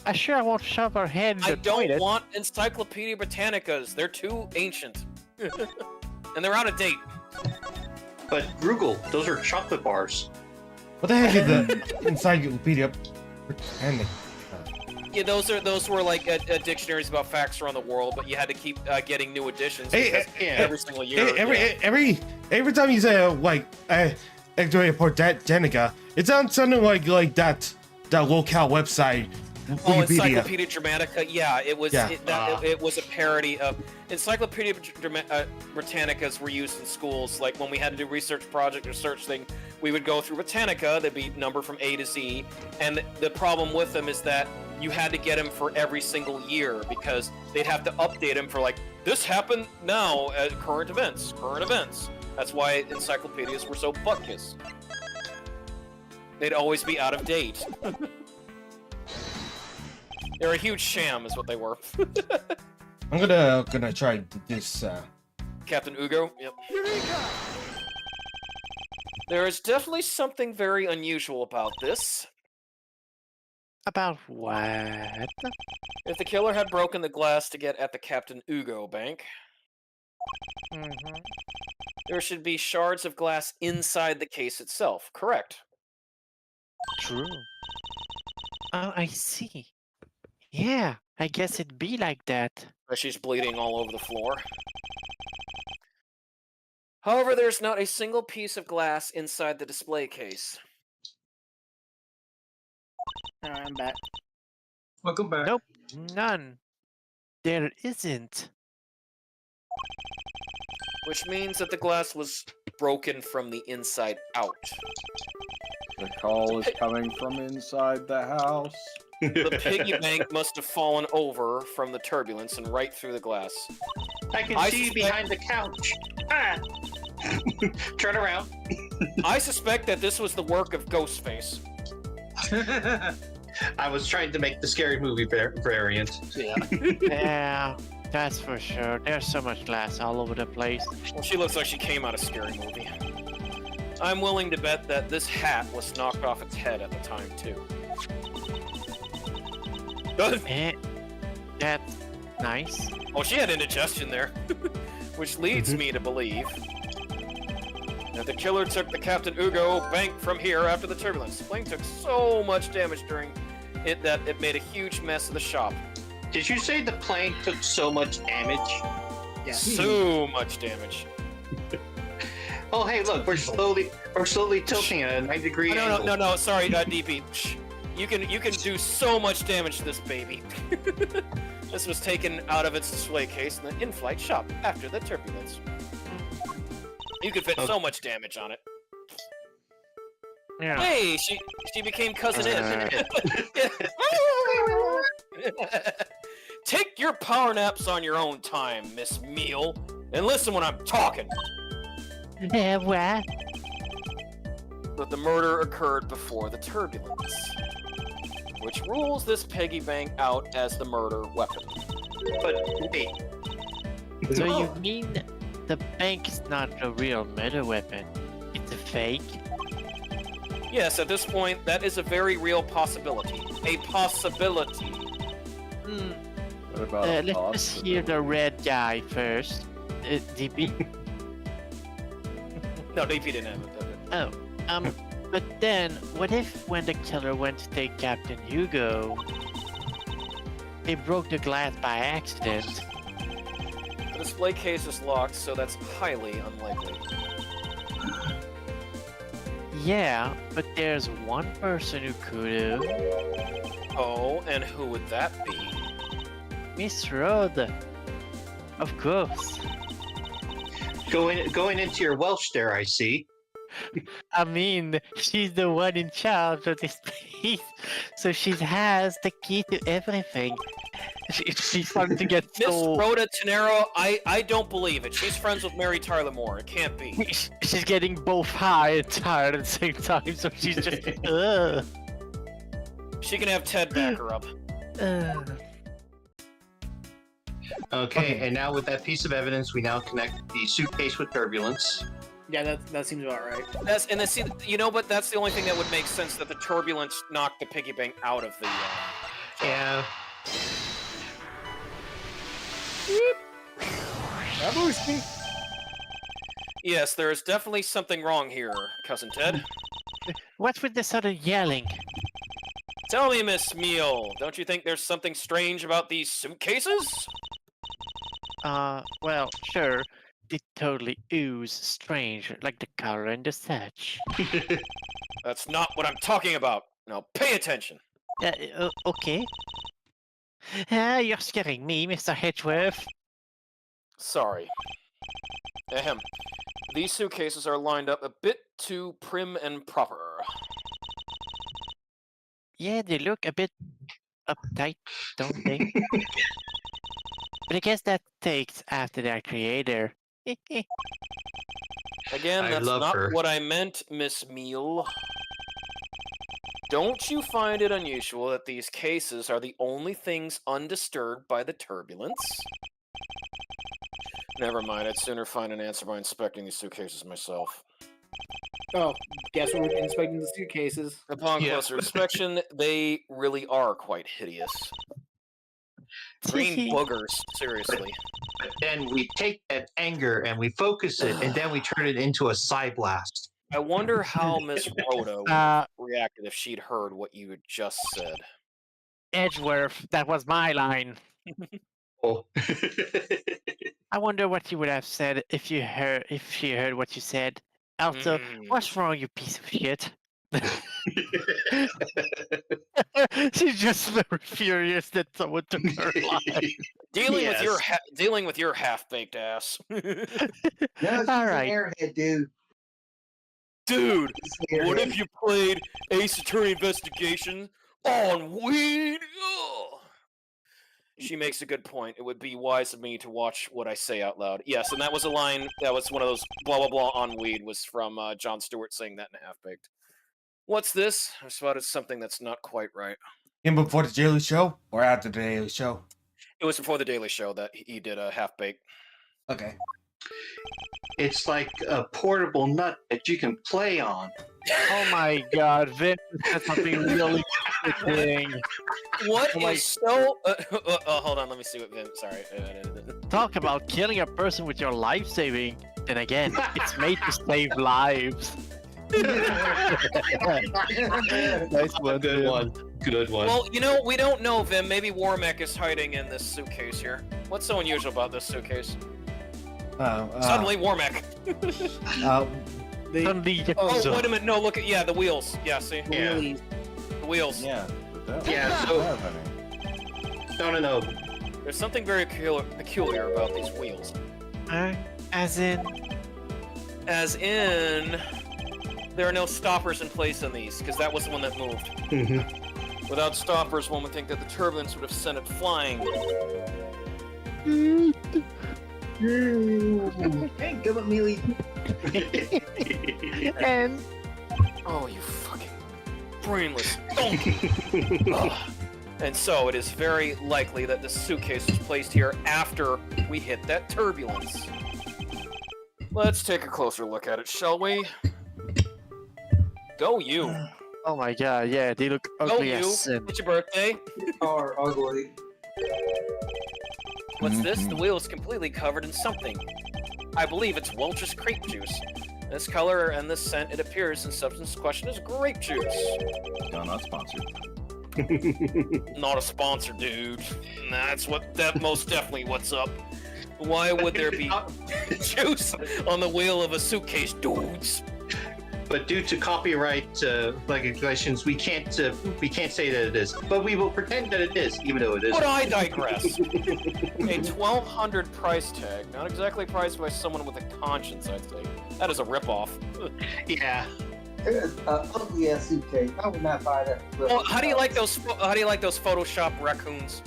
I sure I won't shove her head in the I don't toilet. want Encyclopedia Britannicas. They're too ancient. And they're out of date. But Google, those are chocolate bars. What the heck is the Encyclopedia Britannica? Yeah, those were like dictionaries about facts around the world, but you had to keep getting new editions Hey, every single year. Every time you say Encyclopedia Britannica, it sounds something like that locale website. Oh, Wikipedia. Encyclopedia Dramatica. Yeah, it was. Yeah. It was a parody of Encyclopedia Britannicas were used in schools. Like when we had to do research project or search thing, we would go through Britannica. They'd be numbered from A to Z, and the problem with them is that you had to get them for every single year because they'd have to update them for like this happened now at current events. That's why encyclopedias were so butkus. They'd always be out of date. They're a huge sham, is what they were. I'm gonna try this. Captain Ugo. Yep. There is definitely something very unusual about this. About what? If the killer had broken the glass to get at the Captain Ugo bank, there should be shards of glass inside the case itself. Correct. True. Oh, I see. Yeah, I guess it'd be like that. But she's bleeding all over the floor. However, there's not a single piece of glass inside the display case. Alright, I'm back. Welcome back. Nope, none. There isn't. Which means that the glass was broken from the inside out. The call is coming from inside the house. The piggy bank must have fallen over from the turbulence and right through the glass. I can see you behind the couch. Ah! Turn around. I suspect that this was the work of Ghostface. I was trying to make the scary movie variant. Yeah. Yeah, that's for sure. There's so much glass all over the place. Well, she looks like she came out of Scary Movie. I'm willing to bet that this hat was knocked off its head at the time, too. That's nice. Oh, she had indigestion there. Which leads me to believe that the killer took the Captain Ugo bank from here after the turbulence. The plane took so much damage during it that it made a huge mess of the shop. Did you say the plane took so much damage? Yeah. So much damage. Oh, hey, look, we're slowly tilting at a 90-degree angle. No, sorry, DP. Shh. You can do so much damage to this baby. This was taken out of its display case in the in-flight shop after the turbulence. You could fit so much damage on it. Yeah. Hey, she became Cousin Ed. Take your power naps on your own time, Miss Meal, and listen when I'm talking. What? But the murder occurred before the turbulence, which rules this piggy bank out as the murder weapon. But wait, So Oh. you mean the bank is not a real murder weapon? It's a fake? Yes, at this point, that is a very real possibility. A possibility. What about a Let's just hear the red guy first. DP? No, DP didn't have it. Oh, but then, what if when the killer went to take Captain Hugo, they broke the glass by accident? The display case is locked, so that's highly unlikely. Yeah, but there's one person who could've. Oh, and who would that be? Miss Rhoda. Of course. going into your Welsh there, I see. I mean, she's the one in charge of this place, so she has the key to everything. She's starting to get Miss so... Rhoda Tenero, I don't believe it. She's friends with Mary Tyler Moore. It can't be. She's getting both high and tired at the same time, so she's just... Ugh. She can have Ted back her up. Okay, and now with that piece of evidence, we now connect the suitcase with turbulence. Yeah, that seems about right. But that's the only thing that would make sense, that the turbulence knocked the piggy bank out of the. Yeah. Yes, there is definitely something wrong here, Cousin Ted. What's with the sudden yelling? Tell me, Miss Meal, don't you think there's something strange about these suitcases? Well, sure. They totally ooze strange, like the color and the such. That's not what I'm talking about. Now pay attention. Okay. You're scaring me, Mr. Hedgeworth. Sorry. Ahem. These suitcases are lined up a bit too prim and proper. Yeah, they look a bit uptight, don't they? But I guess that takes after their creator. Again, I that's love not her. what I meant, Miss Meal. Don't you find it unusual that these cases are the only things undisturbed by the turbulence? Never mind, I'd sooner find an answer by inspecting these suitcases myself. Oh, guess we're inspecting the suitcases. Upon closer inspection, they really are quite hideous. Green boogers, seriously. But then we take that anger and we focus it, and then we turn it into a psi blast. I wonder how Miss Rhoda would have reacted if she'd heard what you had just said. Edgeworth, that was my line. Oh. I wonder what you would have said if she heard what you said. Also, what's wrong, you piece of shit? She's just very furious that someone took her life. Dealing with your half-baked ass. No, she's All an right. airhead, dude. Dude, She's an what airhead. if you played Ace Attorney Investigation on weed? Ugh. She makes a good point. It would be wise of me to watch what I say out loud. Yes, and that was a line, that was one of those blah blah blah on weed, was from Jon Stewart saying that in Half-Baked. What's this? I spotted something that's not quite right. In before the Daily Show or after the Daily Show? It was before the Daily Show that he did a Half-Baked. Okay. It's like a portable nut that you can play on. Oh my god, Vin said something really interesting. What Oh my- is so... hold on, let me see what Vim... Sorry. Talk about killing a person with your life saving. Then again, it's made to save lives. Nice one, Good Vim. one. Good one. Well, we don't know, Vim. Maybe Warmech is hiding in this suitcase here. What's so unusual about this suitcase? Suddenly, Warmech. Suddenly, Oh, wait a minute. No, look at... Yeah, the wheels. Yeah, see? Yeah. The wheels. Yeah, but that Yeah, doesn't so- have any. No. There's something very peculiar about these wheels. as in... As in... There are no stoppers in place on these, because that was the one that moved. Without stoppers, one would think that the turbulence would have sent it flying. Hey, come on, Mealy. And Oh, you fucking brainless donkey! Ugh. And so it is very likely that the suitcase was placed here after we hit that turbulence. Let's take a closer look at it, shall we? Go you! oh my god, yeah, they look Go ugly you! as sin. It's your birthday. Are ugly. What's this? The wheel is completely covered in something. I believe it's Welch's grape juice. This color and this scent, it appears in substance question is grape juice. No, not sponsored. Not a sponsor, dude. That most definitely what's up. Why would there be juice on the wheel of a suitcase, dudes? But due to copyright regulations, we can't say that it is. But we will pretend that it is, even though it isn't. But I digress. A $1,200 price tag, not exactly priced by someone with a conscience, I'd say. That is a ripoff. Yeah. It's an ugly ass suitcase. I would not buy that. Well, how do you like those? How do you like those Photoshop raccoons?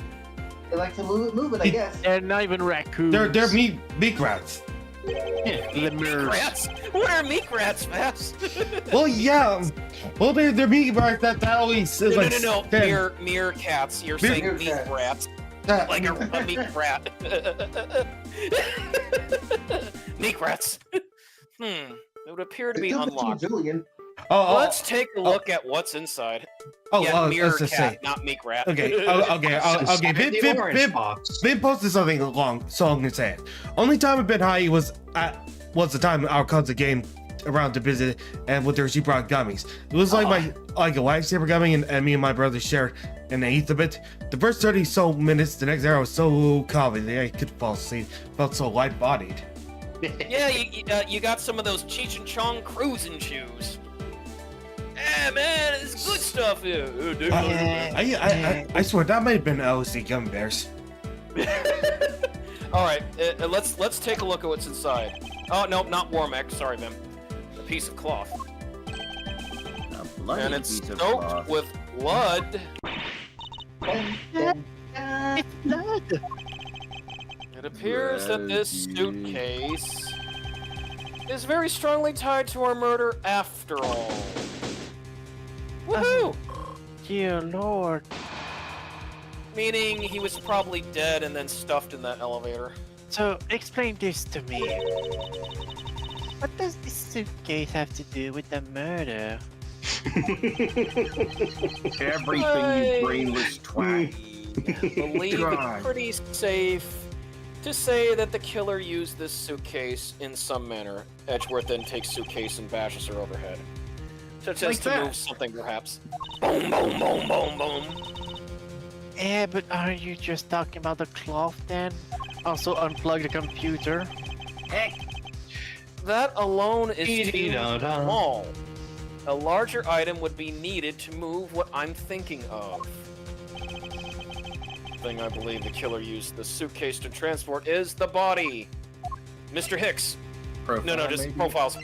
They like to move it, I guess. They're not even raccoons. They're meat rats. Meat rats? What are meat rats, Vass? Well, yeah. Well, they're meat rats that always No. Meerkats. You're saying meat rats. Like a meat rat. Meat rats. It would appear to be unlocked. Let's take a look at what's inside. Meerkat, not meat rat. Okay. Vin posted something long, so I'm gonna say it. Only time I've been high was the time our cousin came around to visit, and with her she brought gummies. It was like a lifesaver gummy, and me and my brother shared an eighth of it. The first 30 so minutes, the next hour was so calming that I could fall asleep. Felt so light-bodied. Yeah, you got some of those Cheech and Chong cruising shoes. Yeah, man, it's good stuff here. I swear that might have been LSD gummy bears. All right, let's take a look at what's inside. Oh no, not Warmec. Sorry, Vim. A piece of cloth. And it's soaked with blood. It's blood. It appears that this suitcase is very strongly tied to our murder after all. Woohoo! Dear Lord. Meaning he was probably dead and then stuffed in that elevator. So, explain this to me. What does this suitcase have to do with the murder? Everything, you brainless twat. Believe it's pretty safe to say that the killer used this suitcase in some manner. Edgeworth then takes suitcase and bashes her overhead. Such as to move something, perhaps. Boom, boom, boom, boom, boom. Yeah, but aren't you just talking about the cloth then? Also unplug the computer. Heck! That alone is too small. A larger item would be needed to move what I'm thinking of. The thing I believe the killer used the suitcase to transport is the body. Mr. Hicks. Profile, No, just maybe? profiles.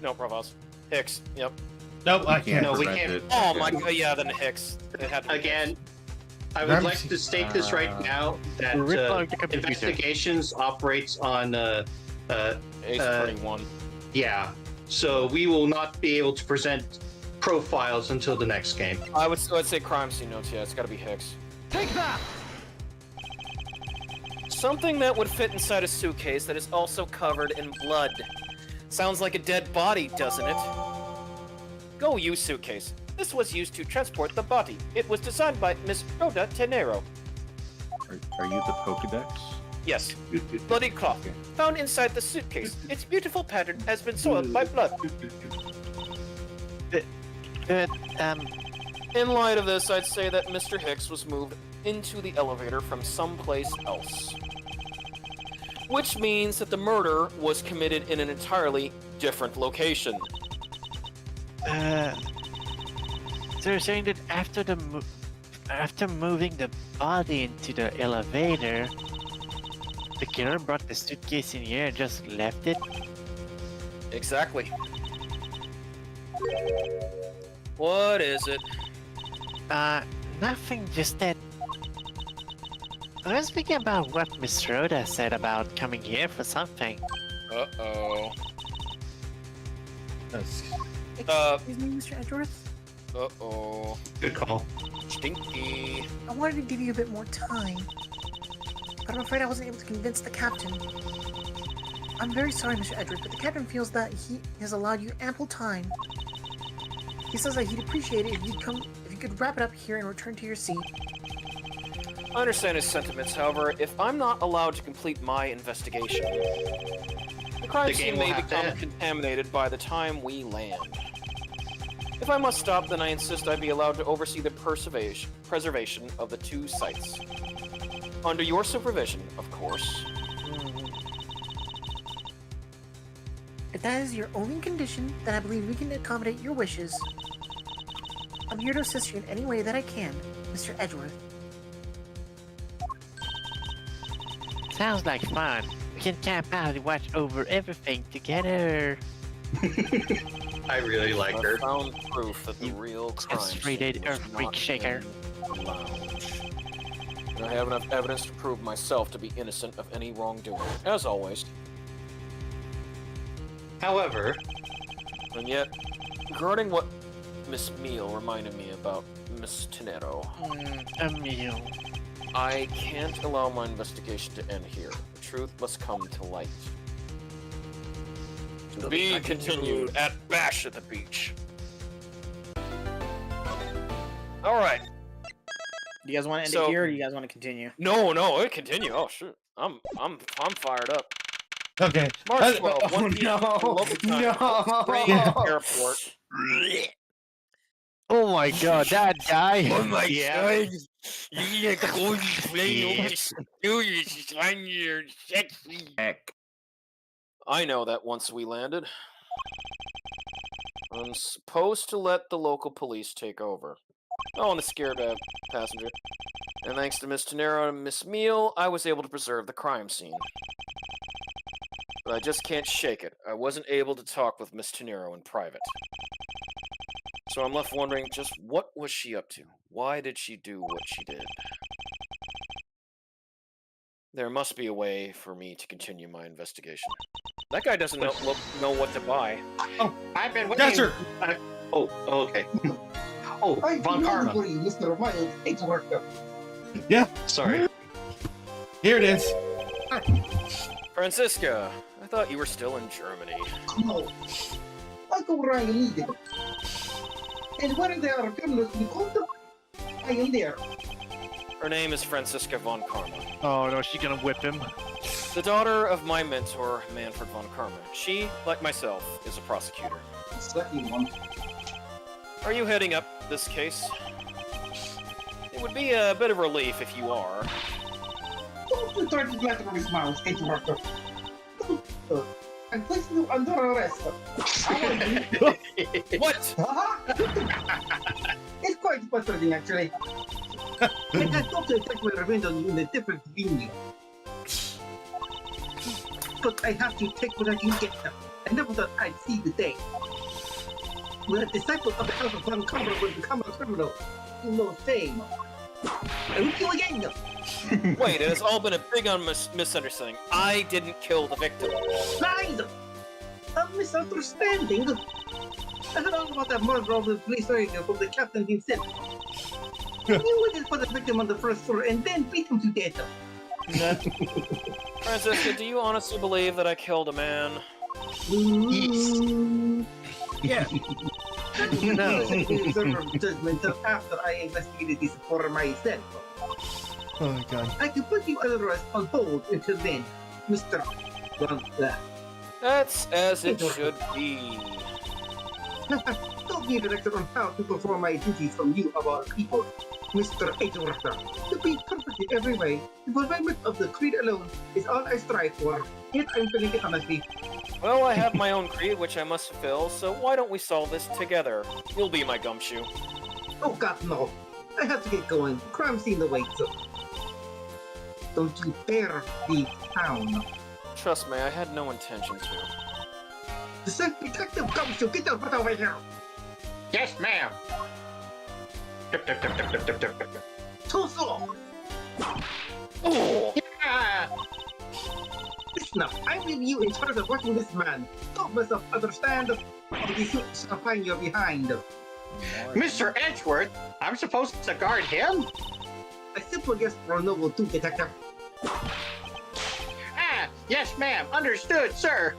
No, profiles. Hicks, yep. Nope, I can't. No, we can't. Oh my god, yeah, then Hicks. It had to be Again, I would like to state this right now that investigations operates on Ace-21. Yeah, so we will not be able to present profiles until the next game. I would say crime scene notes, yeah, it's gotta be Hicks. Take that! Something that would fit inside a suitcase that is also covered in blood. Sounds like a dead body, doesn't it? Go use suitcase. This was used to transport the body. It was designed by Miss Rhoda Tenero. Are you the Pokedex? Yes. Bloody cloth. Found inside the suitcase. Its beautiful pattern has been soiled by blood. In light of this, I'd say that Mr. Hicks was moved into the elevator from someplace else. Which means that the murder was committed in an entirely different location. So you're saying that after moving the body into the elevator, the killer brought the suitcase in here and just left it? Exactly. What is it? Nothing, just that... I was thinking about what Miss Rhoda said about coming here for something. Uh-oh. That's... Excuse me, Mr. Edgeworth? Uh-oh. Good call. Stinky. I wanted to give you a bit more time, but I'm afraid I wasn't able to convince the captain. I'm very sorry, Mr. Edgeworth, but the captain feels that he has allowed you ample time. He says that he'd appreciate it if you could wrap it up here and return to your seat. I understand his sentiments, however, if I'm not allowed to complete my investigation, the crime scene may become contaminated by the time we land. If I must stop, then I insist I be allowed to oversee the preservation of the 2 sites. Under your supervision, of course. If that is your only condition, then I believe we can accommodate your wishes. I'm here to assist you in any way that I can, Mr. Edgeworth. Sounds like fun. We can camp out and watch over everything together. I really like her. I found proof that the real crime Castrated earthquake shaker. Lounge. And I have enough evidence to prove myself to be innocent of any wrongdoing, as always. However, and yet, regarding what Miss Meal reminded me about Miss Tenero, A meal. I can't allow my investigation to end here. The truth must come to light. To be continued at Bash at the Beach. Alright. Do you guys want to end So- it here, or do you guys want to continue? No, continue. Oh shit. I'm fired up. Okay. March 12th, 1 p.m. no, local time. no. Spring Airport. Oh my god, that guy! Oh my yeah. god! You're going to play over serious on your sexy. Heck. I know that once we landed. I'm supposed to let the local police take over. I want to scare the passenger. And thanks to Miss Tenero and Miss Meal, I was able to preserve the crime scene. But I just can't shake it. I wasn't able to talk with Miss Tenero in private. So I'm left wondering, just what was she up to? Why did she do what she did? There must be a way for me to continue my investigation. That guy doesn't know what to buy. Oh, I've been waiting. Dasher! Okay. Oh, Von Karma. For you, Mr. Miles, it's worker. Yeah, Sorry. here it is. Franziska, I thought you were still in Germany. No. I go around illegally. And when there are criminals we call them, I am there. Her name is Franziska von Karma. Oh no, she's gonna whip him. The daughter of my mentor, Manfred von Karma. She, like myself, is a prosecutor. Lucky one. Are you heading up this case? It would be a bit of relief if you are. Don't you try to flatter his mouth, it's worker. I'm placing you under arrest. What? It's quite frustrating, actually. I thought to take my revenge on you in a different venue. But I have to take what I can get them. I never thought I'd see the day when a disciple of the House of Von Karma would become a criminal. No shame. I will kill again. Wait, it has all been a big misunderstanding. I didn't kill the victim. Lies! A misunderstanding. I heard all about that murder of the police radio from the captain himself. You waited for the victim on the first floor and then beat him to death. Franziska, do you honestly believe that I killed a man? Yeah. No. Judgment after I investigated this for myself. Oh my god. I can put you under arrest on hold until then, Mr. That's as it should be. Don't be a director on how to perform my duties from you of all people, Mr. Edgeworth. To be perfect in every way, the fulfillment of the creed alone is all I strive for. Yet I'm feeling it honestly. Well, I have my own creed which I must fulfill, so why don't we solve this together? You'll be my gumshoe. Oh god, no. I have to get going. Crime scene awaits. Don't you dare leave town. Trust me, I had no intention to. The safe detective comes to get out over here. Yes, ma'am. Too slow. Oh! Yeah. Hush now. I leave you in charge of watching this man. Don't myself understand. All these suits are find you behind. Mr. Edgeworth, I'm supposed to guard him? A simple yes or no will do, Detective. Ah, yes, ma'am. Understood, sir.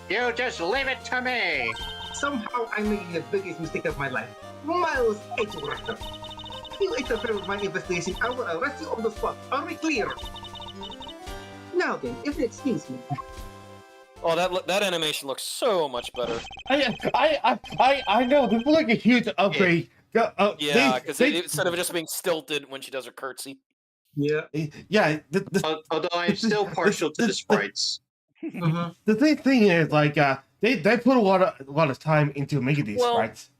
You just leave it to me. Somehow I'm making the biggest mistake of my life. Miles Edgeworth. If you interfere with my investigation, I will arrest you on the spot. Are we clear? Now then, if you excuse me. Oh, that animation looks so much better. I know. This is like a huge upgrade. Yeah, because instead of just being stilted when she does her curtsy. Yeah. Yeah. Although I'm still partial to the sprites. The thing is, like, they put a lot of time into making these sprites.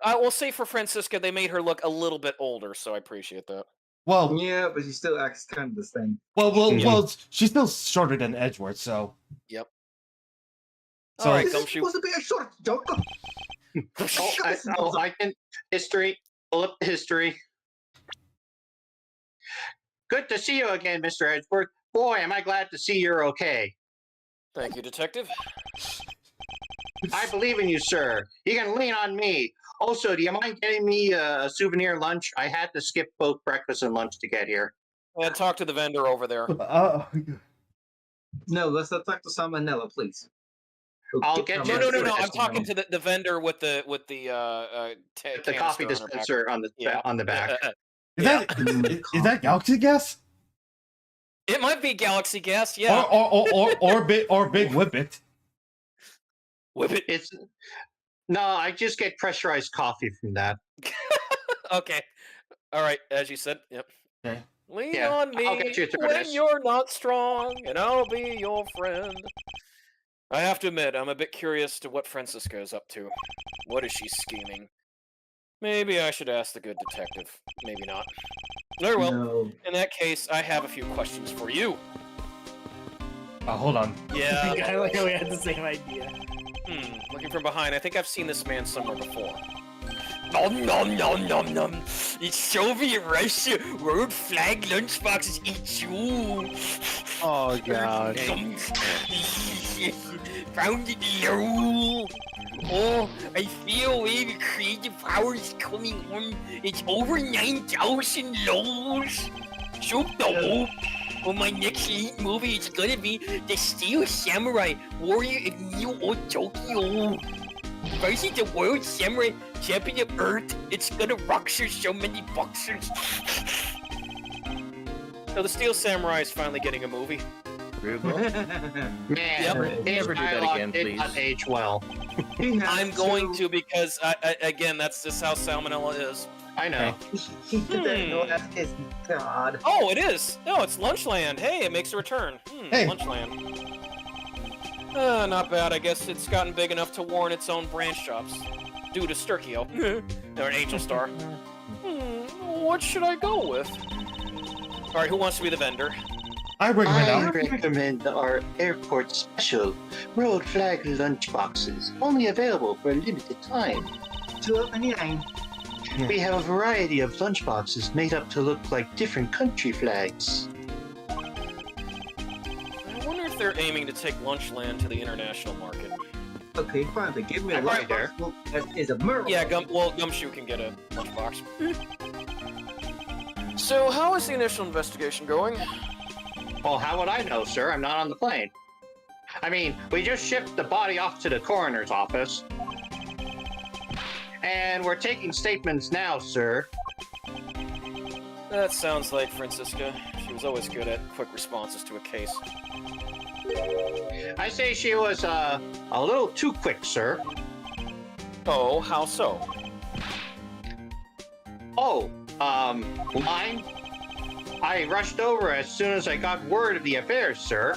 I will say for Francisca, they made her look a little bit older, so I appreciate that. Well, yeah, but she still acts kind of the same. Well, she's still shorter than Edgeworth, so. Yep. So, all right, This is supposed to be a short joke. I can history. Pull up the history. Good to see you again, Mr. Edgeworth. Boy, am I glad to see you're okay. Thank you, Detective. I believe in you, sir. You can lean on me. Also, do you mind getting me a souvenir lunch? I had to skip both breakfast and lunch to get here. And talk to the vendor over there. No, let's not talk to Salmonella, please. I'll get you. No. I'm talking to the vendor with the coffee dispenser on the back. Is that Galaxy Gas? It might be Galaxy Gas, yeah. Or Big Whippet. Whippet. No, I just get pressurized coffee from that. Okay. All right, as you said. Yep. Okay. Lean on me I'll get you through when this. you're not strong, and I'll be your friend. I have to admit, I'm a bit curious to what Francisca is up to. What is she scheming? Maybe I should ask the good detective. Maybe not. Very well. No. In that case, I have a few questions for you. Hold on. Yeah. I like how we had the same idea. Looking from behind, I think I've seen this man somewhere before. Nom nom nom nom nom. It's Soviet Russia. World flag lunchboxes eat you. Oh god. Found it low. Oh, I feel a wave of creative power is coming on. It's over 9,000 lows. So dope. For my next lead movie, it's gonna be The Steel Samurai Warrior of New Tokyo. Versus the World Samurai Champion of Earth. It's gonna rupture so many boxers. So the Steel Samurai is finally getting a movie. Man, Never do that again, did please. not age well. I'm going to because, again, that's just how Salmonella is. I know. He did that in the last case. God. Oh, it is. No, it's Lunchland. Hey, it makes a return. Hey. Lunchland. Not bad. I guess it's gotten big enough to warrant its own branch shops. Due to Sturkio. Or an Angel Star. What should I go with? Alright, who wants to be the vendor? I recommend recommend our airport special World Flag lunchboxes, only available for a limited time. $2.99. We have a variety of lunchboxes made up to look like different country flags. I wonder if they're aiming to take Lunchland to the international market. Okay, fine. They give me a Right lunchbox. That is a miracle. Yeah, Gumshoe can get a lunchbox. So, how is the initial investigation going? Well, how would I know, sir? I'm not on the plane. I mean, we just shipped the body off to the coroner's office. And we're taking statements now, sir. That sounds like Francisca. She was always good at quick responses to a case. I say she was, a little too quick, sir. Oh, how so? Oh, line? I rushed over as soon as I got word of the affair, sir.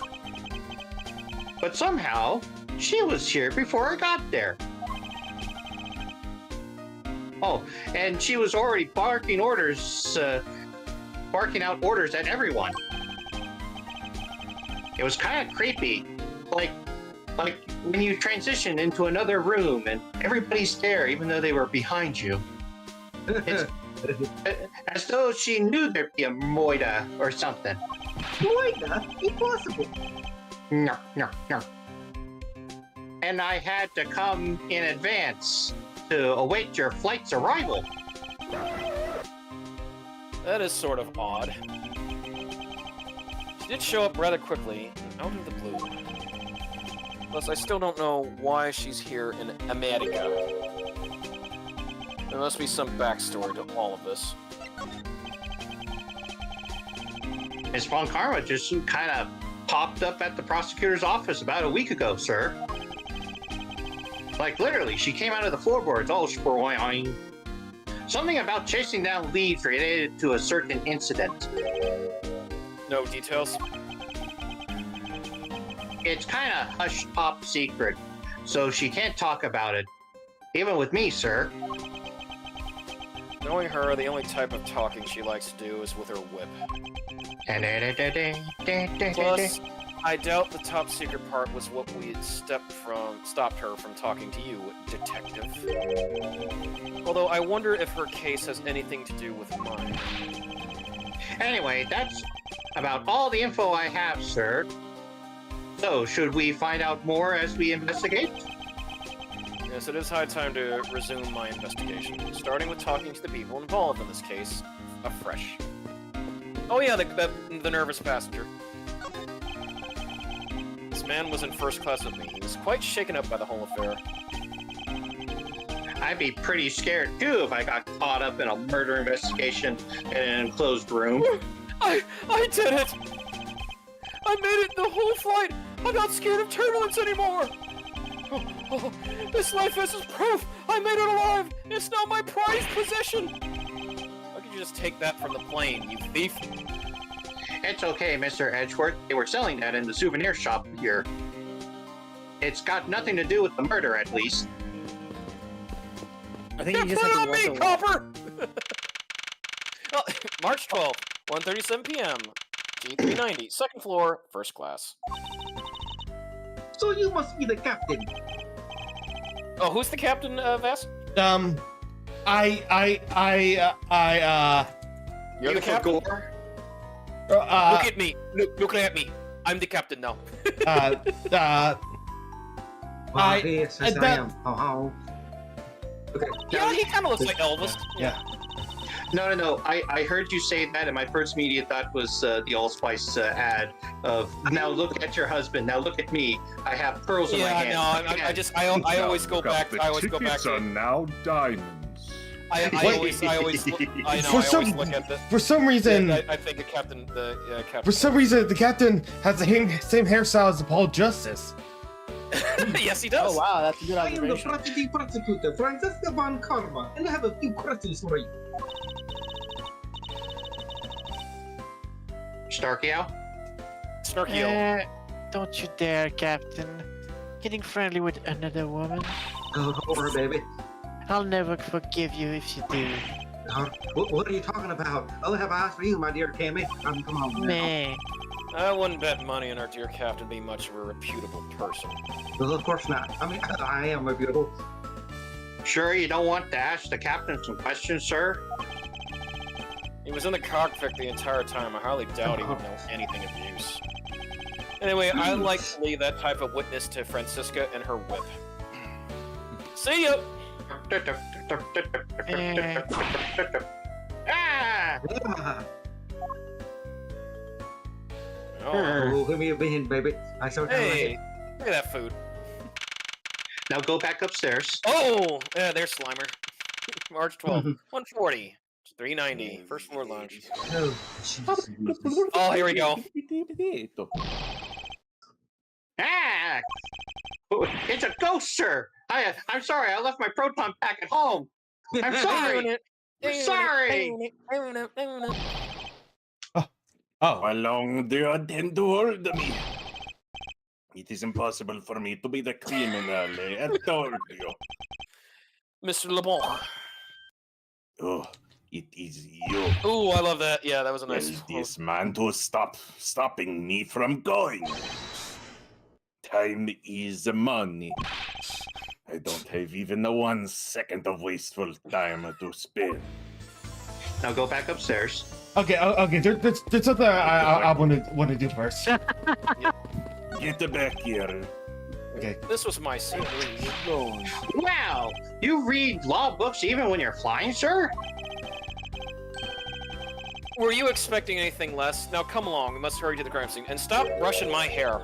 But somehow, she was here before I got there. Oh, and she was already barking out orders at everyone. It was kind of creepy, like when you transition into another room and everybody's there, even though they were behind you. It's as though she knew there'd be a moida or something. Moida? Impossible. No, no, no. And I had to come in advance to await your flight's arrival. That is sort of odd. She did show up rather quickly, out of the blue. Plus, I still don't know why she's here in America. There must be some backstory to all of this. Miss Von Karma just kind of popped up at the prosecutor's office about a week ago, sir. Like, literally, she came out of the floorboards all sprawling. Something about chasing down leads related to a certain incident. No details? It's kind of hush top secret, so she can't talk about it. Even with me, sir. Knowing her, the only type of talking she likes to do is with her whip. Plus, I doubt the top secret part was what we had stopped her from talking to you, detective. Although I wonder if her case has anything to do with mine. Anyway, that's about all the info I have, sir. So, should we find out more as we investigate? Yes, it is high time to resume my investigation, starting with talking to the people involved in this case, afresh. Oh yeah, the nervous passenger. This man was in first class with me. He was quite shaken up by the whole affair. I'd be pretty scared, too, if I got caught up in a murder investigation in an enclosed room. I did it! I made it the whole flight! I'm not scared of turbulence anymore! Oh, this life is proof! I made it alive! It's now my prized possession! How could you just take that from the plane, you thief? It's okay, Mr. Edgeworth. They were selling that in the souvenir shop here. It's got nothing to do with the murder, at least. I think you just Put have it to on me, walk copper! Well, March 12th, 1:37 p.m. G390, second floor, first class. So you must be the captain. Oh, who's the captain, Vass? You're You're the captain? Look at me. Look at me. I'm the captain now. Yes, I am. Oh. Okay. Yeah, he kind of looks like Elvis. Yeah. No. I heard you say that, and my first immediate thought was the Allspice ad of, now look at your husband, now look at me. I have pearls in my hand. I always go back. I always go back Tickets to. are now diamonds. I always look at the. For some reason, I think the captain. For some reason, the captain has the same hairstyle as Paul Justice. Yes, he does. Oh wow, that's a good I am the observation. prosecuting prosecutor, Francesca Von Karma, and I have a few questions for you. Starkio? Snarkio. Don't you dare, Captain. Getting friendly with another woman? Go over, baby. I'll never forgive you if you do. What are you talking about? I'll have eyes for you, my dear Cammy. Come on now. Man. I wouldn't bet money on our dear captain being much of a reputable person. Well, of course not. I mean, I am reputable. Sure you don't want to ask the captain some questions, sir? He was in the cockpit the entire time. I highly doubt he would know anything of use. Anyway, I like to leave that type of witness to Francisca and her whip. See ya! Ah! Oh. Give me a hint, baby. I saw Hey, look at that food. Now go back upstairs. Oh, yeah, there's Slimer. March 12th, 140, 390, first floor lounge. Oh, here we go. Ah! It's a ghost, sir! I'm sorry, I left my proton pack at home! I'm sorry! I'm sorry! How long do you intend to hold me? It is impossible for me to be the criminal, I told you. Mr. LeBlanc. Oh, it is you. Ooh, I love that. Yeah, that was a Tell nice this man to stopping me from going. Time is money. I don't have even 1 second of wasteful time to spend. Now go back upstairs. Okay. There's something I want to do first. Get back here. Okay. This was my scene. Wow, you read law books even when you're flying, sir? Were you expecting anything less? Now come along, we must hurry to the crime scene. And stop brushing my hair.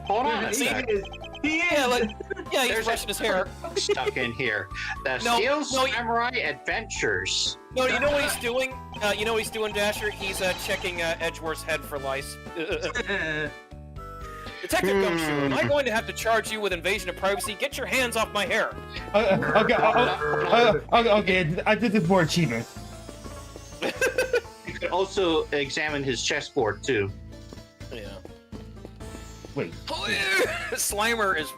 Hold on a He sec. is. He is. Yeah, he's There's brushing his hair. Stuck in here. The No, Steel no, Samurai Adventures. No, you know what he's doing? You know what he's doing, Dasher? He's checking Edgeworth's head for lice. Detective Gumshoe, am I going to have to charge you with invasion of privacy? Get your hands off my hair. Okay. I did this for achievement. You could also examine his chessboard too. Yeah. Wait. Slimer is.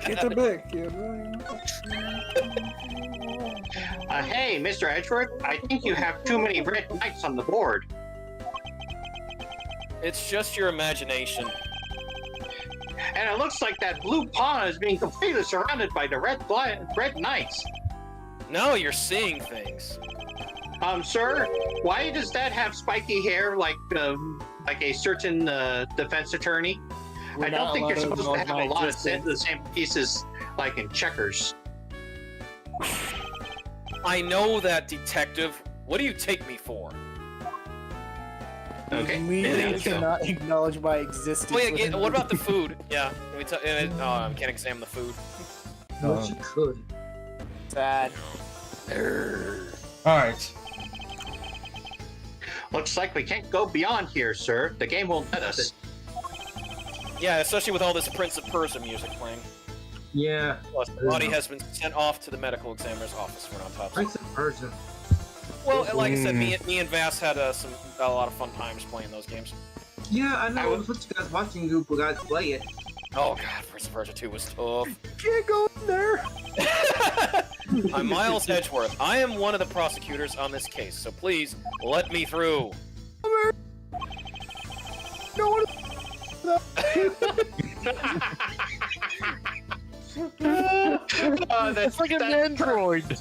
Get back here. Hey, Mr. Edgeworth, I think you have too many red knights on the board. It's just your imagination. And it looks like that blue pawn is being completely surrounded by the red knights. No, you're seeing things. Sir, why does that have spiky hair like a certain defense attorney? I don't think you're supposed to have a lot of the same pieces like in checkers. I know that, Detective. What do you take me for? Okay. Legally cannot acknowledge my existence. Oh, yeah, within what the- about the food? Yeah. I can't examine the food. No, she could. Sad. All right. Looks like we can't go beyond here, sir. The game won't let us. Yeah, especially with all this Prince of Persia music playing. Yeah. Plus, the body has been sent off to the medical examiner's office for an autopsy. Prince of Persia. Well, like I said, me and Vass had a lot of fun times playing those games. Yeah, I know. I was with you guys watching you guys play it. Oh god, Prince of Persia 2 was tough. Can't go in there. I'm Miles Edgeworth. I am one of the prosecutors on this case, so please let me through. No one. It's like an android.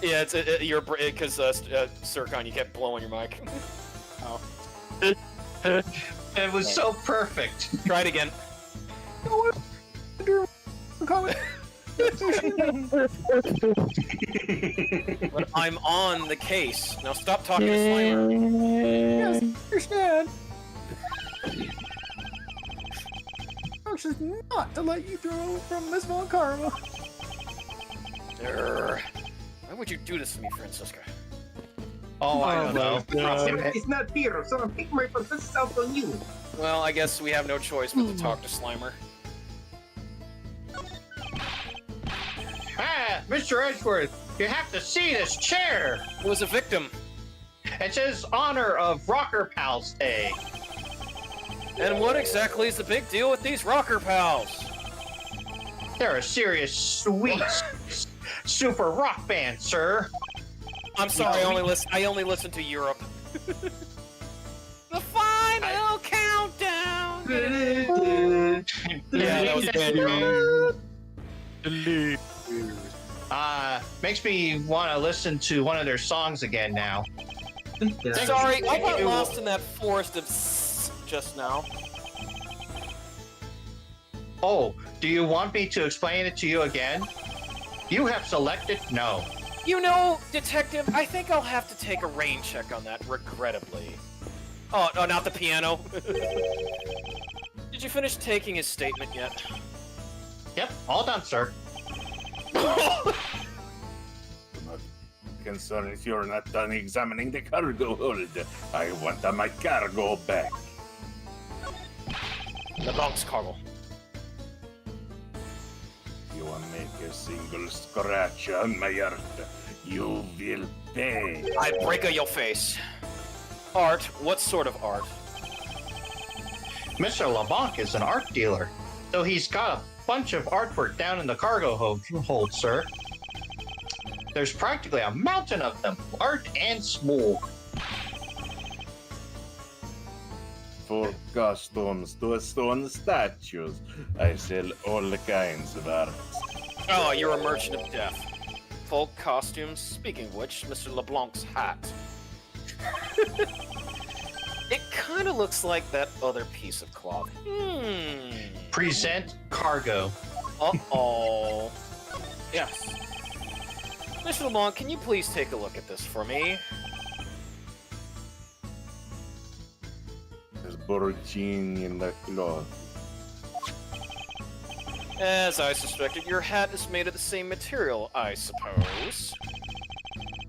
Yeah, it's you're because Sircon, you kept blowing your mic. Oh. It was so perfect. Try it again. But I'm on the case. Now stop talking to Slimer. Yes, understand. Anxious not to let you through from Miss Von Karma. Why would you do this to me, Francisca? Oh, I don't know. It's not here, so I'm picking my position out on you. Well, I guess we have no choice but to talk to Slimer. Ah, Mr. Edgeworth, you have to see this chair. It was a victim. It says honor of Rocker Pals Day. And what exactly is the big deal with these rocker pals? They're a serious, sweet, super rock band, sir. I'm sorry, I only listen to Europe. The final countdown. Yeah, that was bad. Makes me want to listen to one of their songs again now. Sorry, I got lost in that forest of just now. Oh, do you want me to explain it to you again? You have selected no. You know, Detective, I think I'll have to take a rain check on that, regrettably. Oh, not the piano. Did you finish taking his statement yet? Yep, all done, sir. Concerned if you're not done examining the cargo hold. I want my cargo back. The box cargo. You will make a single scratch on my heart. You will pay. I break your face. Art? What sort of art? Mr. LeBlanc is an art dealer, so he's got a bunch of artwork down in the cargo hold, sir. There's practically a mountain of them, large and small. For customs to stone statues, I sell all kinds of art. Oh, you're a merchant of death. folk costumes. Speaking of which, Mr. LeBlanc's hat. It kind of looks like that other piece of cloth. Present cargo. Uh-oh. Yes. Mr. LeBlanc, can you please take a look at this for me? There's Borgini in the cloth. As I suspected, your hat is made of the same material, I suppose.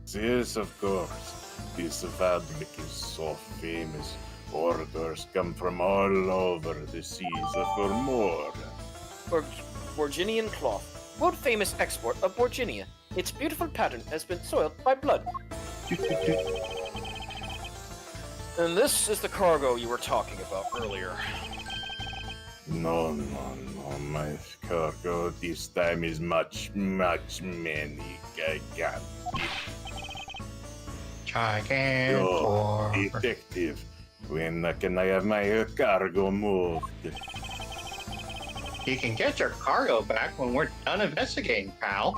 Yes, of course. This fabric is so famous. Orders come from all over the seas for more. Borginian cloth. World famous export of Borginia. Its beautiful pattern has been soiled by blood. And this is the cargo you were talking about earlier. No. My cargo this time is much many gigantic. Oh, detective, when can I have my cargo moved? You can get your cargo back when we're done investigating, pal.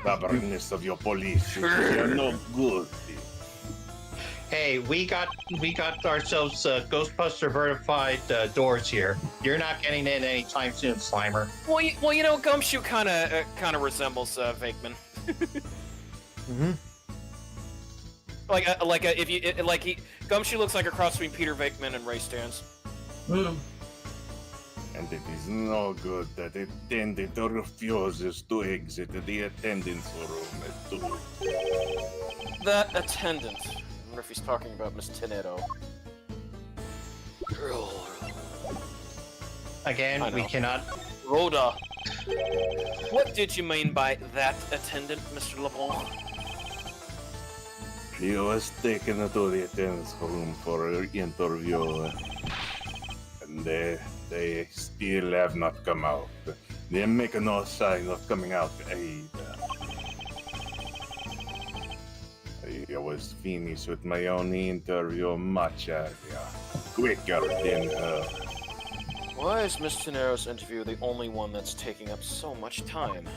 Stubbornness of your police, you're no good. Hey, we got ourselves Ghostbuster verified doors here. You're not getting in anytime soon, Slimer. Well, you know, Gumshoe kind of resembles Vakeman. Gumshoe looks like a cross between Peter Vakeman and Ray Stans. And it is no good that attendant refuses to exit the attendance room too. That attendant. I wonder if he's talking about Miss Tinetto. Again, we cannot. Rhoda. What did you mean by that attendant, Mr. LeBlanc? He was taken to the attendance room for an interview. And they still have not come out. They make no sign of coming out either. I was finished with my own interview much earlier. Quicker than her. Why is Miss Tenero's interview the only one that's taking up so much time?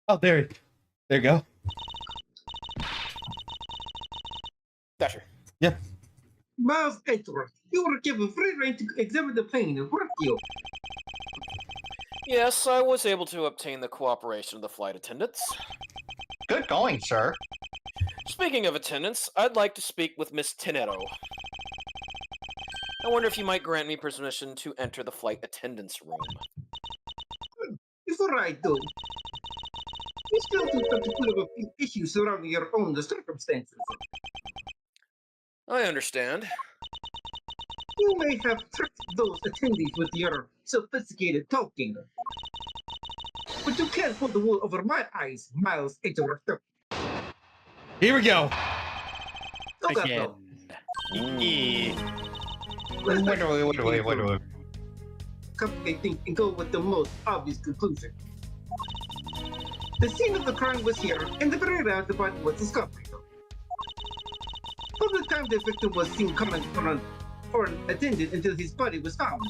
Oh, there you go. Dasher. Yeah. Miles Edgeworth, you were given free rein to examine the plane, weren't you? Yes, I was able to obtain the cooperation of the flight attendants. Good going, sir. Speaking of attendants, I'd like to speak with Miss Tinetto. I wonder if you might grant me permission to enter the flight attendants room. Before I do, you still do have to put up a few issues surrounding your own circumstances. I understand. You may have tricked those attendees with your sophisticated talking. But you can't pull the wool over my eyes, Miles Edgeworth. Here we go. Again. Wait. Complicate things and go with the most obvious conclusion. The scene of the crime was here, and the very roundabout was discovered. From the time the victim was seen coming or attended until his body was found.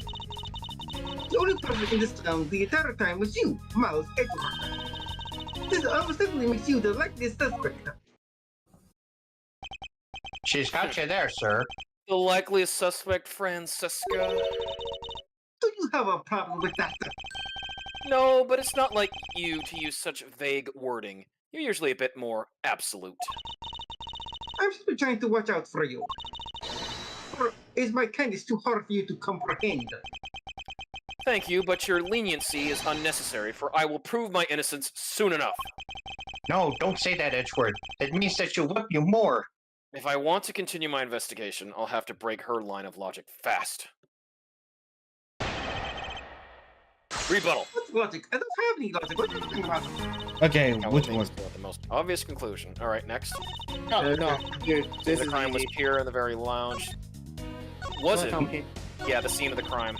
The only person in this town the entire time was you, Miles Edgeworth. This almost definitely makes you the likeliest suspect. She's got you there, sir. The likeliest suspect, Francesca. Do you have a problem with that? No, but it's not like you to use such vague wording. You're usually a bit more absolute. I'm simply trying to watch out for you. Or is my kindness too hard for you to comprehend? Thank you, but your leniency is unnecessary, for I will prove my innocence soon enough. No, don't say that, Edgeworth. It means that she'll whip you more. If I want to continue my investigation, I'll have to break her line of logic fast. Rebuttal. What's logic? I don't have any logic. What are you talking about? Okay, I which will one? make the most obvious conclusion. All right, next. No, dude, this The is crime was easy. here in the very lounge. Was it? Okay. Yeah, the scene of the crime.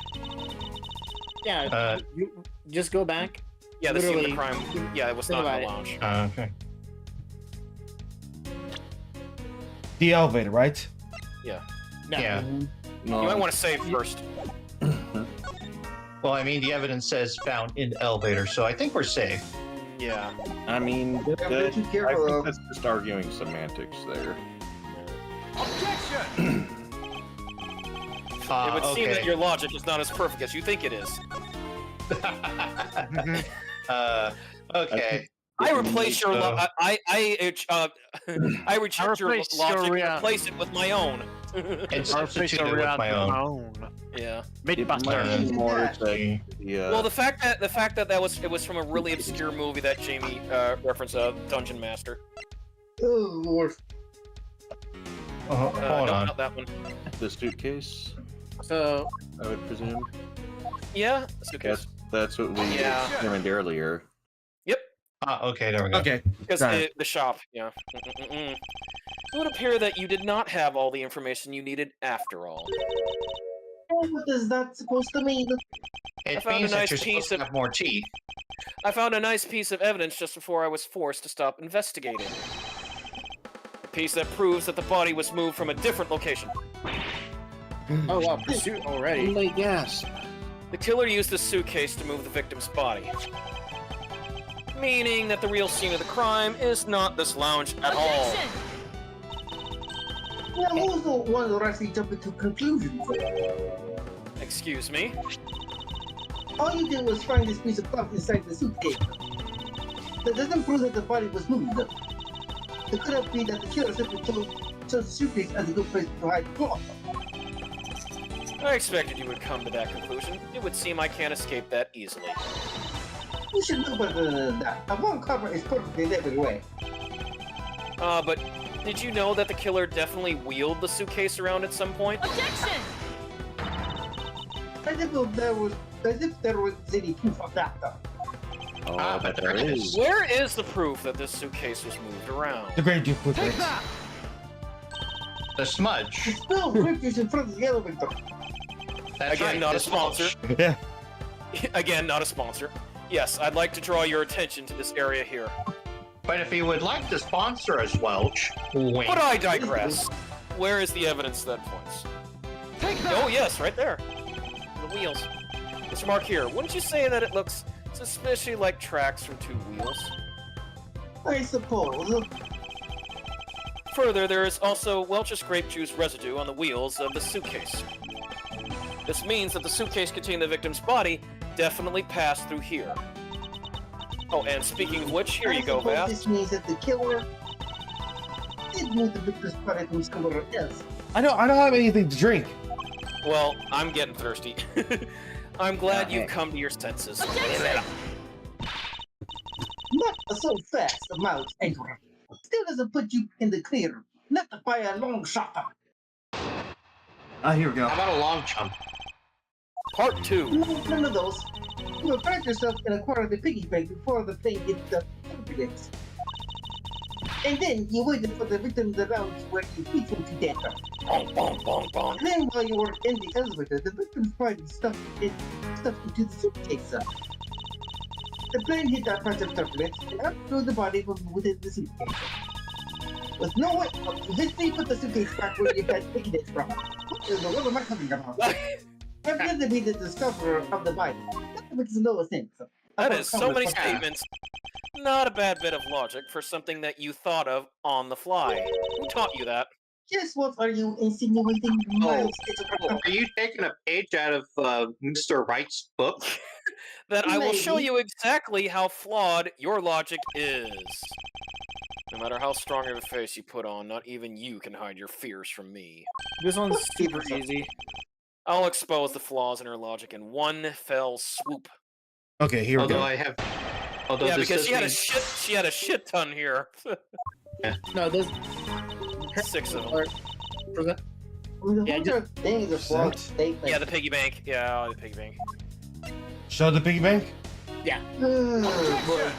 Yeah, you just go back. Yeah, the scene of the Literally, crime. Yeah, it was think not in the about lounge. Okay. The elevator, right? Yeah. No. Yeah. No. You might want to save first. Well, I mean, the evidence says found in the elevator, so I think we're safe. Yeah. I mean, Yeah, but you I careful, think though. that's just arguing semantics there. It would seem that your logic is not as perfect as you think it is. Okay. I replace your I reject your replace logic your, and replace it with my own. And substitute it with my own. Yeah. Mythbusters. More Well, the fact that it was from a really obscure movie that Jamie referenced, Dungeon Master. Oh, Lord. Hold no, on. not that one. the suitcase, So, I would presume. Yeah, suitcase. That's what we determined earlier. Yep. Okay, there we go. Okay. Because Got it. the shop, yeah. It would appear that you did not have all the information you needed after all. What is that supposed to mean? It found a means that nice you're piece supposed to of- have more teeth. I found a nice piece of evidence just before I was forced to stop investigating. A piece that proves that the body was moved from a different location. oh wow, pursuit already. My guess. The killer used the suitcase to move the victim's body. Meaning that the real scene of the crime is not this lounge at all. Now, who's the one that actually jumping to conclusions? Excuse me? All you did was find this piece of cloth inside the suitcase. That doesn't prove that the body was moved. It could have been that the killer simply chose the suitcase as a good place to hide the cloth. I expected you would come to that conclusion. It would seem I can't escape that easily. You should know better than that. A one cover is perfect in every way. But did you know that the killer definitely wheeled the suitcase around at some point? Objection! As if there was any proof of that, though. Oh, but there is. Where is the proof that this suitcase was moved around? The Great Duke footprints. The smudge. The spill pictures in front of the elevator. That's Again, right, not a the sponsor. smudge. Yeah. Again, not a sponsor. Yes, I'd like to draw your attention to this area here. But if you would like to sponsor us, Welch, wink. But I digress. Where is the evidence that points? Oh yes, right there. The wheels. This mark here, wouldn't you say that it looks suspiciously like tracks from two wheels? I suppose. Further, there is also Welch's grape juice residue on the wheels of the suitcase. This means that the suitcase containing the victim's body definitely passed through here. Oh, and speaking of which, here you go, I suppose Vass. this means that the killer did move the victim's body from somewhere else. I don't have anything to drink. Well, I'm getting thirsty. I'm glad you've come to your senses. Not so fast, the mouse, Edward. Still doesn't put you in the clear. Not by a long shot. Here we go. How about a long jump? Part 2. None of those. You will find yourself in a corner of the piggy bank before the plane hits the turbulence. And then you waited for the victim to lounge where you beat him to death. Bong, bong, bong, bong. And then while you were in the elevator, the victim's body stuffed into the suitcase. The plane hit that part of turbulence and up threw the body from within the suitcase. With no way, eventually put the suitcase back where you had taken it from. What am I coming about? I'm going to be the discoverer of the body. That makes no sense. That is so many statements. Not a bad bit of logic for something that you thought of on the fly. Who taught you that? Just what are you insinuating, Miles? Are you taking a page out of Mr. Wright's book? That I will show Maybe. you exactly how flawed your logic is. No matter how strong of a face you put on, not even you can hide your fears from me. This one's super easy. I'll expose the flaws in her logic in one fell swoop. Okay, here we Although go. I have. Although Yeah, this because does she had a shit ton here. No, those 6 of them. are. Yeah, just, things are flawed statements. Yeah, the piggy bank. Yeah, the piggy bank. Show the piggy bank. Boy.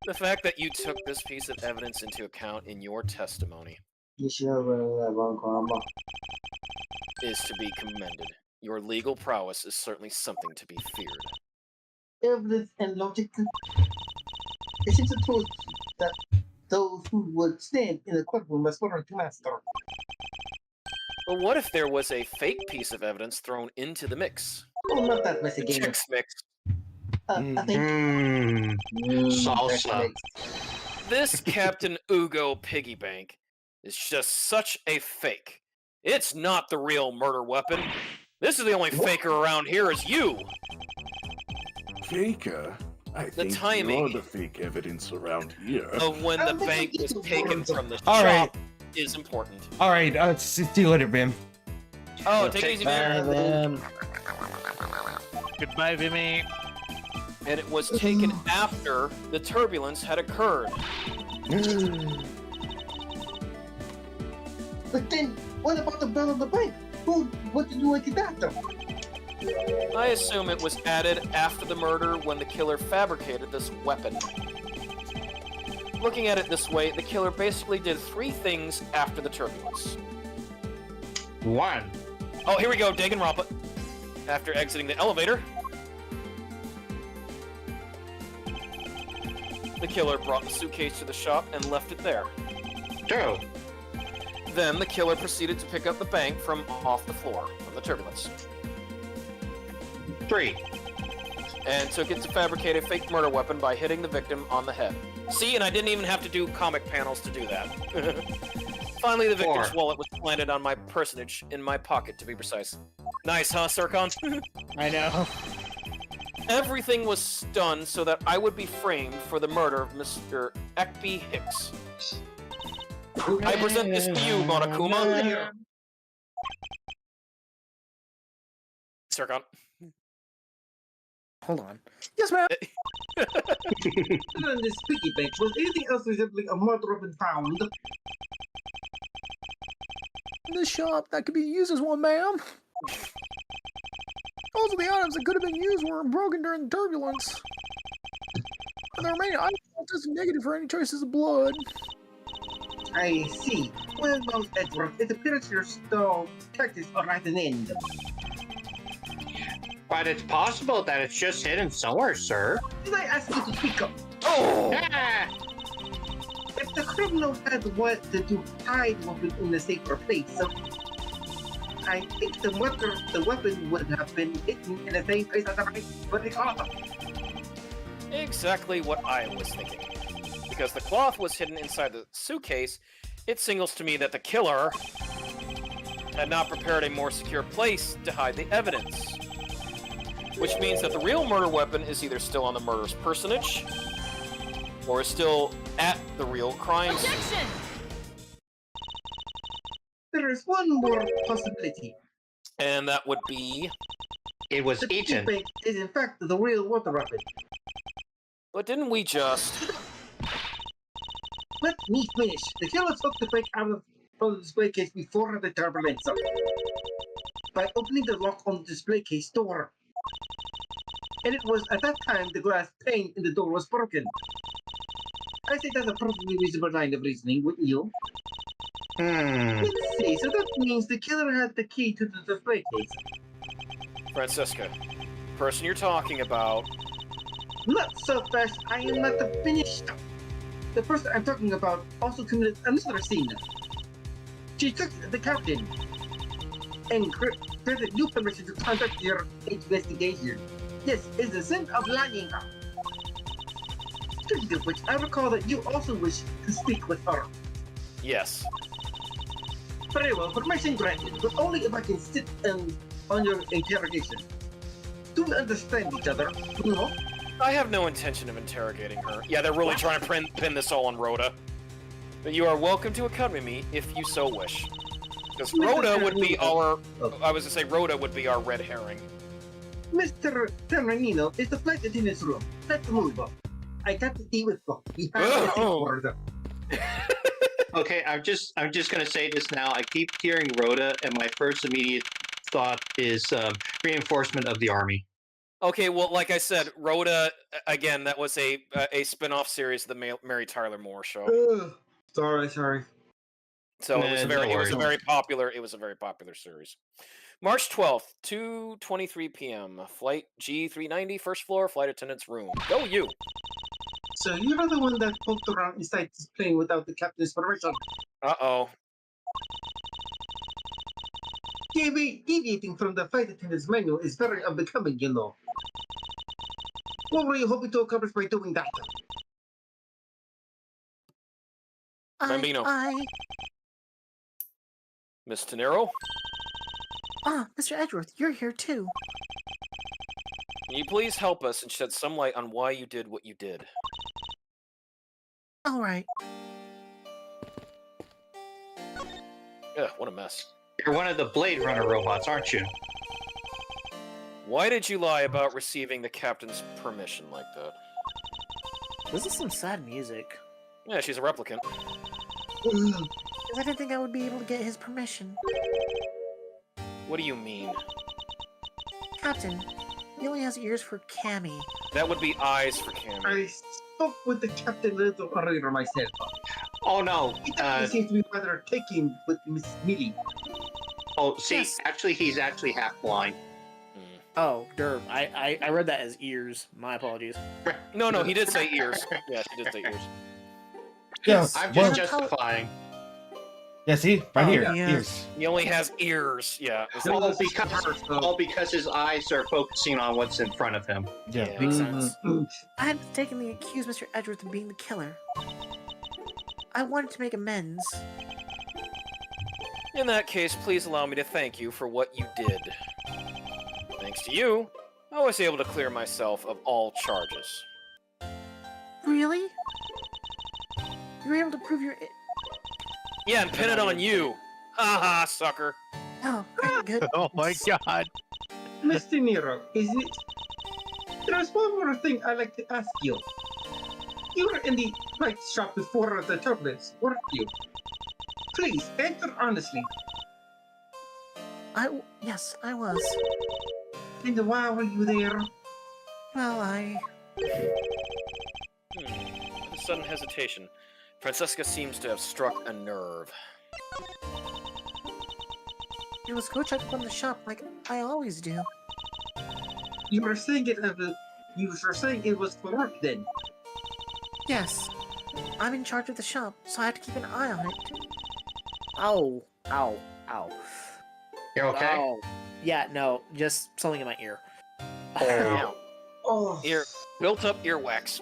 The fact that you took this piece of evidence into account in your testimony You should have wrong karma. is to be commended. Your legal prowess is certainly something to be feared. Evidence and logic. It's just a truth that those who would stand in the courtroom must learn to master. But what if there was a fake piece of evidence thrown into the mix? Oh, not that messy The game. chicks mix. I think. Salsa. This Captain Ugo piggy bank is just such a fake. It's not the real murder weapon. This is the only faker around here is you. Faker? I think timing. you're the fake evidence around here. Of when the bank was taken from the All right. shop is important. All right, see you later, Vim. Oh, take it easy, man. Goodbye, Vimy. And it was taken after the turbulence had occurred. But then, what about the bell of the bank? What did you do with that though? I assume it was added after the murder when the killer fabricated this weapon. Looking at it this way, the killer basically did 3 things after the turbulence. 1. Oh, here we go, Danganronpa. After exiting the elevator, the killer brought the suitcase to the shop and left it there. 2. Then the killer proceeded to pick up the bank from off the floor from the turbulence. 3. And took it to fabricate a fake murder weapon by hitting the victim on the head. See, and I didn't even have to do comic panels to do that. Finally, the victim's 4. wallet was planted on my personage, in my pocket to be precise. Nice, huh, Sircon? I know. Everything was done so that I would be framed for the murder of Mr. Ekby Hicks. I present this to you, Monokuma. Sircon. Hold on. Yes, ma'am. Other than this piggy bank, was anything else resembling a murder weapon found? In the shop that could be used as one, ma'am. Most of the items that could have been used were broken during the turbulence. And the remaining items are tested negative for any traces of blood. I see. Well, Edward, it appears your stall tactics are at an end. But it's possible that it's just hidden somewhere, sir. Did I ask you to speak up? Oh! If the criminal had what to hide weapon in a safer place, I think the weapon would have been hidden in the same place as the cloth. Exactly what I was thinking. Because the cloth was hidden inside the suitcase, it signals to me that the killer had not prepared a more secure place to hide the evidence. Which means that the real murder weapon is either still on the murderer's personage, or is still at the real crime scene. There is one more possibility. And that would be... It was The eaten. piggy bank is in fact the real water weapon. But didn't we just... Let me finish. The killer took the bank out from the display case before the turbulence. By opening the lock on the display case door. And it was at that time the glass pane in the door was broken. I think that's a perfectly reasonable line of reasoning, wouldn't you? Let's see, so that means the killer had the key to the display case. Francisca, the person you're talking about... Not so fast, I am not finished. The person I'm talking about also committed another sin. She took the captain and granted you permission to conduct your investigation. Yes, it's the sin of lying. Speaking of which, I recall that you also wish to speak with her. Yes. Very well, permission granted, but only if I can sit on your interrogation. Do we understand each other? No? I have no intention of interrogating her. Yeah, they're really trying to pin this all on Rhoda. But you are welcome to accompany me if you so wish. Because Rhoda would be our... I was going to say Rhoda would be our red herring. Mr. Terranino is the flight attendant's room. Let's move up. I got to see with them. We have to order. Okay, I'm just gonna say this now. I keep hearing Rhoda, and my first immediate thought is reinforcement of the army. Okay, well, like I said, Rhoda, again, that was a spin-off series of the Mary Tyler Moore show. Sorry. So it was Nah, a no very popular series. March 12th, 2:23 p.m. Flight G390, first floor, flight attendant's room. Go you! So you're the one that poked around inside this plane without the captain's permission. Uh-oh. Deviating from the flight attendant's manual is very unbecoming, you know. What were you hoping to accomplish by doing that? Bambino. Miss Tenero? Mr. Edgeworth, you're here too. Can you please help us and shed some light on why you did what you did? Alright. Ugh, what a mess. You're one of the Blade Runner robots, aren't you? Why did you lie about receiving the captain's permission like that? This is some sad music. Yeah, she's a replicant. Because I didn't think I would be able to get his permission. What do you mean? Captain, he only has ears for Cammy. That would be eyes for Cammy. I spoke with the captain a little earlier myself. Oh no. He seems to be rather taken with Miss Millie. Oh, see, Yes. actually, he's actually half blind. Oh, derp. I read that as ears. My apologies. No, he did say ears. Yeah, she did say ears. Yes. I'm Well, just justifying. yeah, see? Right here. yeah. Ears. He only has ears. Yeah. All because his eyes are focusing on what's in front of him. Yeah. Makes sense. I had mistakenly accused Mr. Edgeworth of being the killer. I wanted to make amends. In that case, please allow me to thank you for what you did. Thanks to you, I was able to clear myself of all charges. Really? You were able to prove your... Yeah, and pin it on you! Haha, sucker! Oh, very good. Oh my god. Mr. Nero, is it... There's one more thing I'd like to ask you. You were in the light shop before the turbulence, weren't you? Please, answer honestly. Yes, I was. And why were you there? Well, With a sudden hesitation, Francesca seems to have struck a nerve. It was go check up on the shop like I always do. You were saying it was for work then. Yes. I'm in charge of the shop, so I have to keep an eye on it. Ow. Ow. Ow. You're okay? Ow. Yeah, no, just something in my ear. Ow. Oh, Built up earwax.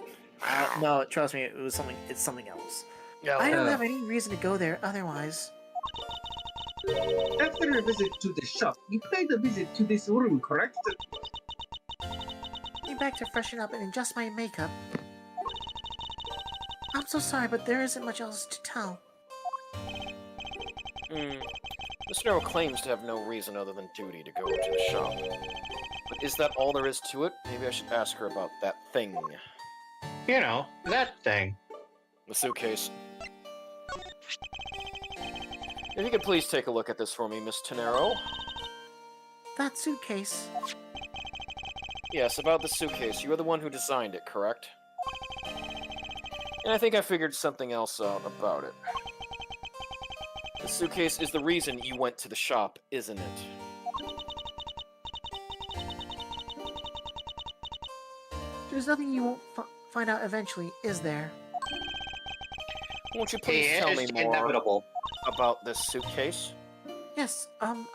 No, trust me, it's something else. Yeah, I don't have any reason to go there otherwise. after your visit to the shop, you paid a visit to this room, correct? Came back to freshen up and adjust my makeup. I'm so sorry, but there isn't much else to tell. Miss Snow claims to have no reason other than duty to go to the shop. But is that all there is to it? Maybe I should ask her about that thing. You know, that thing. The suitcase. If you could please take a look at this for me, Miss Tenero. That suitcase. Yes, about the suitcase. You were the one who designed it, correct? And I think I figured something else out about it. The suitcase is the reason you went to the shop, isn't it? There's nothing you won't find out eventually, is there? Won't you please tell me It's more inevitable. about this suitcase? Yes, I'm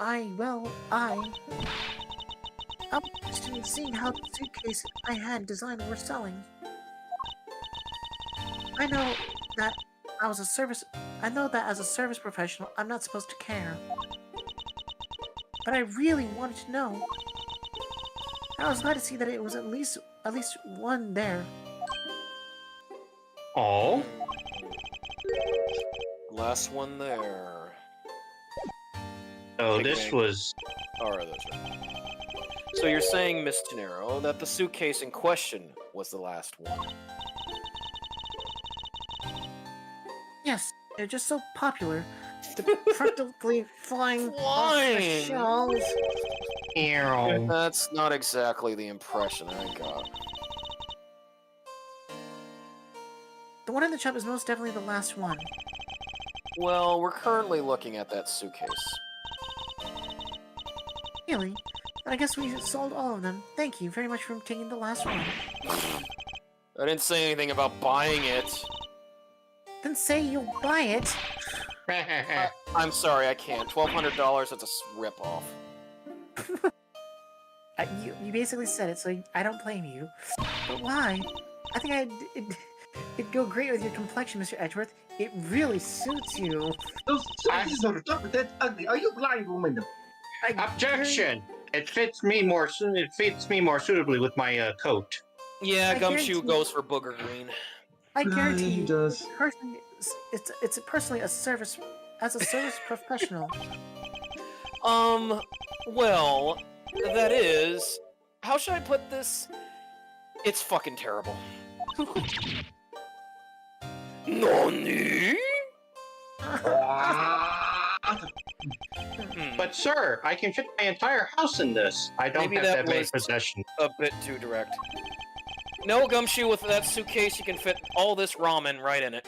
interested in seeing how the suitcase I had designed were selling. I know that as a service professional, I'm not supposed to care. But I really wanted to know. I was glad to see that it was at least one there. Oh? Last one there. Oh, Big this bang. was... Alright, that's right. So you're saying, Miss Tenero, that the suitcase in question was the last one? Yes, they're just so popular. They're practically flying off the Flying? shelves. That's not exactly the impression I got. The one in the shop is most definitely the last one. Well, we're currently looking at that suitcase. Really? But I guess we sold all of them. Thank you very much for taking the last one. I didn't say anything about buying it. Then say you'll buy it. I'm sorry, I can't. $1,200, that's a rip-off. You basically said it, so I don't blame you. But why? I think it'd go great with your complexion, Mr. Edgeworth. It really suits you. Those suits are stupid. That's ugly. Are you blind, woman? Objection! It fits me more. It fits me more suitably with my coat. Yeah, I Gumshoe guarantee- goes for booger green. I guarantee he you, does. it's personally a service professional. Well, that is. How should I put this? It's fucking terrible. Nani? But sir, I can fit my entire house in this. I don't Maybe have that that many was- possessions. A bit too direct. No, Gumshoe, with that suitcase, you can fit all this ramen right in it.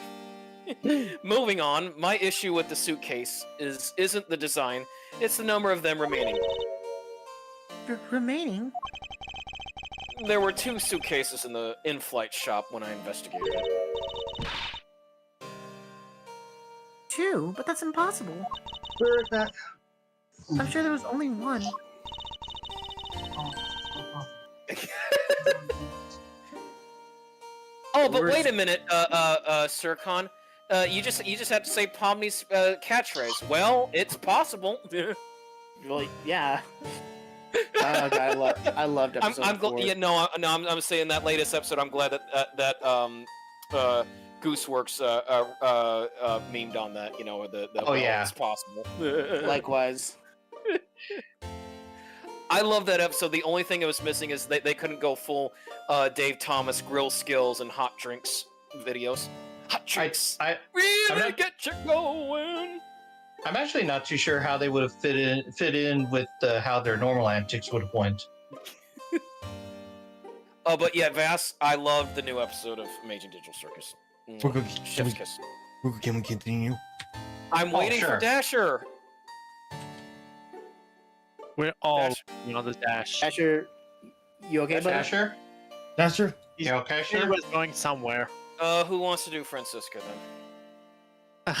Moving on, my issue with the suitcase isn't the design, it's the number of them remaining. Remaining? There were 2 suitcases in the in-flight shop when I investigated it. 2? But that's impossible. Where is that? I'm sure there was only one. Oh, but wait a minute, Sircon. You just have to say Pomni's catchphrase. Well, it's possible. Well, yeah. Oh god, I loved episode 4. I'm saying that latest episode. I'm glad that Gooseworks memed on that. You know, it's possible. Likewise. I love that episode. The only thing it was missing is they couldn't go full Dave Thomas grill skills and hot drinks videos. Hot drinks. Really get you going. I'm actually not too sure how they would have fit in with how their normal antics would have went. But yeah, Vass, I love the new episode of Amazing Digital Circus. Chef's kiss. Can we continue? I'm waiting for Dasher. We're all on the Dash. Dasher, you okay, buddy? Dasher? Dasher? You okay, He sure? was going somewhere. Who wants to do Francisca then?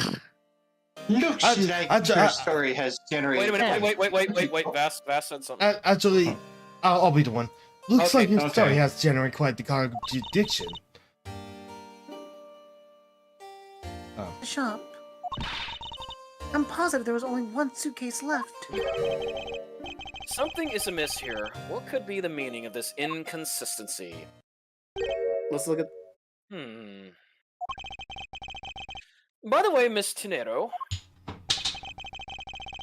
Looks like your story has generated... Wait a minute, wait. Vass said something. Actually, I'll be the one. Looks like your story okay. has generated quite the contradiction. The shop. I'm positive there was only one suitcase left. Something is amiss here. What could be the meaning of this inconsistency? Let's look at. By the way, Miss Tinero,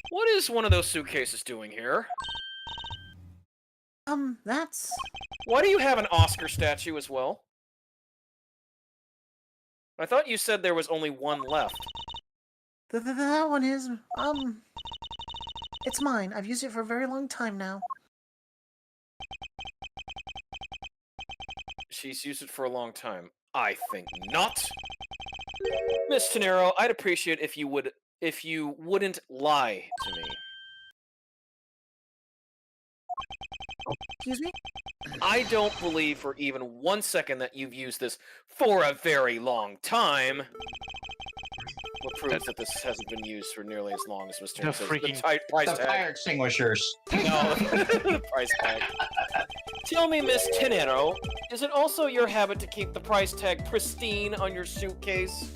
what is one of those suitcases doing here? That's... Why do you have an Oscar statue as well? I thought you said there was only one left. That one is, it's mine. I've used it for a very long time now. She's used it for a long time. I think not. Miss Tenero, I'd appreciate if you wouldn't lie to me. Excuse me? I don't believe for even 1 second that you've used this for a very long time. What proves that this hasn't been used for nearly as long as Mr. The says. freaking- Price The tag. fire extinguishers. No, the price tag. Tell me, Miss Tenero, is it also your habit to keep the price tag pristine on your suitcase?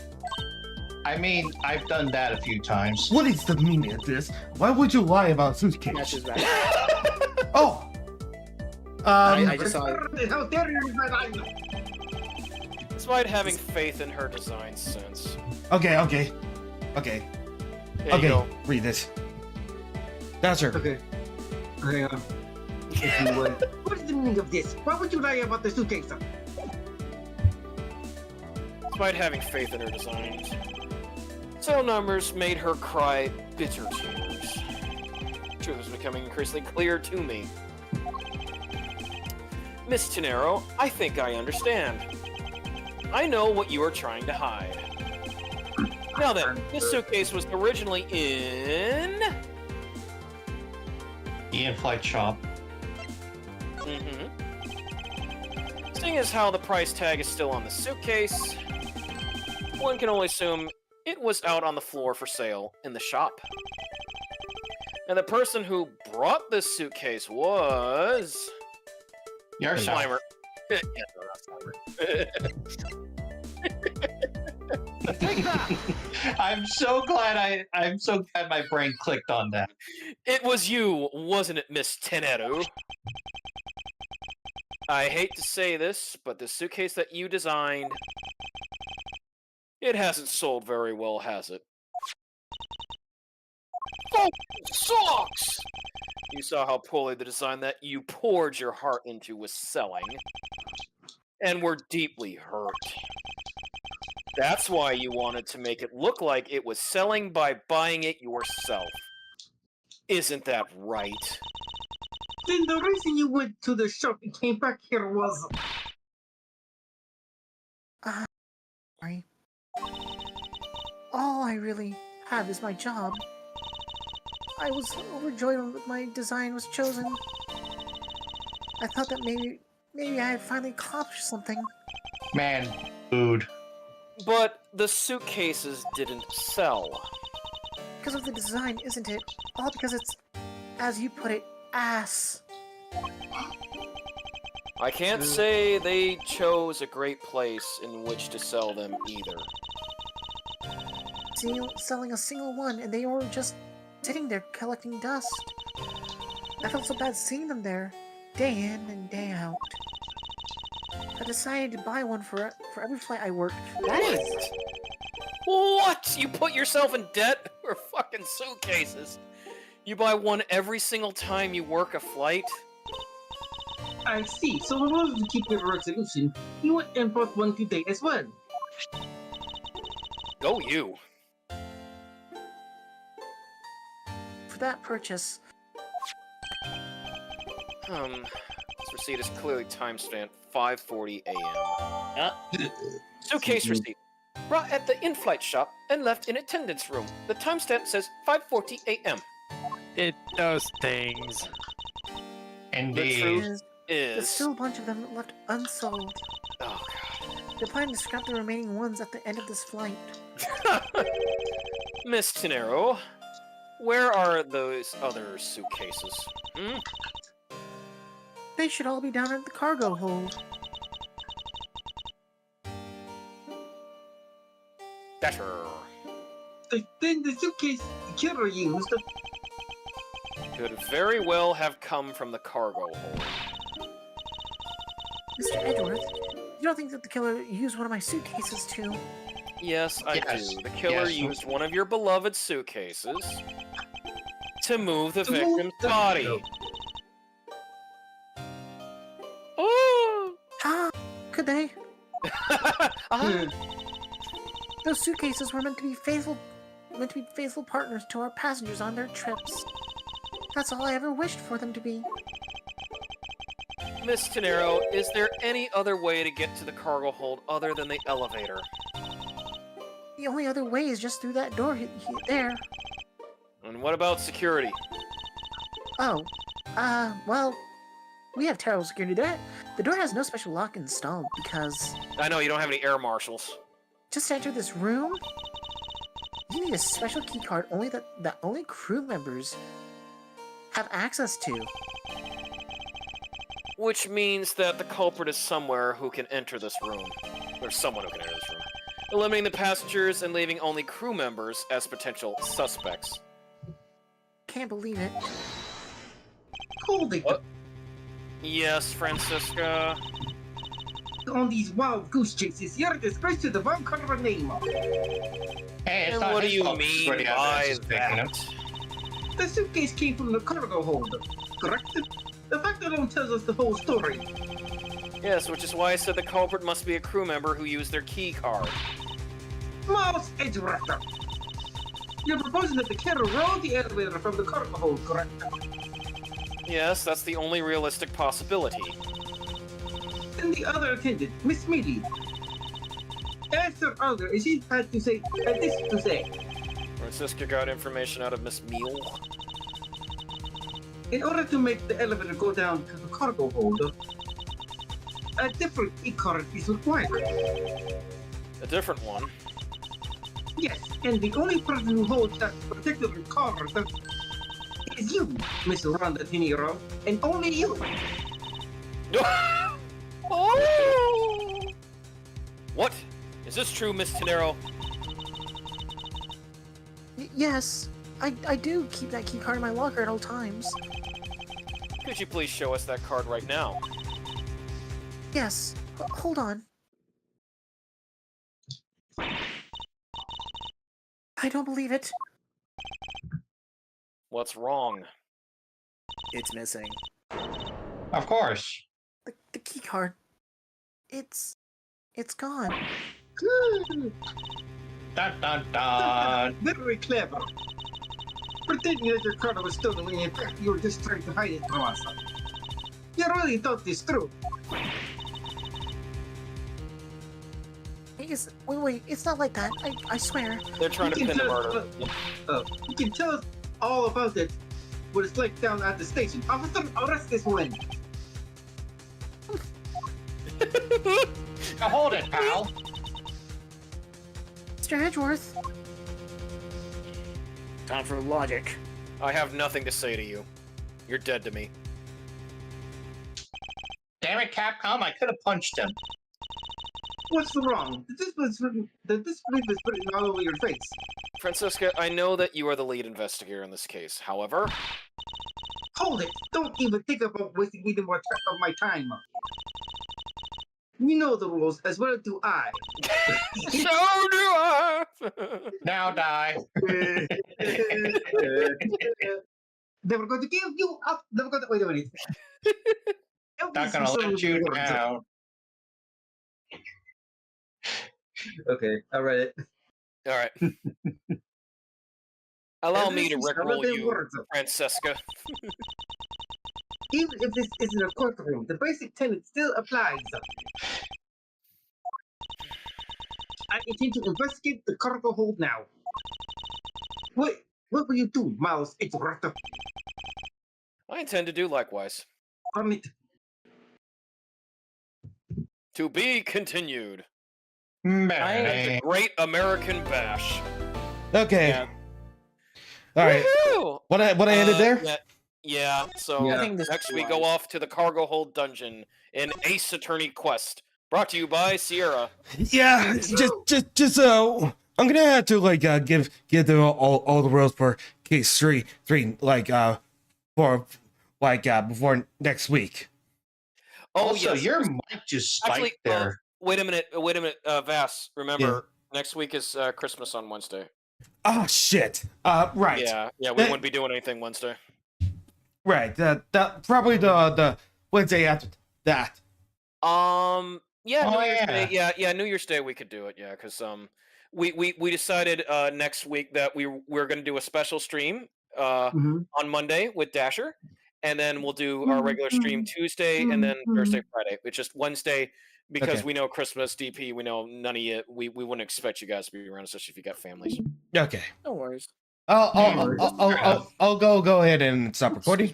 I mean, I've done that a few times. What is the meaning of this? Why would you lie about suitcase? That's just bad. Oh! I just saw it. How dare you, my life? Despite having faith in her design sense. Okay. There you go. Read this. Dasher. Okay. Hang on. If you would. What is the meaning of this? Why would you lie about the suitcase? Despite having faith in her designs, sale numbers made her cry bitter tears. Truth is becoming increasingly clear to me. Miss Tenero, I think I understand. I know what you are trying to hide. Now then, this suitcase was originally in... The in-flight shop. Seeing as how the price tag is still on the suitcase, one can only assume it was out on the floor for sale in the shop. And the person who brought this suitcase was... Your Slimer. Yeah, I'm so glad my brain clicked on that. It was you, wasn't it, Miss Teneru? I hate to say this, but the suitcase that you designed... It hasn't sold very well, has it? Oh, sucks! You saw how poorly the design that you poured your heart into was selling. And were deeply hurt. That's why you wanted to make it look like it was selling by buying it yourself. Isn't that right? Then the reason you went to the shop and came back here was... Sorry. All I really have is my job. I was overjoyed when my design was chosen. I thought that maybe I had finally accomplished something. Man, food. But the suitcases didn't sell. Because of the design, isn't it? All because it's, as you put it, ass. I can't say they chose a great place in which to sell them either. Selling a single one, and they were just sitting there collecting dust. I felt so bad seeing them there, day in and day out. I decided to buy one for every flight I worked. That is... What? You put yourself in debt for fucking suitcases? You buy one every single time you work a flight? I see. So in order to keep your resolution, you went and bought one today as well. Go you. For that purchase... This receipt is clearly timestamped 5:40 a.m. Suitcase receipt. Brought at the in-flight shop and left in attendance room. The timestamp says 5:40 a.m. It does things. The truth There's is... still a bunch of them left unsold. Oh, God. They're planning to scrap the remaining ones at the end of this flight. Miss Tenero, where are those other suitcases? Hmm? They should all be down at the cargo hold. Better. Then the suitcase the killer used... Could very well have come from the cargo hold. Mr. Edgeworth, you don't think that the killer used one of my suitcases to... Yes, I do. The killer used one of your beloved suitcases to move the victim's body. Oh! Ah, could they? Those suitcases were meant to be faithful partners to our passengers on their trips. That's all I ever wished for them to be. Miss Tenero, is there any other way to get to the cargo hold other than the elevator? The only other way is just through that door there. And what about security? Oh, well, we have terrible security there. The door has no special lock installed because... I know, you don't have any air marshals. Just to enter this room, you need a special key card that only crew members have access to. Which means that the culprit is somewhere who can enter this room. Or someone who can enter this room. Eliminating the passengers and leaving only crew members as potential suspects. Can't believe it. Hold it. What? Yes, Francisca. On these wild goose chases, you're a disgrace to the Vancouver name. Hey, And what do you mean by that? The suitcase came from the cargo hold, correct? The fact alone tells us the whole story. Yes, which is why I said the culprit must be a crew member who used their key card. Mouse Edgeworth. You're proposing that the killer rode the elevator from the cargo hold, correct? Yes, that's the only realistic possibility. And the other attendant, Miss Mealy. As her elder, she had to say this to say. Francisca got information out of Miss Meal. In order to make the elevator go down to the cargo hold, a different key card is required. A different one? Yes, and the only person who holds that particular card is you, Miss Ronda Tiniro, and only you. Oh! What? Is this true, Miss Tenero? Yes, I do keep that key card in my locker at all times. Could you please show us that card right now? Yes, hold on. I don't believe it. What's wrong? It's missing. Of course. The key card. It's gone. Dun dun dun. Very clever. Pretending that your card was stolen when in fact you were just trying to hide it from us. You really thought this through. Wait, it's not like that. I swear. They're trying to pin the murder. You can tell us all about it. What it's like down at the station. Officer, arrest this woman. Now hold it, pal. Mr. Edgeworth. Time for logic. I have nothing to say to you. You're dead to me. Damn it, Capcom! I could have punched him. What's wrong? This brief is written all over your face. Francesca, I know that you are the lead investigator in this case. However... Hold it! Don't even think about wasting any more of my time. You know the rules as well do I. So do I! Now die. They were going to give you up. They were going to... Wait a minute. Not gonna let you down. Okay, I read it. Alright. Allow me to Everything's rickroll covered in you, words. Francesca. Even if this isn't a courtroom, the basic tenet still applies. I intend to investigate the cargo hold now. What will you do, Miles Edgeworth? I intend to do likewise. On it. To be continued. Man. The Great American Bash. Okay. Yeah. All right. Woohoo! What I ended there? Yeah. So I think this next we is go wise. off to the cargo hold dungeon in Ace Attorney Quest. Brought to you by Sierra. Yeah. Just I'm gonna have to like give them all the rules for case three like for like before next week. Oh Also, yes. your mic just spiked Actually, there. wait a minute, Vass. Remember, next week is Christmas on Wednesday. Oh shit. Right. Yeah, we wouldn't be doing anything Wednesday. Right. That probably the Wednesday after that. Yeah, Oh, New Year's yeah. Day. Yeah, New Year's Day we could do it. Yeah, because we decided next week that we're gonna do a special stream on Monday with Dasher, and then we'll do our regular stream Tuesday and then Thursday, Friday. It's just Wednesday because we know Christmas, DP. We know none of you. We wouldn't expect you guys to be around, especially if you got families. Okay. No worries. I'll go ahead and stop recording.